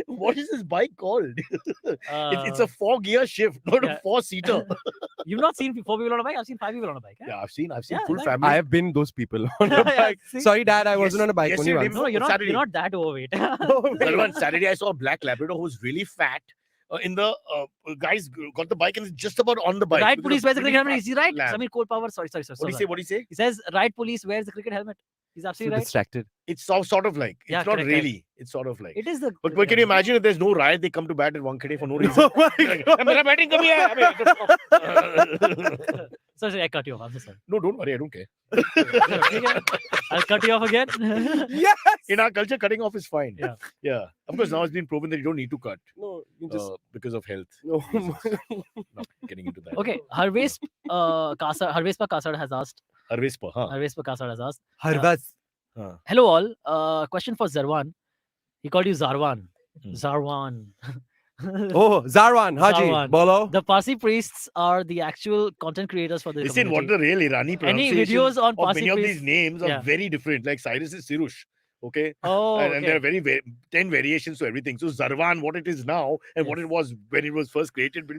Speaker 1: What is this bike called? It's
Speaker 2: Uh,
Speaker 1: a 4-gear shift, not
Speaker 2: yeah.
Speaker 1: a 4-seater.
Speaker 2: You've not seen 4 people on a bike. I've seen 5 people on a bike.
Speaker 1: Yeah, I've seen
Speaker 2: Yeah,
Speaker 1: full
Speaker 2: like-
Speaker 1: family.
Speaker 3: I have been those people on
Speaker 2: Yeah,
Speaker 3: a bike.
Speaker 2: see?
Speaker 3: Sorry, Dad, I wasn't
Speaker 1: Yes-
Speaker 3: on a bike only
Speaker 1: yesterday
Speaker 3: once.
Speaker 2: No, you're not.
Speaker 1: Saturday.
Speaker 2: You're not that overweight.
Speaker 1: Zervaan, Saturday I saw a black Labrador who's really fat. Guys got the bike and is just about on the bike.
Speaker 2: Right
Speaker 1: because
Speaker 2: police
Speaker 1: of
Speaker 2: wears the
Speaker 1: really
Speaker 2: cricket helmet.
Speaker 1: fat
Speaker 2: Is he right?
Speaker 1: lamb.
Speaker 2: Samir Cold Power. Sorry.
Speaker 1: What do you say? What do you say?
Speaker 2: He says right police wears the cricket helmet. He's
Speaker 3: So
Speaker 2: absolutely right.
Speaker 3: distracted.
Speaker 1: It's sort of like. It's
Speaker 2: Yeah,
Speaker 1: not
Speaker 2: correct, correct.
Speaker 1: really. It's sort of like.
Speaker 2: It is the.
Speaker 1: But
Speaker 2: cricket
Speaker 1: can you
Speaker 2: helmet.
Speaker 1: imagine if there's no riot, they come to bat at Wankhede for no reason?
Speaker 3: Oh my God.
Speaker 1: Mera batting kabhi hai.
Speaker 2: Sorry, I cut you off. I'm so sorry.
Speaker 1: No, don't worry. I don't care.
Speaker 2: I'll cut you off again.
Speaker 3: Yes.
Speaker 1: In our culture, cutting off is fine.
Speaker 2: Yeah.
Speaker 1: Yeah. Of course, now it's been proven that you don't need to cut
Speaker 3: No, you just.
Speaker 1: because of health.
Speaker 3: No.
Speaker 1: Not getting into that.
Speaker 2: Okay, Harvespa Kasar has asked.
Speaker 1: Harvespa, huh?
Speaker 2: Harvespa Kasar has asked.
Speaker 3: Harvas.
Speaker 2: Hello all. Question for Zervaan. He called you Zarwan.
Speaker 1: Hmm.
Speaker 2: Zarwan.
Speaker 3: Oh, Zervaan, Haji,
Speaker 2: Zervaan.
Speaker 3: Bolo.
Speaker 2: The Parsi priests are the actual content creators for the
Speaker 1: Listen, what
Speaker 2: community.
Speaker 1: the real Irani
Speaker 2: Any
Speaker 1: pronunciation
Speaker 2: videos on
Speaker 1: of
Speaker 2: Parsi
Speaker 1: many of
Speaker 2: priests?
Speaker 1: these names are
Speaker 2: Yeah.
Speaker 1: very different. Like Cyrus is Sirush. Okay.
Speaker 2: Oh,
Speaker 1: And there are
Speaker 2: okay.
Speaker 1: very 10 variations to everything. So Zervaan, what it is now and what
Speaker 2: Yes.
Speaker 1: it was when it was first created,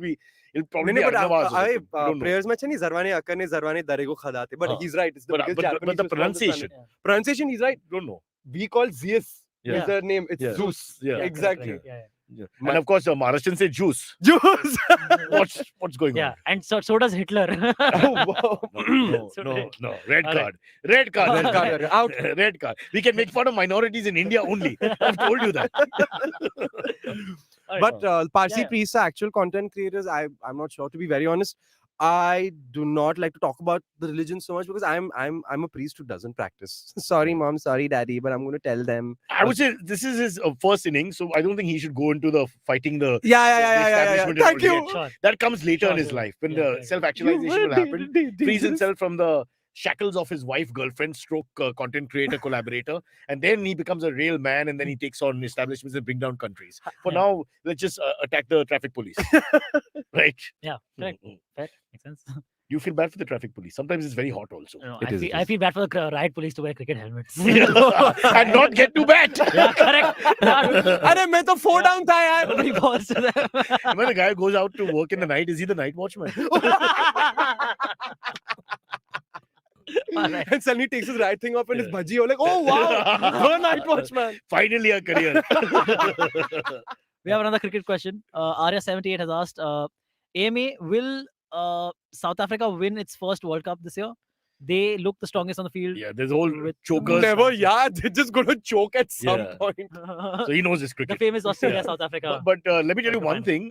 Speaker 1: it'll probably
Speaker 3: No,
Speaker 1: be
Speaker 3: but
Speaker 1: Arnavaz or something. We don't know.
Speaker 3: prayers mein chani Zarvane Akane Zarvane Darego Khadate. But
Speaker 1: Huh.
Speaker 3: he's right. It's the
Speaker 1: But-
Speaker 3: biggest
Speaker 1: but
Speaker 3: Japanese
Speaker 1: the
Speaker 3: response on
Speaker 1: pronunciation.
Speaker 3: planet. Pronunciation, he's right.
Speaker 1: Don't know.
Speaker 3: We call Zeus.
Speaker 2: Yeah.
Speaker 3: Is the name. It's
Speaker 1: Yeah.
Speaker 3: Zeus.
Speaker 1: Yeah.
Speaker 3: Exactly.
Speaker 2: Correct, yeah.
Speaker 1: Yeah. And of course, Maharashtrian say juice.
Speaker 3: Zeus.
Speaker 1: What's going
Speaker 2: Yeah,
Speaker 1: on?
Speaker 2: and so does Hitler.
Speaker 3: Oh, wow.
Speaker 1: No,
Speaker 2: So
Speaker 1: no,
Speaker 2: right.
Speaker 1: no. Red
Speaker 2: All
Speaker 1: card. Red card.
Speaker 3: Red card, out.
Speaker 1: Red card. We can make fun of minorities in India only. I've told you that.
Speaker 2: Alright.
Speaker 3: But Parsi
Speaker 2: Yeah.
Speaker 3: priests are actual content creators. I'm not sure. To be very honest, I do not like to talk about the religion so much because I'm a priest who doesn't practice. Sorry, mom. Sorry, daddy. But I'm going to tell them.
Speaker 1: I would say this is his first inning, so I don't think he should go into the fighting the.
Speaker 3: Yeah.
Speaker 1: establishment
Speaker 3: Thank
Speaker 1: and all
Speaker 3: you.
Speaker 1: that.
Speaker 2: Sure.
Speaker 1: That comes later in
Speaker 2: Sure,
Speaker 1: his
Speaker 2: sure.
Speaker 1: life when
Speaker 2: Yeah,
Speaker 1: the
Speaker 2: correct.
Speaker 1: self-actualization will happen. Frees
Speaker 3: Dangerous.
Speaker 1: himself from the shackles of his wife, girlfriend, stroke content creator, collaborator, and then he becomes a real man, and then he takes on establishments and bring down countries. For
Speaker 2: Yeah.
Speaker 1: now, let's just attack the traffic police, right?
Speaker 2: Yeah, correct.
Speaker 1: Mm, mm.
Speaker 2: Fair. Makes sense.
Speaker 1: You feel bad for the traffic police. Sometimes it's very hot also.
Speaker 2: No,
Speaker 4: It
Speaker 2: I,
Speaker 4: is,
Speaker 2: feel,
Speaker 4: it
Speaker 2: I
Speaker 4: is.
Speaker 2: feel bad for the riot police to wear cricket helmets.
Speaker 1: And not get to bat.
Speaker 2: Yeah, correct.
Speaker 3: अरे मैं तो 4 down था यार.
Speaker 2: Nobody calls to them.
Speaker 1: When the guy goes out to work in the night, is he the night watchman?
Speaker 2: Alright.
Speaker 3: And suddenly takes his right thing off and his bhaji. You're like, oh wow, the night watchman.
Speaker 1: Finally, a career.
Speaker 2: We have another cricket question. Arya78 has asked, AMA, will South Africa win its first World Cup this year? They look the strongest on the field.
Speaker 1: Yeah, there's all
Speaker 2: With-
Speaker 1: chokers.
Speaker 3: Never, yeah. They're just going to choke at some
Speaker 1: Yeah.
Speaker 3: point.
Speaker 1: So he knows his
Speaker 2: The
Speaker 1: cricket.
Speaker 2: famous Australia,
Speaker 1: Yeah.
Speaker 2: South Africa.
Speaker 1: But let me tell you one
Speaker 2: Fine.
Speaker 1: thing.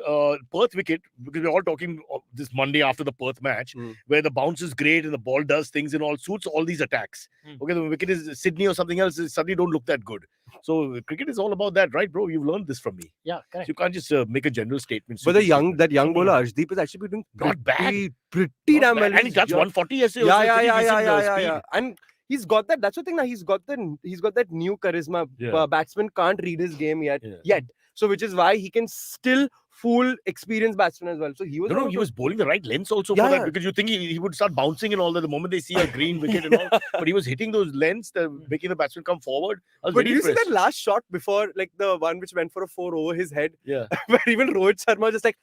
Speaker 1: Perth wicket, because we're all talking this Monday after the Perth match,
Speaker 3: Mm.
Speaker 1: where the bounce is great and the ball does things and all, suits all these attacks.
Speaker 2: Mm.
Speaker 1: Okay, the wicket is Sydney or something else, it suddenly don't look that good. So cricket is all about that, right, bro? You've learned this from me.
Speaker 2: Yeah,
Speaker 1: So
Speaker 2: correct.
Speaker 1: you can't just make a general statement.
Speaker 3: But the
Speaker 1: super
Speaker 3: young
Speaker 1: statement.
Speaker 3: that young bowler Arshdeep is actually doing
Speaker 1: Not bad.
Speaker 3: pretty
Speaker 1: Not
Speaker 3: damn
Speaker 1: bad.
Speaker 3: well.
Speaker 1: And he touched 140 yesterday.
Speaker 3: Yeah,
Speaker 1: also, pretty decent,
Speaker 3: yeah.
Speaker 1: speed.
Speaker 3: And he's got that. That's the thing. Now he's got that new charisma.
Speaker 1: Yeah.
Speaker 3: Batsmen can't read his game
Speaker 1: Yeah.
Speaker 3: yet. So which is why he can still fool experienced batsmen as well. So he was.
Speaker 1: No, he was bowling the right lengths also
Speaker 3: Yeah,
Speaker 1: for that
Speaker 3: yeah.
Speaker 1: because you think he would start bouncing and all that the moment they see a green wicket and all. But he was hitting those lengths, making the batsman come forward. I was
Speaker 3: But
Speaker 1: very
Speaker 3: did you see
Speaker 1: impressed.
Speaker 3: that last shot before, like the one which went for a 4 over his head,
Speaker 1: Yeah.
Speaker 3: where even Rohit Sharma just like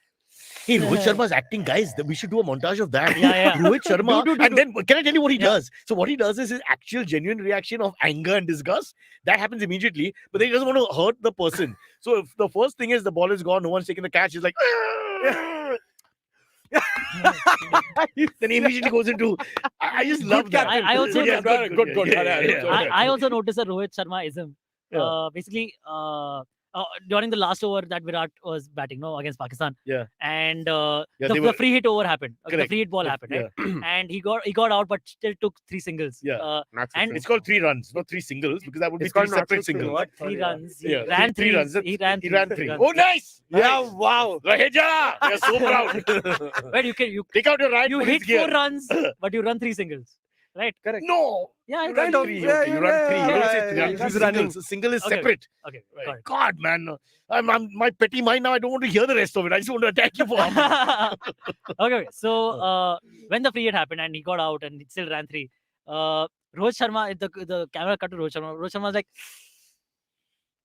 Speaker 1: Hey, Rohit Sharma's acting, guys. We should do a montage of that.
Speaker 2: Yeah.
Speaker 1: Rohit Sharma.
Speaker 2: Do.
Speaker 1: And then, can I tell you what he
Speaker 2: Yeah.
Speaker 1: does? So what he does is his actual genuine reaction of anger and disgust. That happens immediately. But then he doesn't want to hurt the person. So if the first thing is the ball is gone, no one's taking the catch. He's like, then he immediately goes into. I just love that.
Speaker 2: I also-
Speaker 1: Yeah, good. Yeah.
Speaker 2: I also noticed a Rohit Sharma-ism.
Speaker 1: Yeah.
Speaker 2: Basically, during the last over that Virat was batting, against Pakistan.
Speaker 1: Yeah.
Speaker 2: And
Speaker 1: Yeah, they
Speaker 2: the
Speaker 1: were-
Speaker 2: free hit over happened. The
Speaker 1: Correct.
Speaker 2: free hit ball happened, right? And he got out, but still took 3 singles.
Speaker 1: Yeah.
Speaker 2: And
Speaker 1: It's called 3 runs, not 3 singles, because that would be
Speaker 3: It's
Speaker 1: 3
Speaker 3: called
Speaker 1: separate
Speaker 3: natural swing,
Speaker 1: singles.
Speaker 3: what?
Speaker 2: 3 runs. He
Speaker 1: Yeah,
Speaker 2: ran
Speaker 1: three
Speaker 2: 3
Speaker 1: runs.
Speaker 2: He ran 3.
Speaker 1: He ran 3.
Speaker 2: runs.
Speaker 1: Oh, nice!
Speaker 3: Yeah, wow.
Speaker 1: Raheja! We are so proud.
Speaker 2: Wait, you
Speaker 1: Take out your right
Speaker 2: you
Speaker 1: foot,
Speaker 2: hit
Speaker 1: it's gear.
Speaker 2: 4 runs, but you run 3 singles, right?
Speaker 1: No!
Speaker 2: Yeah,
Speaker 1: You
Speaker 2: it's
Speaker 1: run
Speaker 3: Kind of,
Speaker 1: 3.
Speaker 3: yeah,
Speaker 1: Okay, you run 3. You don't say 3.
Speaker 3: yeah,
Speaker 1: You
Speaker 3: he's
Speaker 1: run
Speaker 3: running.
Speaker 1: singles. A single is
Speaker 2: Okay.
Speaker 1: separate.
Speaker 2: okay.
Speaker 1: Right.
Speaker 2: Got it.
Speaker 1: God, man. I'm my petty mind now. I don't want to hear the rest of it. I just want to attack you for
Speaker 2: okay. So when the free hit happened and he got out and he still ran 3, Rohit Sharma, the camera cut to Rohit Sharma. Rohit Sharma was like,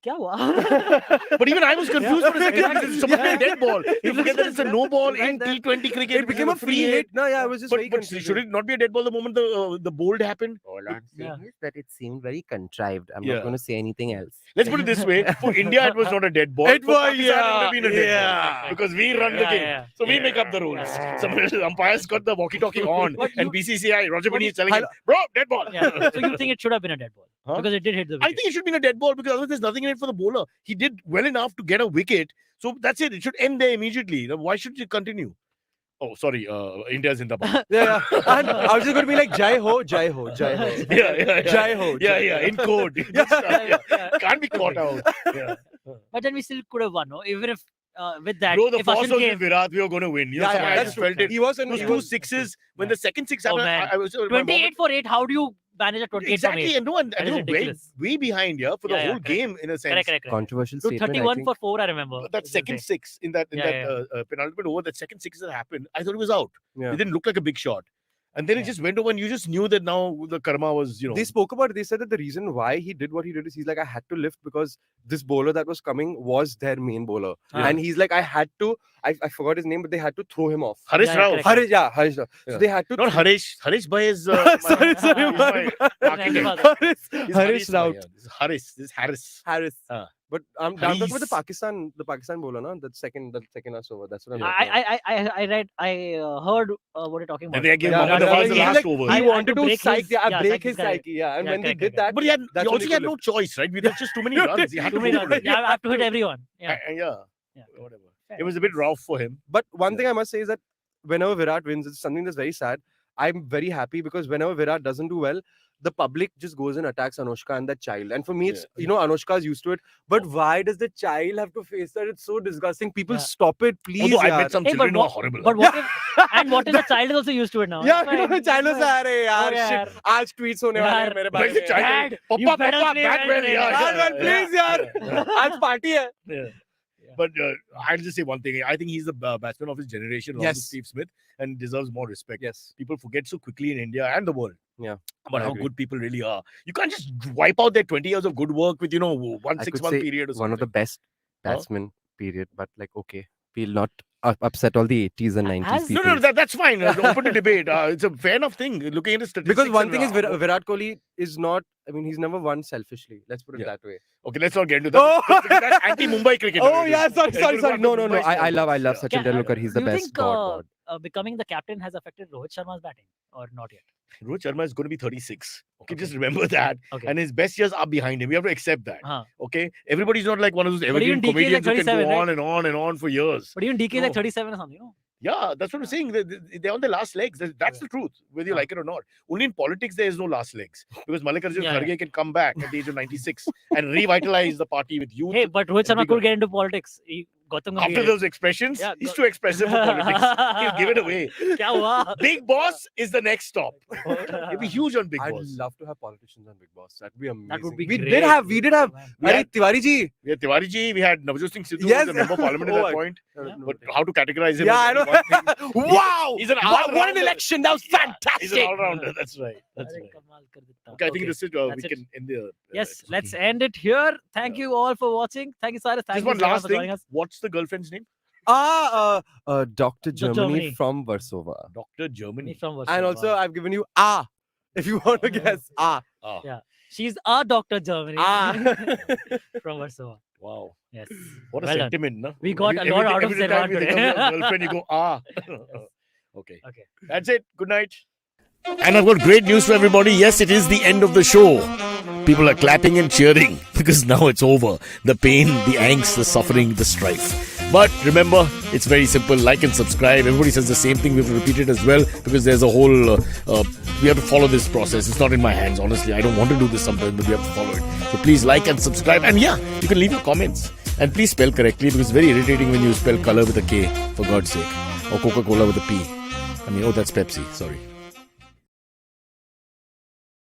Speaker 2: "Kya hua?"
Speaker 1: But even I was confused for a second.
Speaker 2: Exactly.
Speaker 1: Because it's supposed to be a dead ball. You
Speaker 2: It
Speaker 1: forget that it's a no ball
Speaker 2: right
Speaker 1: in
Speaker 2: there.
Speaker 1: T20 cricket.
Speaker 3: It became a free hit. No, yeah, I was just very
Speaker 1: But
Speaker 3: confused.
Speaker 1: should it not be a dead ball the moment the bold happened?
Speaker 4: All I'm saying
Speaker 2: Yeah.
Speaker 4: is that it seemed very contrived. I'm
Speaker 1: Yeah.
Speaker 4: not going to say anything else.
Speaker 1: Let's put it this way: for India, it was not a dead ball.
Speaker 3: It
Speaker 1: For
Speaker 3: was,
Speaker 1: Pakistan, it would have been a dead
Speaker 3: yeah.
Speaker 1: ball because we run the
Speaker 2: Yeah,
Speaker 1: game.
Speaker 2: yeah.
Speaker 1: So we make up the rules. Some umpires got the walkie-talkie on,
Speaker 2: But
Speaker 1: and BCCI, Roger
Speaker 2: but
Speaker 1: Binny
Speaker 2: you-
Speaker 1: is telling him, "Bro, dead ball."
Speaker 2: Yeah. So you think it should have been a dead ball
Speaker 1: Huh?
Speaker 2: because it did hit the
Speaker 1: I
Speaker 2: wicket.
Speaker 1: think it should be a dead ball because otherwise there's nothing in it for the bowler. He did well enough to get a wicket, so that's it. It should end there immediately. Now, why should it continue? Oh, sorry, India's in the ball.
Speaker 3: Yeah. And I was just going to be like, Jai ho, Jai ho, Jai ho.
Speaker 1: Yeah.
Speaker 3: Jai ho.
Speaker 1: Yeah, in code.
Speaker 2: Yeah.
Speaker 1: Can't be caught out. Yeah.
Speaker 2: But then we still could have won, no? Even if with that,
Speaker 1: Bro, the
Speaker 2: if
Speaker 1: force
Speaker 2: Ashwin
Speaker 1: was
Speaker 2: came,
Speaker 1: with Virat, we were going to win. You know,
Speaker 3: Yeah,
Speaker 1: somehow I
Speaker 3: that's
Speaker 1: just
Speaker 3: true.
Speaker 1: felt it.
Speaker 3: He was in
Speaker 1: Those
Speaker 3: he
Speaker 1: 2
Speaker 3: was-
Speaker 1: sixes, when
Speaker 2: Yeah.
Speaker 1: the second 6
Speaker 2: Oh,
Speaker 1: happened,
Speaker 2: man.
Speaker 1: I was
Speaker 2: 28 for 8. How do you manage a 28 from 8?
Speaker 1: Exactly, and no one,
Speaker 2: That is
Speaker 1: way,
Speaker 2: ridiculous.
Speaker 1: way behind here for the
Speaker 2: Yeah,
Speaker 1: whole
Speaker 2: correct.
Speaker 1: game in a sense.
Speaker 2: Correct.
Speaker 4: Controversial
Speaker 2: To
Speaker 4: statement. I
Speaker 2: 31
Speaker 4: think.
Speaker 2: for 4, I remember.
Speaker 1: But that
Speaker 2: It's
Speaker 1: second
Speaker 2: insane.
Speaker 1: 6 in that
Speaker 2: Yeah,
Speaker 1: penultimate over, that second 6 that happened, I thought he was out.
Speaker 3: Yeah.
Speaker 1: It didn't look like a big shot. And then it
Speaker 2: Yeah.
Speaker 1: just went over, and you just knew that now the karma was,
Speaker 3: They spoke about it. They said that the reason why he did what he did is he's like, I had to lift because this bowler that was coming was their main bowler.
Speaker 2: Yeah.
Speaker 3: And he's like, I had to, I forgot his name, but they had to throw him off.
Speaker 1: Harish
Speaker 2: Yeah,
Speaker 1: Rao.
Speaker 2: correct.
Speaker 3: Harish.
Speaker 1: Yeah.
Speaker 3: So they had to.
Speaker 1: Not Harish. Harish bhai is.
Speaker 3: Sorry,
Speaker 1: he's my marketing.
Speaker 3: Harish
Speaker 1: He's
Speaker 3: Harish
Speaker 1: bhai,
Speaker 3: Raut.
Speaker 1: yeah. This is Harish. This is Harris.
Speaker 3: Harris. But I'm talking about the
Speaker 1: Haris.
Speaker 3: Pakistan bowler, no? The second last over. That's what I'm
Speaker 2: I heard what you're talking about.
Speaker 1: And they gave
Speaker 3: Yeah,
Speaker 1: Mohammad
Speaker 3: yeah,
Speaker 1: Nawaz
Speaker 3: yeah,
Speaker 1: the
Speaker 3: yeah.
Speaker 1: last
Speaker 3: Like,
Speaker 1: over.
Speaker 3: he
Speaker 2: I had
Speaker 3: wanted
Speaker 2: to
Speaker 3: to
Speaker 2: break
Speaker 3: break
Speaker 2: his-
Speaker 3: his psyche, yeah. And
Speaker 2: Yeah,
Speaker 3: when they
Speaker 2: correct,
Speaker 3: did that,
Speaker 1: But
Speaker 3: that's
Speaker 1: he
Speaker 3: when
Speaker 1: also
Speaker 3: he
Speaker 1: had
Speaker 3: could
Speaker 1: no choice, right? There's just too many runs. He had
Speaker 2: Too
Speaker 1: to
Speaker 2: many
Speaker 1: go
Speaker 2: runs.
Speaker 1: for it.
Speaker 2: Yeah, I have to hit everyone. Yeah.
Speaker 1: Yeah.
Speaker 2: Yeah.
Speaker 1: Whatever.
Speaker 2: Fair
Speaker 1: It was a bit rough for him.
Speaker 3: But one thing I must say is that whenever Virat wins, it's something that's very sad. I'm very happy because whenever Virat doesn't do well, the public just goes and attacks Anushka and that child. And for me, it's Anushka is used to it. But why does the child have to face that? It's so disgusting. People
Speaker 2: Yeah.
Speaker 3: stop it, please.
Speaker 1: Although I
Speaker 3: yaar.
Speaker 1: met some
Speaker 2: Hey,
Speaker 1: children
Speaker 2: but
Speaker 1: who are
Speaker 2: what-
Speaker 1: horrible.
Speaker 2: But what if the child is also used to it now?
Speaker 3: Yeah,
Speaker 2: It's fine.
Speaker 3: the child was
Speaker 2: It's fine.
Speaker 3: like, yaar,
Speaker 2: Oh,
Speaker 3: shit. Aaj tweets hone wale hain mere
Speaker 1: But
Speaker 3: baare
Speaker 1: the
Speaker 3: mein.
Speaker 1: child-
Speaker 2: Dad, you
Speaker 1: Papa,
Speaker 2: better
Speaker 1: Papa,
Speaker 2: play
Speaker 1: bat
Speaker 2: well
Speaker 1: well,
Speaker 2: today.
Speaker 1: yeah.
Speaker 3: Yaar, man, please, yaar. Aaj party hai.
Speaker 1: Yeah. But I'll just say one thing. I think he's the batsman of his generation, along with
Speaker 3: Yes.
Speaker 1: Steve Smith, and deserves more respect.
Speaker 3: Yes.
Speaker 1: People forget so quickly in India and the world.
Speaker 3: Yeah,
Speaker 1: About
Speaker 3: I
Speaker 1: how
Speaker 3: agree.
Speaker 1: good people really are. You can't just wipe out their 20 years of good work with, 1
Speaker 4: I
Speaker 1: 6
Speaker 4: could
Speaker 1: month
Speaker 4: say
Speaker 1: period or something.
Speaker 4: one of the best
Speaker 1: Huh?
Speaker 4: batsmen, period. But like, okay, we'll not upset all the 80s and 90s
Speaker 2: Has-
Speaker 4: people.
Speaker 1: No, that's fine. It's open to debate. It's a fair enough thing. Looking at the statistics.
Speaker 3: Because one
Speaker 1: and,
Speaker 3: thing is Virat Kohli is not, I mean, he's never won selfishly. Let's put it
Speaker 1: Yeah.
Speaker 3: that way.
Speaker 1: Okay, let's not get into that.
Speaker 3: Oh!
Speaker 1: That's anti-Mumbai cricket.
Speaker 3: Oh, yeah, sorry. No.
Speaker 4: I love
Speaker 1: Yeah.
Speaker 4: Sachin
Speaker 2: Can-
Speaker 4: Tendulkar. He's the
Speaker 2: do you
Speaker 4: best.
Speaker 2: think
Speaker 4: God.
Speaker 2: becoming the captain has affected Rohit Sharma's batting or not yet?
Speaker 1: Rohit Sharma is going to be 36. Okay,
Speaker 2: Okay.
Speaker 1: just remember that.
Speaker 2: Okay.
Speaker 1: And his best years are behind him. We have to accept that.
Speaker 2: Huh.
Speaker 1: Okay, everybody's not like one of those
Speaker 2: even
Speaker 1: evergreen
Speaker 2: DK is like
Speaker 1: comedians who can
Speaker 2: 37,
Speaker 1: go
Speaker 2: right?
Speaker 1: on and on and on for years.
Speaker 2: But even DK is
Speaker 1: No.
Speaker 2: like 37 or something,
Speaker 1: Yeah, that's what I'm saying. They're on their last legs. That's the truth, whether you
Speaker 2: Huh.
Speaker 1: like it or not. Only in politics there is no last legs because Mallikarjun
Speaker 2: Yeah,
Speaker 1: Kharge can come back at the age of 96 and revitalize the party with youth.
Speaker 2: Hey, but Rohit Sharma
Speaker 1: bigger.
Speaker 2: could get into politics. Gautam Gambhir
Speaker 1: After
Speaker 2: is.
Speaker 1: those expressions,
Speaker 2: Yeah,
Speaker 1: he's
Speaker 2: go-
Speaker 1: too expressive for politics. He'll give it away.
Speaker 2: Kya hua?
Speaker 1: Big Boss is the next stop. He'll be huge on Big
Speaker 3: I'd
Speaker 1: Boss.
Speaker 3: love to have politicians on Big Boss. That'd be amazing.
Speaker 2: That would be
Speaker 3: we
Speaker 2: great.
Speaker 3: did have.
Speaker 1: We
Speaker 3: Are
Speaker 1: had-
Speaker 3: Tiwari ji?
Speaker 1: We had Tiwari ji, we had Navjot Singh Sidhu,
Speaker 3: Yes.
Speaker 1: who was a member of parliament at
Speaker 3: Oh,
Speaker 1: that point.
Speaker 2: Yeah.
Speaker 1: But how to categorize him?
Speaker 3: Yeah,
Speaker 1: as
Speaker 3: I know.
Speaker 1: one thing.
Speaker 3: Wow!
Speaker 1: He's an
Speaker 3: What an
Speaker 1: all-rounder.
Speaker 3: election! That was
Speaker 1: Yeah,
Speaker 3: fantastic.
Speaker 1: He's an all-rounder. That's right. That's
Speaker 2: Arey
Speaker 1: right.
Speaker 2: kamal kar deta.
Speaker 1: Okay, I think this is we
Speaker 2: That's it.
Speaker 1: can end the.
Speaker 2: Yes,
Speaker 1: episode.
Speaker 2: let's end it here. Thank you all for watching. Thank you, Cyrus. Thank
Speaker 1: Just
Speaker 2: you,
Speaker 1: one
Speaker 2: Zervaan,
Speaker 1: last
Speaker 2: for joining
Speaker 1: thing.
Speaker 2: us.
Speaker 1: What's the girlfriend's name?
Speaker 3: Dr. Germany,
Speaker 2: Germany.
Speaker 3: from Warsaw.
Speaker 1: Dr. Germany.
Speaker 2: From Warsaw.
Speaker 3: And also, I've given you if you want to guess.
Speaker 1: Oh,
Speaker 2: Yeah. She's a Dr. Germany. From Warsaw.
Speaker 1: wow.
Speaker 2: Yes.
Speaker 1: What a
Speaker 2: Well done.
Speaker 1: sentiment, no?
Speaker 2: We got a lot out of
Speaker 1: every time
Speaker 2: Zervaan
Speaker 1: you think
Speaker 2: today.
Speaker 1: of your girlfriend, you go, Okay.
Speaker 2: Okay.
Speaker 1: That's it. Good night. And I've got great news for everybody. Yes, it is the end of the show. People are clapping and cheering because now it's over. The pain, the angst, the suffering, the strife. But remember, it's very simple. Like and subscribe. Everybody says the same thing. We have to repeat it as well because there's a whole... we have to follow this process. It's not in my hands, honestly. I don't want to do this sometimes, but we have to follow it. So please like and subscribe. And yeah, you can leave your comments. And please spell correctly because it's very irritating when you spell color with a K, for God's sake. Or Coca-Cola with a P. I mean, that's Pepsi. Sorry.